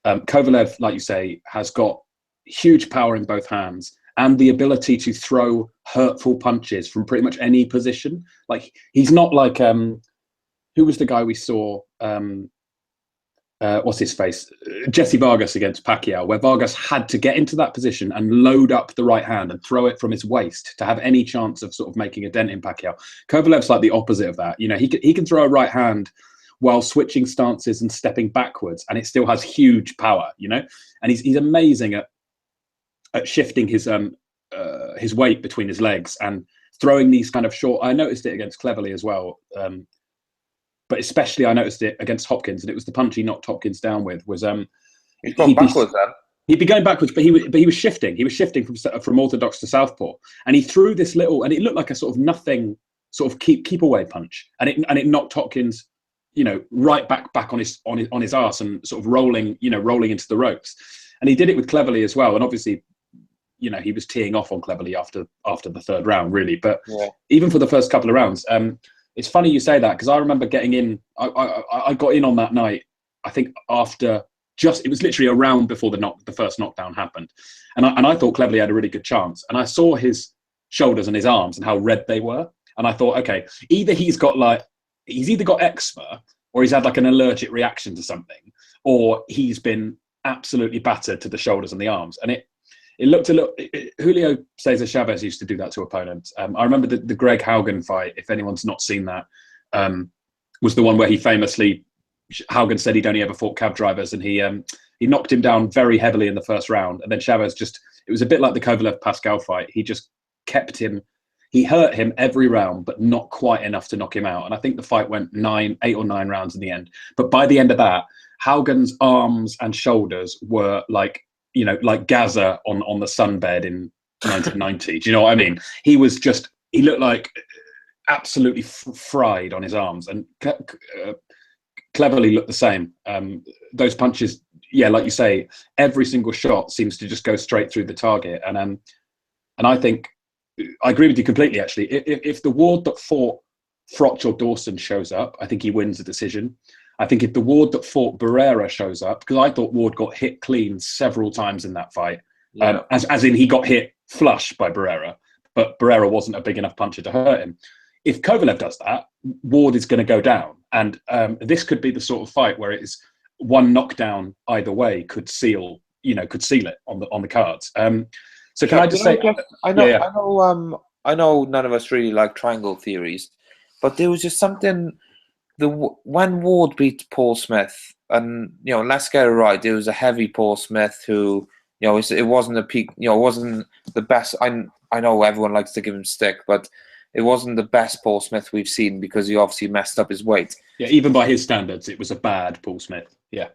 Kovalev, like you say, has got huge power in both hands and the ability to throw hurtful punches from pretty much any position. Like, he's not like who was the guy we saw? What's his face? Jesse Vargas against Pacquiao, where Vargas had to get into that position and load up the right hand and throw it from his waist to have any chance of sort of making a dent in Pacquiao. Kovalev's like the opposite of that. He can throw a right hand while switching stances and stepping backwards, and it still has huge power. And he's amazing at shifting his weight between his legs and throwing these kind of short. I noticed it against Cleverly as well. But especially I noticed it against Hopkins, and it was the punch he knocked Hopkins down with. Was he'd gone backwards then? He'd be going backwards, but he was shifting. He was shifting from orthodox to southpaw, and he threw this little, and it looked like a sort of nothing, sort of keep away punch, and it knocked Hopkins, right back on his arse and sort of rolling into the ropes. And he did it with Cleverly as well, and obviously, he was teeing off on Cleverly after the third round, really. But even for the first couple of rounds. It's funny you say that, because I remember getting in. I got in on that night. I think after it was literally a round before the first knockdown happened, and I thought Cleverly had a really good chance. And I saw his shoulders and his arms and how red they were, and I thought, okay, either he's got eczema, or he's had like an allergic reaction to something, or he's been absolutely battered to the shoulders and the arms. And it looked a little. Julio Cesar Chavez used to do that to opponents. I remember the Greg Haugen fight. If anyone's not seen that, was the one where Haugen said he'd only ever fought cab drivers, and he knocked him down very heavily in the first round, and then Chavez it was a bit like the Kovalev Pascal fight. He just kept him. He hurt him every round, but not quite enough to knock him out. And I think the fight went 8 or 9 rounds in the end. But by the end of that, Haugen's arms and shoulders were like Gaza on the sunbed in 1990. Do you know what I mean? He looked like absolutely fried on his arms, and Cleverly looked the same. Those punches, like you say, every single shot seems to just go straight through the target. And I think I agree with you completely. Actually, if the Ward that fought Froch or Dawson shows up, I think he wins the decision. I think if the Ward that fought Barrera shows up, because I thought Ward got hit clean several times in that fight, as in he got hit flush by Barrera, but Barrera wasn't a big enough puncher to hurt him. If Kovalev does that, Ward is going to go down, and this could be the sort of fight where it is one knockdown either way could seal it on the cards. So can I just say, I know none of us really like triangle theories, but there was just something. When Ward beat Paul Smith, and let's get it right, it was a heavy Paul Smith who, it wasn't a peak, it wasn't the best. I know everyone likes to give him stick, but it wasn't the best Paul Smith we've seen because he obviously messed up his weight. Yeah, even by his standards, it was a bad Paul Smith. Yeah.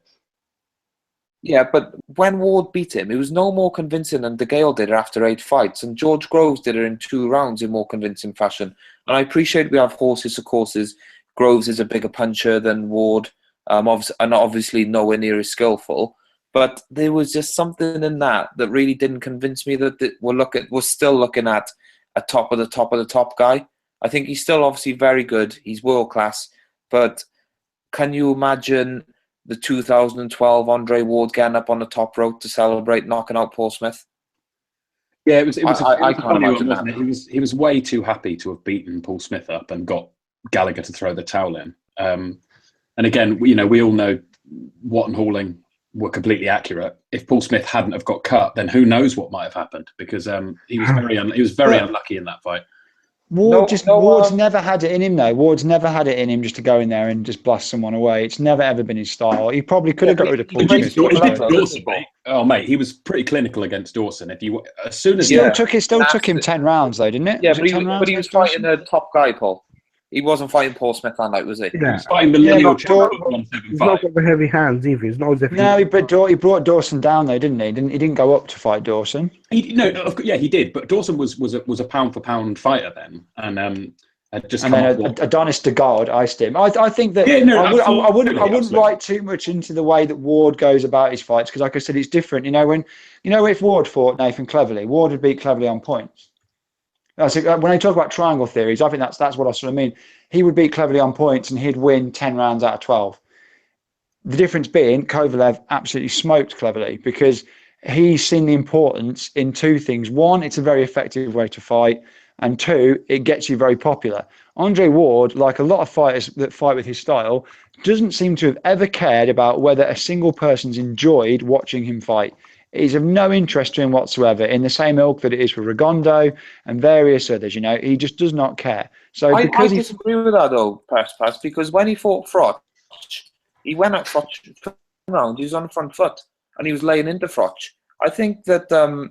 Yeah, but when Ward beat him, it was no more convincing than De Gale did it after 8 fights, and George Groves did it in 2 rounds in more convincing fashion. And I appreciate we have horses for courses. Groves is a bigger puncher than Ward, and obviously nowhere near as skillful. But there was just something in that really didn't convince me that we're still looking at a top of the top guy. I think he's still obviously very good. He's world class. But can you imagine the 2012 Andre Ward getting up on the top rope to celebrate knocking out Paul Smith? Yeah, it was. I can't imagine that. He was way too happy to have beaten Paul Smith up and got Gallagher to throw the towel in. And again, we all know Watt and Halling were completely accurate. If Paul Smith hadn't have got cut, then who knows what might have happened, because he was very unlucky in that fight. Ward's never had it in him though. Ward's never had it in him just to go in there and just blast someone away. It's never ever been his style. He probably could have got rid of Paul Smith. Dawson, mate. Oh mate, he was pretty clinical against Dawson. Still took him 10 rounds though, didn't it? Yeah, but he was fighting a top guy, Paul. He wasn't fighting Paul Smith that night, was he? Yeah. He was fighting the lineal champ of He's not 175. got the heavy hands either. It's not as if He brought Dawson down though, didn't he? He didn't go up to fight Dawson. He did. But Dawson was a pound for pound fighter then, and Adonis de God iced him. I think that I wouldn't write too much into the way that Ward goes about his fights, because, like I said, it's different. If Ward fought Nathan Cleverly, Ward would beat Cleverly on points. When I talk about triangle theories, I think that's what I sort of mean. He would beat Cleverly on points and he'd win 10 rounds out of 12. The difference being Kovalev absolutely smoked Cleverly because he's seen the importance in 2 things. 1, it's a very effective way to fight, and 2, it gets you very popular. Andre Ward, like a lot of fighters that fight with his style, doesn't seem to have ever cared about whether a single person's enjoyed watching him fight. He's of no interest to him whatsoever, in the same ilk that it is for Rigondo and various others. He just does not care. So I disagree with that though, Pass, because when he fought Frotch, he went at Frotch round. He was on the front foot and he was laying into Frotch. I think that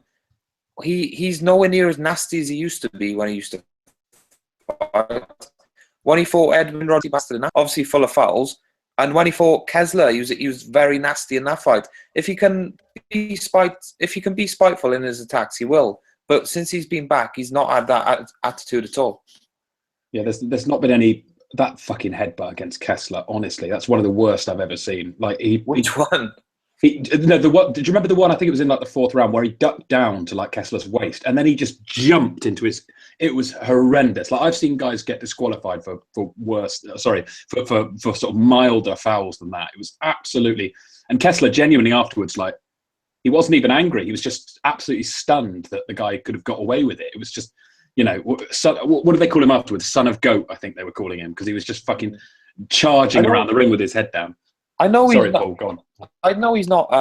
he's nowhere near as nasty as he used to be when he used to fight. When he fought Edwin Rodriguez, obviously full of fouls. And when he fought Kessler, he was very nasty in that fight. If he can be spiteful in his attacks, he will. But since he's been back, he's not had that attitude at all. Yeah, there's not been any that fucking headbutt against Kessler. Honestly, that's one of the worst I've ever seen. Which one? Did you remember the one? I think it was in the 4th round where he ducked down to Kessler's waist and then he just jumped into his. It was horrendous. I've seen guys get disqualified for worse. Sorry, for sort of milder fouls than that. It was absolutely. And Kessler genuinely afterwards, he wasn't even angry. He was just absolutely stunned that the guy could have got away with it. It was just, what did they call him afterwards? Son of Goat, I think they were calling him, because he was just fucking charging around the ring with his head down. I know Sorry, Paul, go on. I know he's not.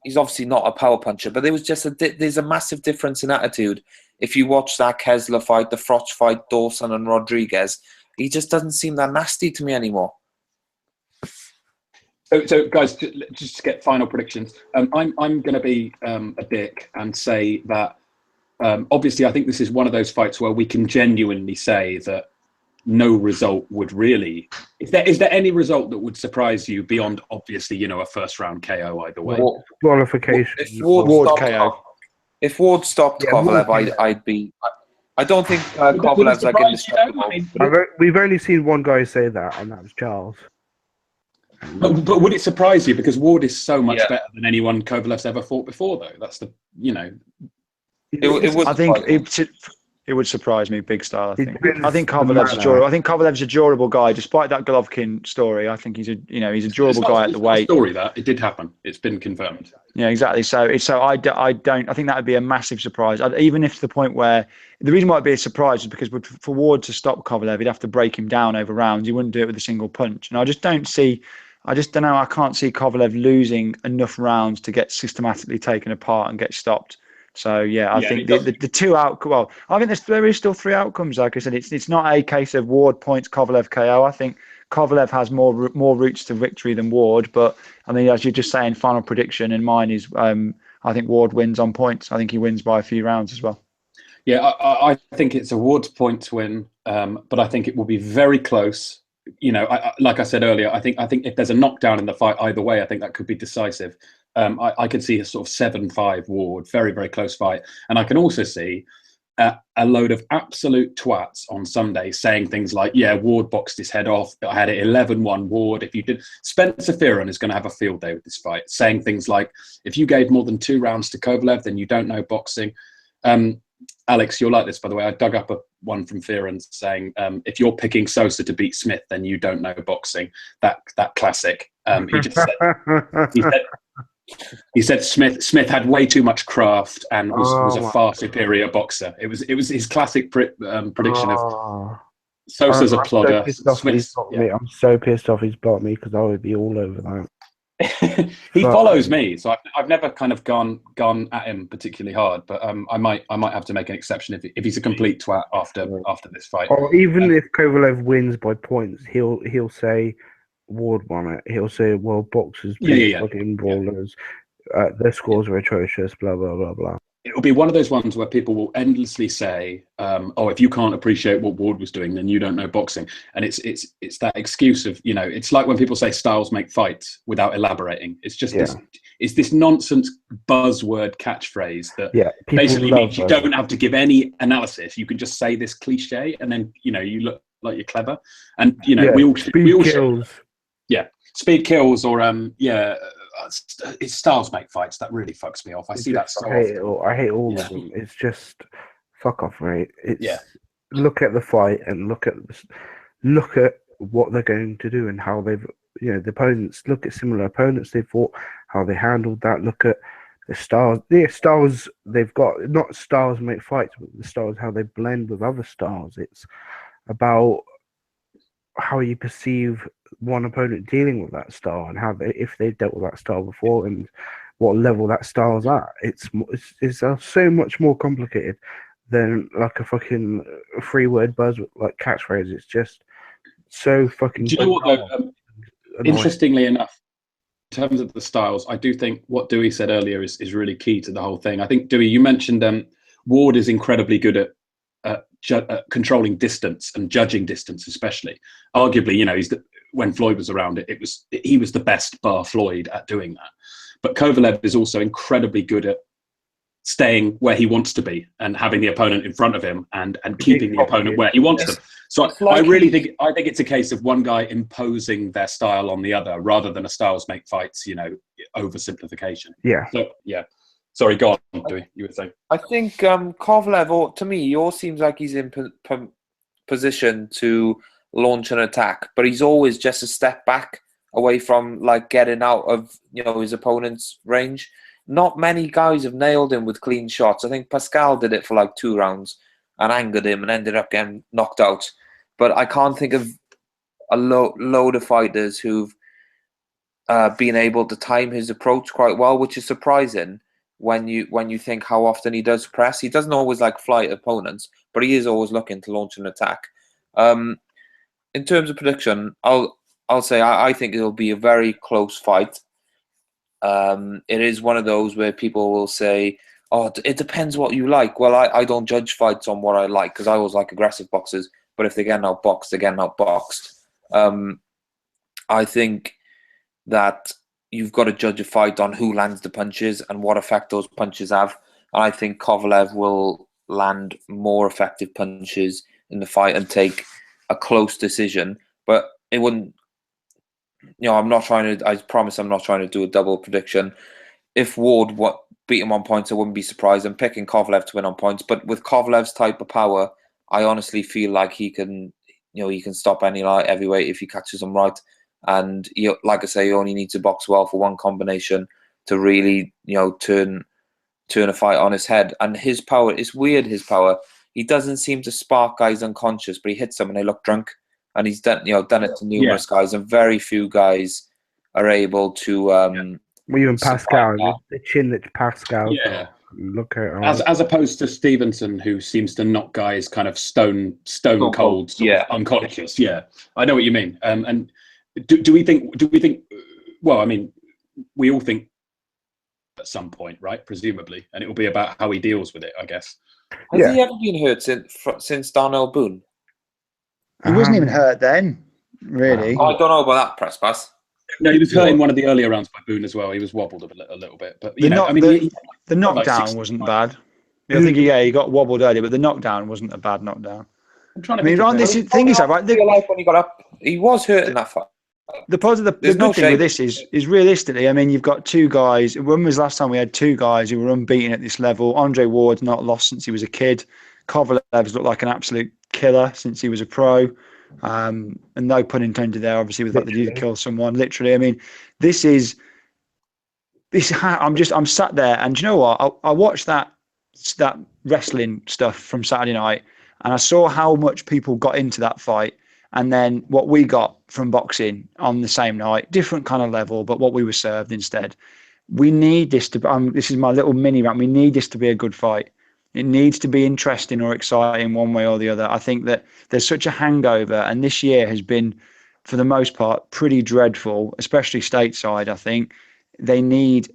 He's obviously not a power puncher, but there was just there's a massive difference in attitude. If you watch that Kessler fight, the Frotch fight, Dawson and Rodriguez, he just doesn't seem that nasty to me anymore. So guys, just to get final predictions, I'm going to be a dick and say that obviously I think this is one of those fights where we can genuinely say that no result would really. Is there any result that would surprise you beyond obviously a 1st round KO either way? Qualification. If Ward stopped Kovalev, I'd be. I don't think Kovalev's indestructible. We've only seen one guy say that, and that was Charles. But would it surprise you, because Ward is so much better than anyone Kovalev's ever fought before, though? That's the. I think It would surprise me, big style. I It think. depends I think the Kovalev's manner. durable. I think Kovalev's a durable guy, despite that Golovkin story. I think he's a durable guy at the weight. Story that it did happen. It's been confirmed. Yeah, exactly. So I don't. I think that would be a massive surprise. Even if to the point where the reason why it'd be a surprise is because for Ward to stop Kovalev, he'd have to break him down over rounds. He wouldn't do it with a single punch. And I just don't know. I can't see Kovalev losing enough rounds to get systematically taken apart and get stopped. So yeah, I think the two out. Well, I think there is still three outcomes. Like I said, it's not a case of Ward points, Kovalev KO. I think Kovalev has more routes to victory than Ward. But I mean, as you're just saying, final prediction, and mine is I think Ward wins on points. I think he wins by a few rounds as well. Yeah, I think it's a Ward's points win, but I think it will be very close. You know, like I said earlier, I think if there's a knockdown in the fight either way, I think that could be decisive. I could see a sort of 7-5 Ward, very, very close fight. And I can also see a load of absolute twats on Sunday saying things like, yeah, Ward boxed his head off. I had it 11-1 Ward. If you did, Spencer Fearon is going to have a field day with this fight, saying things like, if you gave more than 2 rounds to Kovalev, then you don't know boxing. Alex, you'll like this, by the way. I dug up one from Fearon saying, if you're picking Sosa to beat Smith, then you don't know boxing. That classic. He just said, he said Smith had way too much craft and was a far superior boxer. It was his classic prediction of Sosa's a plodder. I'm so pissed off he's blocked me because I would be all over that. He follows me, so I've never kind of gone at him particularly hard, but I might have to make an exception if he's a complete twat after this fight. Or even if Kovalev wins by points, he'll say Ward won it. He'll say, well, boxers fucking brawlers, their scores are atrocious, blah blah blah blah. It'll be one of those ones where people will endlessly say, "Oh, if you can't appreciate what Ward was doing, then you don't know boxing." And it's that excuse of, you know, it's like when people say styles make fights without elaborating. It's just this nonsense buzzword catchphrase that basically means you don't have to give any analysis. You can just say this cliche, and then you look like you're clever. And we all kills. Speed kills, or it's styles make fights. That really fucks me off. I see that so often. I hate all of them. It's just fuck off, mate. Look at the fight and look at what they're going to do and how they've the opponents. Look at similar opponents they fought, how they handled that. Look at the styles. The styles they've got, not styles make fights, but the styles how they blend with other styles. It's about how you perceive one opponent dealing with that style and how if they've dealt with that style before and what level that style's at. It's so much more complicated than like a fucking 3-word buzz like catchphrase. It's just so fucking. Do you know what though? Interestingly enough, in terms of the styles, I do think what Dewey said earlier is really key to the whole thing. I think Dewey, you mentioned Ward is incredibly good at controlling distance and judging distance, especially. Arguably, when Floyd was around he was the best bar Floyd at doing that. But Kovalev is also incredibly good at staying where he wants to be and having the opponent in front of him and keeping the opponent where he wants them. So I think it's a case of one guy imposing their style on the other rather than a styles make fights, oversimplification. Yeah. So yeah. Sorry, go on, Dewey. You were saying. I think Kovalev, to me, he all seems like he's in position to launch an attack, but he's always just a step back away from like getting out of his opponent's range. Not many guys have nailed him with clean shots. I think Pascal did it for like 2 rounds and angered him and ended up getting knocked out. But I can't think of a load of fighters who've been able to time his approach quite well, which is surprising. When you think how often he does press, he doesn't always like fly at opponents, but he is always looking to launch an attack. In terms of prediction, I'll say I think it'll be a very close fight. It is one of those where people will say, "Oh, it depends what you like." Well, I don't judge fights on what I like because I always like aggressive boxers. But if they get outboxed, they get outboxed. I think that you've got to judge a fight on who lands the punches and what effect those punches have. And I think Kovalev will land more effective punches in the fight and take a close decision. But it wouldn't, I promise I'm not trying to do a double prediction. if Ward beat him on points, I wouldn't be surprised. I'm picking Kovalev to win on points, but with Kovalev's type of power, I honestly feel like he can stop any light heavyweight if he catches him right. And like I say, he only needs to box well for one combination to really, turn a fight on his head. And his power, it's weird, his power. He doesn't seem to spark guys unconscious, but he hits them and they look drunk. And he's done it to numerous guys, and very few guys are able to. Well, even Pascal, the chin that Pascal. Yeah. Look at as opposed to Stevenson, who seems to knock guys kind of stone cold, unconscious. Yeah, I know what you mean. And do we think? Well, I mean, we all think at some point, right? Presumably, and it will be about how he deals with it, I guess. Has he ever been hurt since Darnell Boone? He wasn't even hurt then, really. I don't know about that press pass. No, he was hurt in one of the earlier rounds by Boone as well. He was wobbled a little bit, but the knockdown wasn't bad. I think he got wobbled earlier, but the knockdown wasn't a bad knockdown. I'm trying to. I mean, Ron, this thing is that right. When he got up, he was hurt in that fight. The good thing with this is realistically, I mean, you've got two guys. When was the last time we had two guys who were unbeaten at this level? Andre Ward's not lost since he was a kid. Kovalev's looked like an absolute killer since he was a pro. And no pun intended there, obviously, with the fact that he killed someone. Literally, I mean, I'm sat there, and do you know what? I watched that wrestling stuff from Saturday night, and I saw how much people got into that fight, and then what we got from boxing on the same night, different kind of level, but what we were served instead. We need this to. This is my little mini rant. We need this to be a good fight. It needs to be interesting or exciting one way or the other. I think that there's such a hangover, and this year has been, for the most part, pretty dreadful, especially stateside. I think they need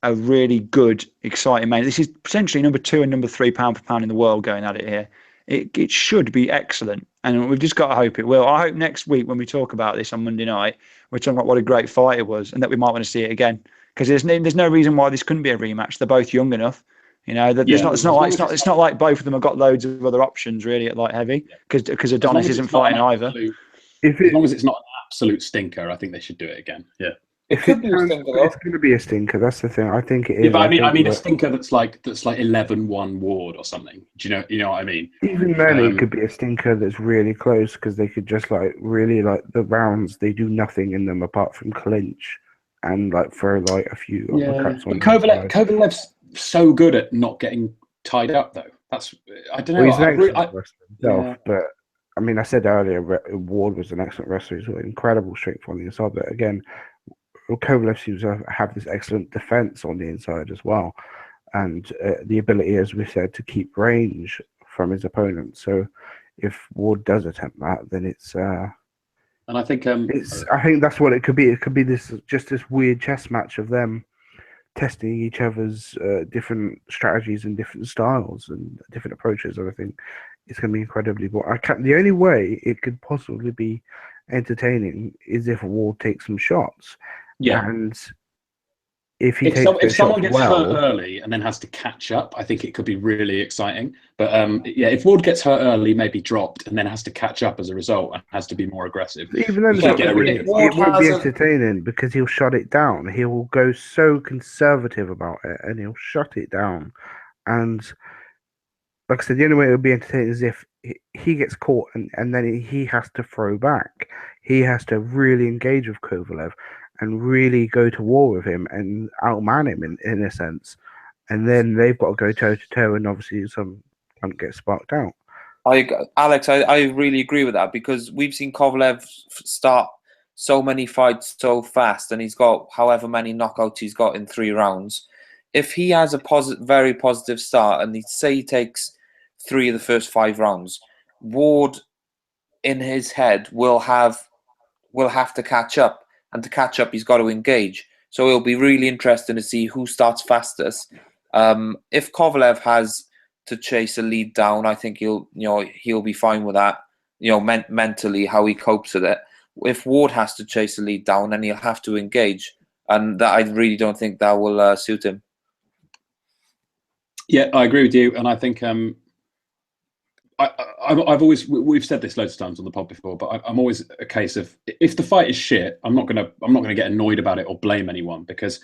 a really good, exciting main. This is potentially number 2 and number 3 pound for pound in the world going at it here. It should be excellent, and we've just got to hope it will. I hope next week when we talk about this on Monday night, we're talking about what a great fight it was, and that we might want to see it again, because there's no reason why this couldn't be a rematch. They're both young enough. It's not like both of them have got loads of other options really at light heavy, because Adonis isn't fighting either. As long as it's not an absolute stinker, I think they should do it again. Yeah. It could be a stinker. It's going to be a stinker. That's the thing. I think it is. Yeah, but I mean a stinker that's like 11-1 Ward or something. Do you know what I mean? Even then, it could be a stinker that's really close, because they could just really the rounds. They do nothing in them apart from clinch and throw a few uppercuts on. Kovalev's so good at not getting tied up, though. I don't know. Well, he's an excellent wrestler himself, but I mean, I said earlier, Ward was an excellent wrestler. He's got incredible strength on the inside, but again, Kovalev seems to have this excellent defense on the inside as well, and the ability, as we said, to keep range from his opponent. So, if Ward does attempt that, then it's. And I think I think that's what it could be. It could be this weird chess match of them testing each other's different strategies and different styles and different approaches. And I think it's going to be incredibly boring. The only way it could possibly be entertaining is if Ward takes some shots. Yeah. And if someone gets hurt early and then has to catch up, I think it could be really exciting. But if Ward gets hurt early, maybe dropped, and then has to catch up as a result and has to be more aggressive. Even then, it won't be entertaining, because he'll shut it down. He will go so conservative about it, and he'll shut it down. And like I said, the only way it would be entertaining is if he gets caught and then he has to throw back. He has to really engage with Kovalev and really go to war with him and outman him in a sense. And then they've got to go toe to toe, and obviously some can't get sparked out. Alex, I really agree with that, because we've seen Kovalev start so many fights so fast, and he's got however many knockouts he's got in 3 rounds. If he has a very positive start, and he takes 3 of the first 5 rounds, Ward in his head will have to catch up. And to catch up, he's got to engage. So it'll be really interesting to see who starts fastest. If Kovalev has to chase a lead down, I think he'll be fine with that. Mentally, how he copes with it. If Ward has to chase a lead down, then he'll have to engage, and that I really don't think that will suit him. Yeah, I agree with you, and I think we've said this loads of times on the pod before, but I'm always a case of, if the fight is shit, I'm not gonna get annoyed about it or blame anyone, because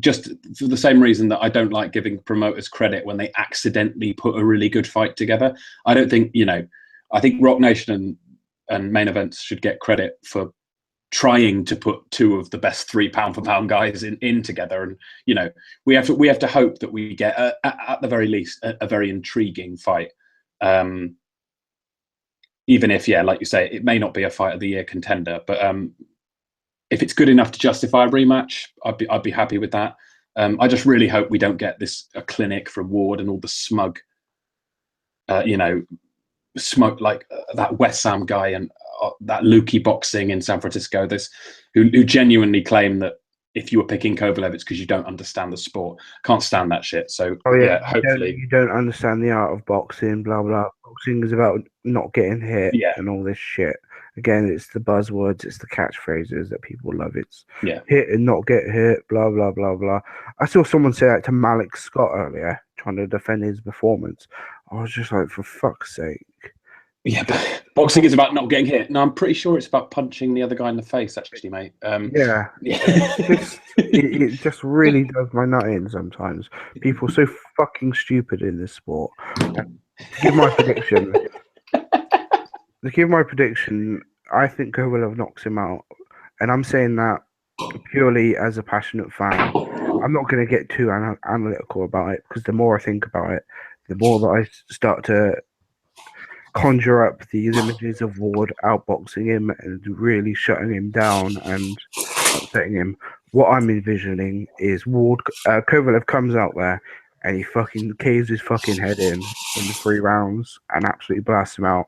just for the same reason that I don't like giving promoters credit when they accidentally put a really good fight together. I don't think, I think Rock Nation and Main Events should get credit for trying to put two of the best 3 pound for pound guys in together. And, we have to hope that we get, at the very least, a very intriguing fight. Even if, like you say, it may not be a fight of the year contender, but if it's good enough to justify a rematch, I'd be happy with that. I just really hope we don't get a clinic from Ward and all the smug, smug like that West Sam guy and that Lukey boxing in San Francisco. Who genuinely claim that if you were picking Kovalev, it's because you don't understand the sport. Can't stand that shit. So hopefully you don't understand the art of boxing. Blah blah. Boxing is about not getting hit and all this shit. Again, it's the buzzwords, it's the catchphrases that people love. It's hit and not get hit, blah, blah, blah, blah. I saw someone say that to Malik Scott earlier, trying to defend his performance. I was just like, for fuck's sake. Yeah, but boxing is about not getting hit. No, I'm pretty sure it's about punching the other guy in the face, actually, mate. It just really does my nut in sometimes. People are so fucking stupid in this sport. To give my prediction, I think Kovalev knocks him out. And I'm saying that purely as a passionate fan. I'm not going to get too analytical about it, because the more I think about it, the more that I start to conjure up these images of Ward outboxing him and really shutting him down and upsetting him. What I'm envisioning is Kovalev comes out there and he fucking caves his fucking head in the 3 rounds and absolutely blasts him out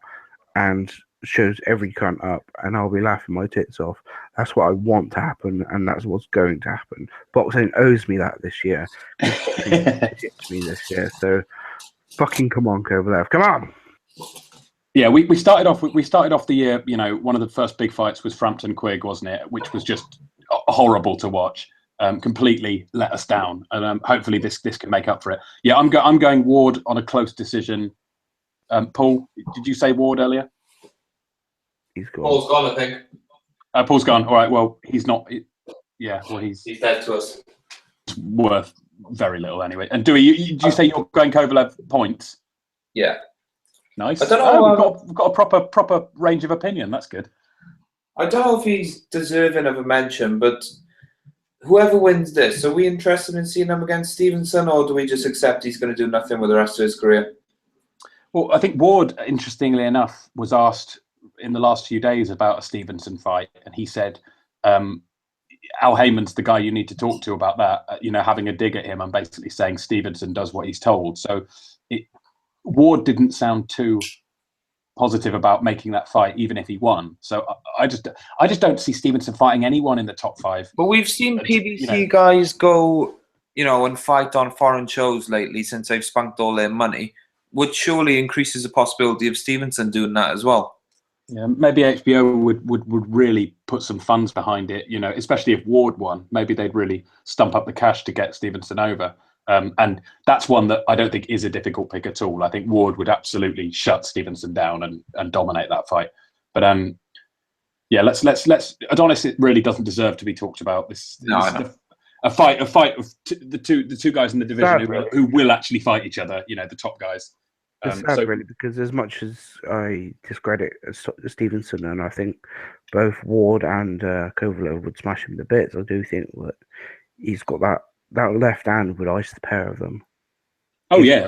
and shows every cunt up, and I'll be laughing my tits off. That's what I want to happen, and that's what's going to happen. Boxing owes me that this year. Hits me this year, so fucking come on, Kovalev, come on. Yeah, we started off the year. One of the first big fights was Frampton Quigg, wasn't it? Which was just horrible to watch. Completely let us down, and hopefully this can make up for it. Yeah, I'm going Ward on a close decision. Paul, did you say Ward earlier? He's gone. Paul's gone, I think. Paul's gone. All right. Well, he's not. He's dead to us. Worth very little anyway. And Dewey, you say you're going Kovalev points? Yeah. Nice. I don't know. We've got a proper range of opinion. That's good. I don't know if he's deserving of a mention, but whoever wins this, are we interested in seeing him against Stevenson, or do we just accept he's going to do nothing with the rest of his career? Well, I think Ward, interestingly enough, was asked in the last few days about a Stevenson fight, and he said, Al Heyman's the guy you need to talk to about that, having a dig at him and basically saying Stevenson does what he's told. So Ward didn't sound too positive about making that fight, even if he won. So I just don't see Stevenson fighting anyone in the top 5. But we've seen PBC guys go, and fight on foreign shows lately since they've spunked all their money, which surely increases the possibility of Stevenson doing that as well. Yeah, maybe HBO would really put some funds behind it, especially if Ward won. Maybe they'd really stump up the cash to get Stevenson over. And that's one that I don't think is a difficult pick at all. I think Ward would absolutely shut Stevenson down and dominate that fight. But let's Adonis, it really doesn't deserve to be talked about. A fight of the two guys in the division who will actually fight each other. The top guys. It's sad, really, because as much as I discredit Stevenson, and I think both Ward and Kovalev would smash him to bits, I do think that he's got that left hand would ice the pair of them. Oh yeah.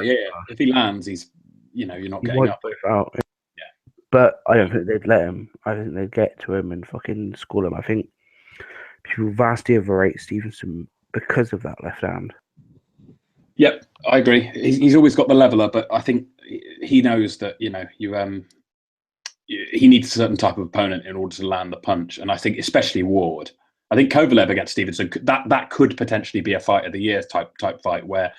If he lands, he's you're not getting up. Both out. Yeah. But I don't think they'd let him. I think they'd get to him and fucking school him. I think people vastly overrate Stevenson because of that left hand. Yep, I agree. He's always got the leveler, but I think he knows that he needs a certain type of opponent in order to land the punch. And I think especially Ward. I think Kovalev against Stevenson, that could potentially be a fight of the year type fight where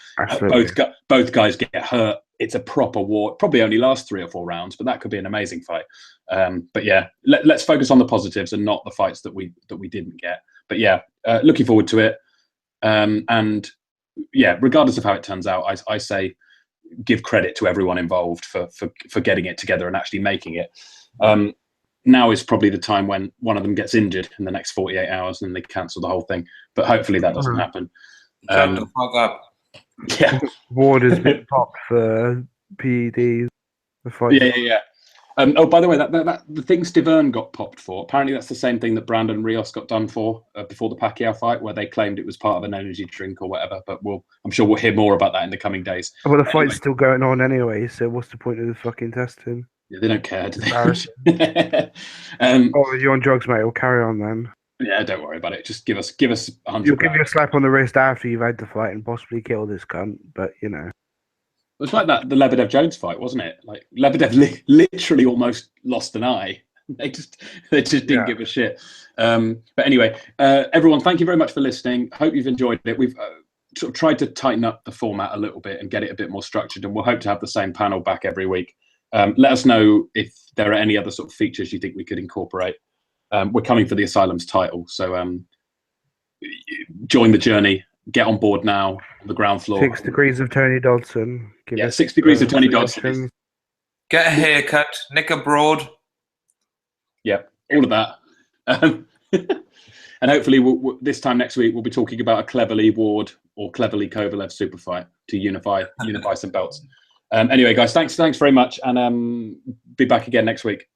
both guys get hurt. It's a proper war. Probably only lasts 3 or 4 rounds, but that could be an amazing fight. But yeah, let's focus on the positives and not the fights that we didn't get. But yeah, looking forward to it. And yeah, regardless of how it turns out, I say give credit to everyone involved for getting it together and actually making it. Now is probably the time when one of them gets injured in the next 48 hours and they cancel the whole thing. But hopefully that doesn't happen. Shut the fuck up. Yeah. Ward has been popped for PEDs. The fight. Yeah. Oh, by the way, that the thing Stiverne got popped for, apparently that's the same thing that Brandon Rios got done for before the Pacquiao fight, where they claimed it was part of an energy drink or whatever. But I'm sure we'll hear more about that in the coming days. Well, the fight's still going on anyway, so what's the point of the fucking testing? Yeah, they don't care, do they? Oh, you're on drugs, mate. We'll carry on then. Yeah, don't worry about it. Just give us 100 You'll give grand. you a slap on the wrist after you've had the fight and possibly kill this cunt, but you know. It was like the Lebedev-Jones fight, wasn't it? Like Lebedev literally almost lost an eye. They just didn't give a shit. But anyway, everyone, thank you very much for listening. Hope you've enjoyed it. We've sort of tried to tighten up the format a little bit and get it a bit more structured, and we'll hope to have the same panel back every week. Let us know if there are any other sort of features you think we could incorporate. We're coming for the Asylum's title, so join the journey. Get on board now on the ground floor. 6 degrees of Tony Dodson. Give us 6 degrees of Tony Dodson. suggestions. Get a haircut, nick abroad. Yeah, all of that. And hopefully this time next week, we'll be talking about a Cleverly Ward or Cleverly Kovalev super fight to unify some belts. Anyway, guys, thanks very much, and be back again next week.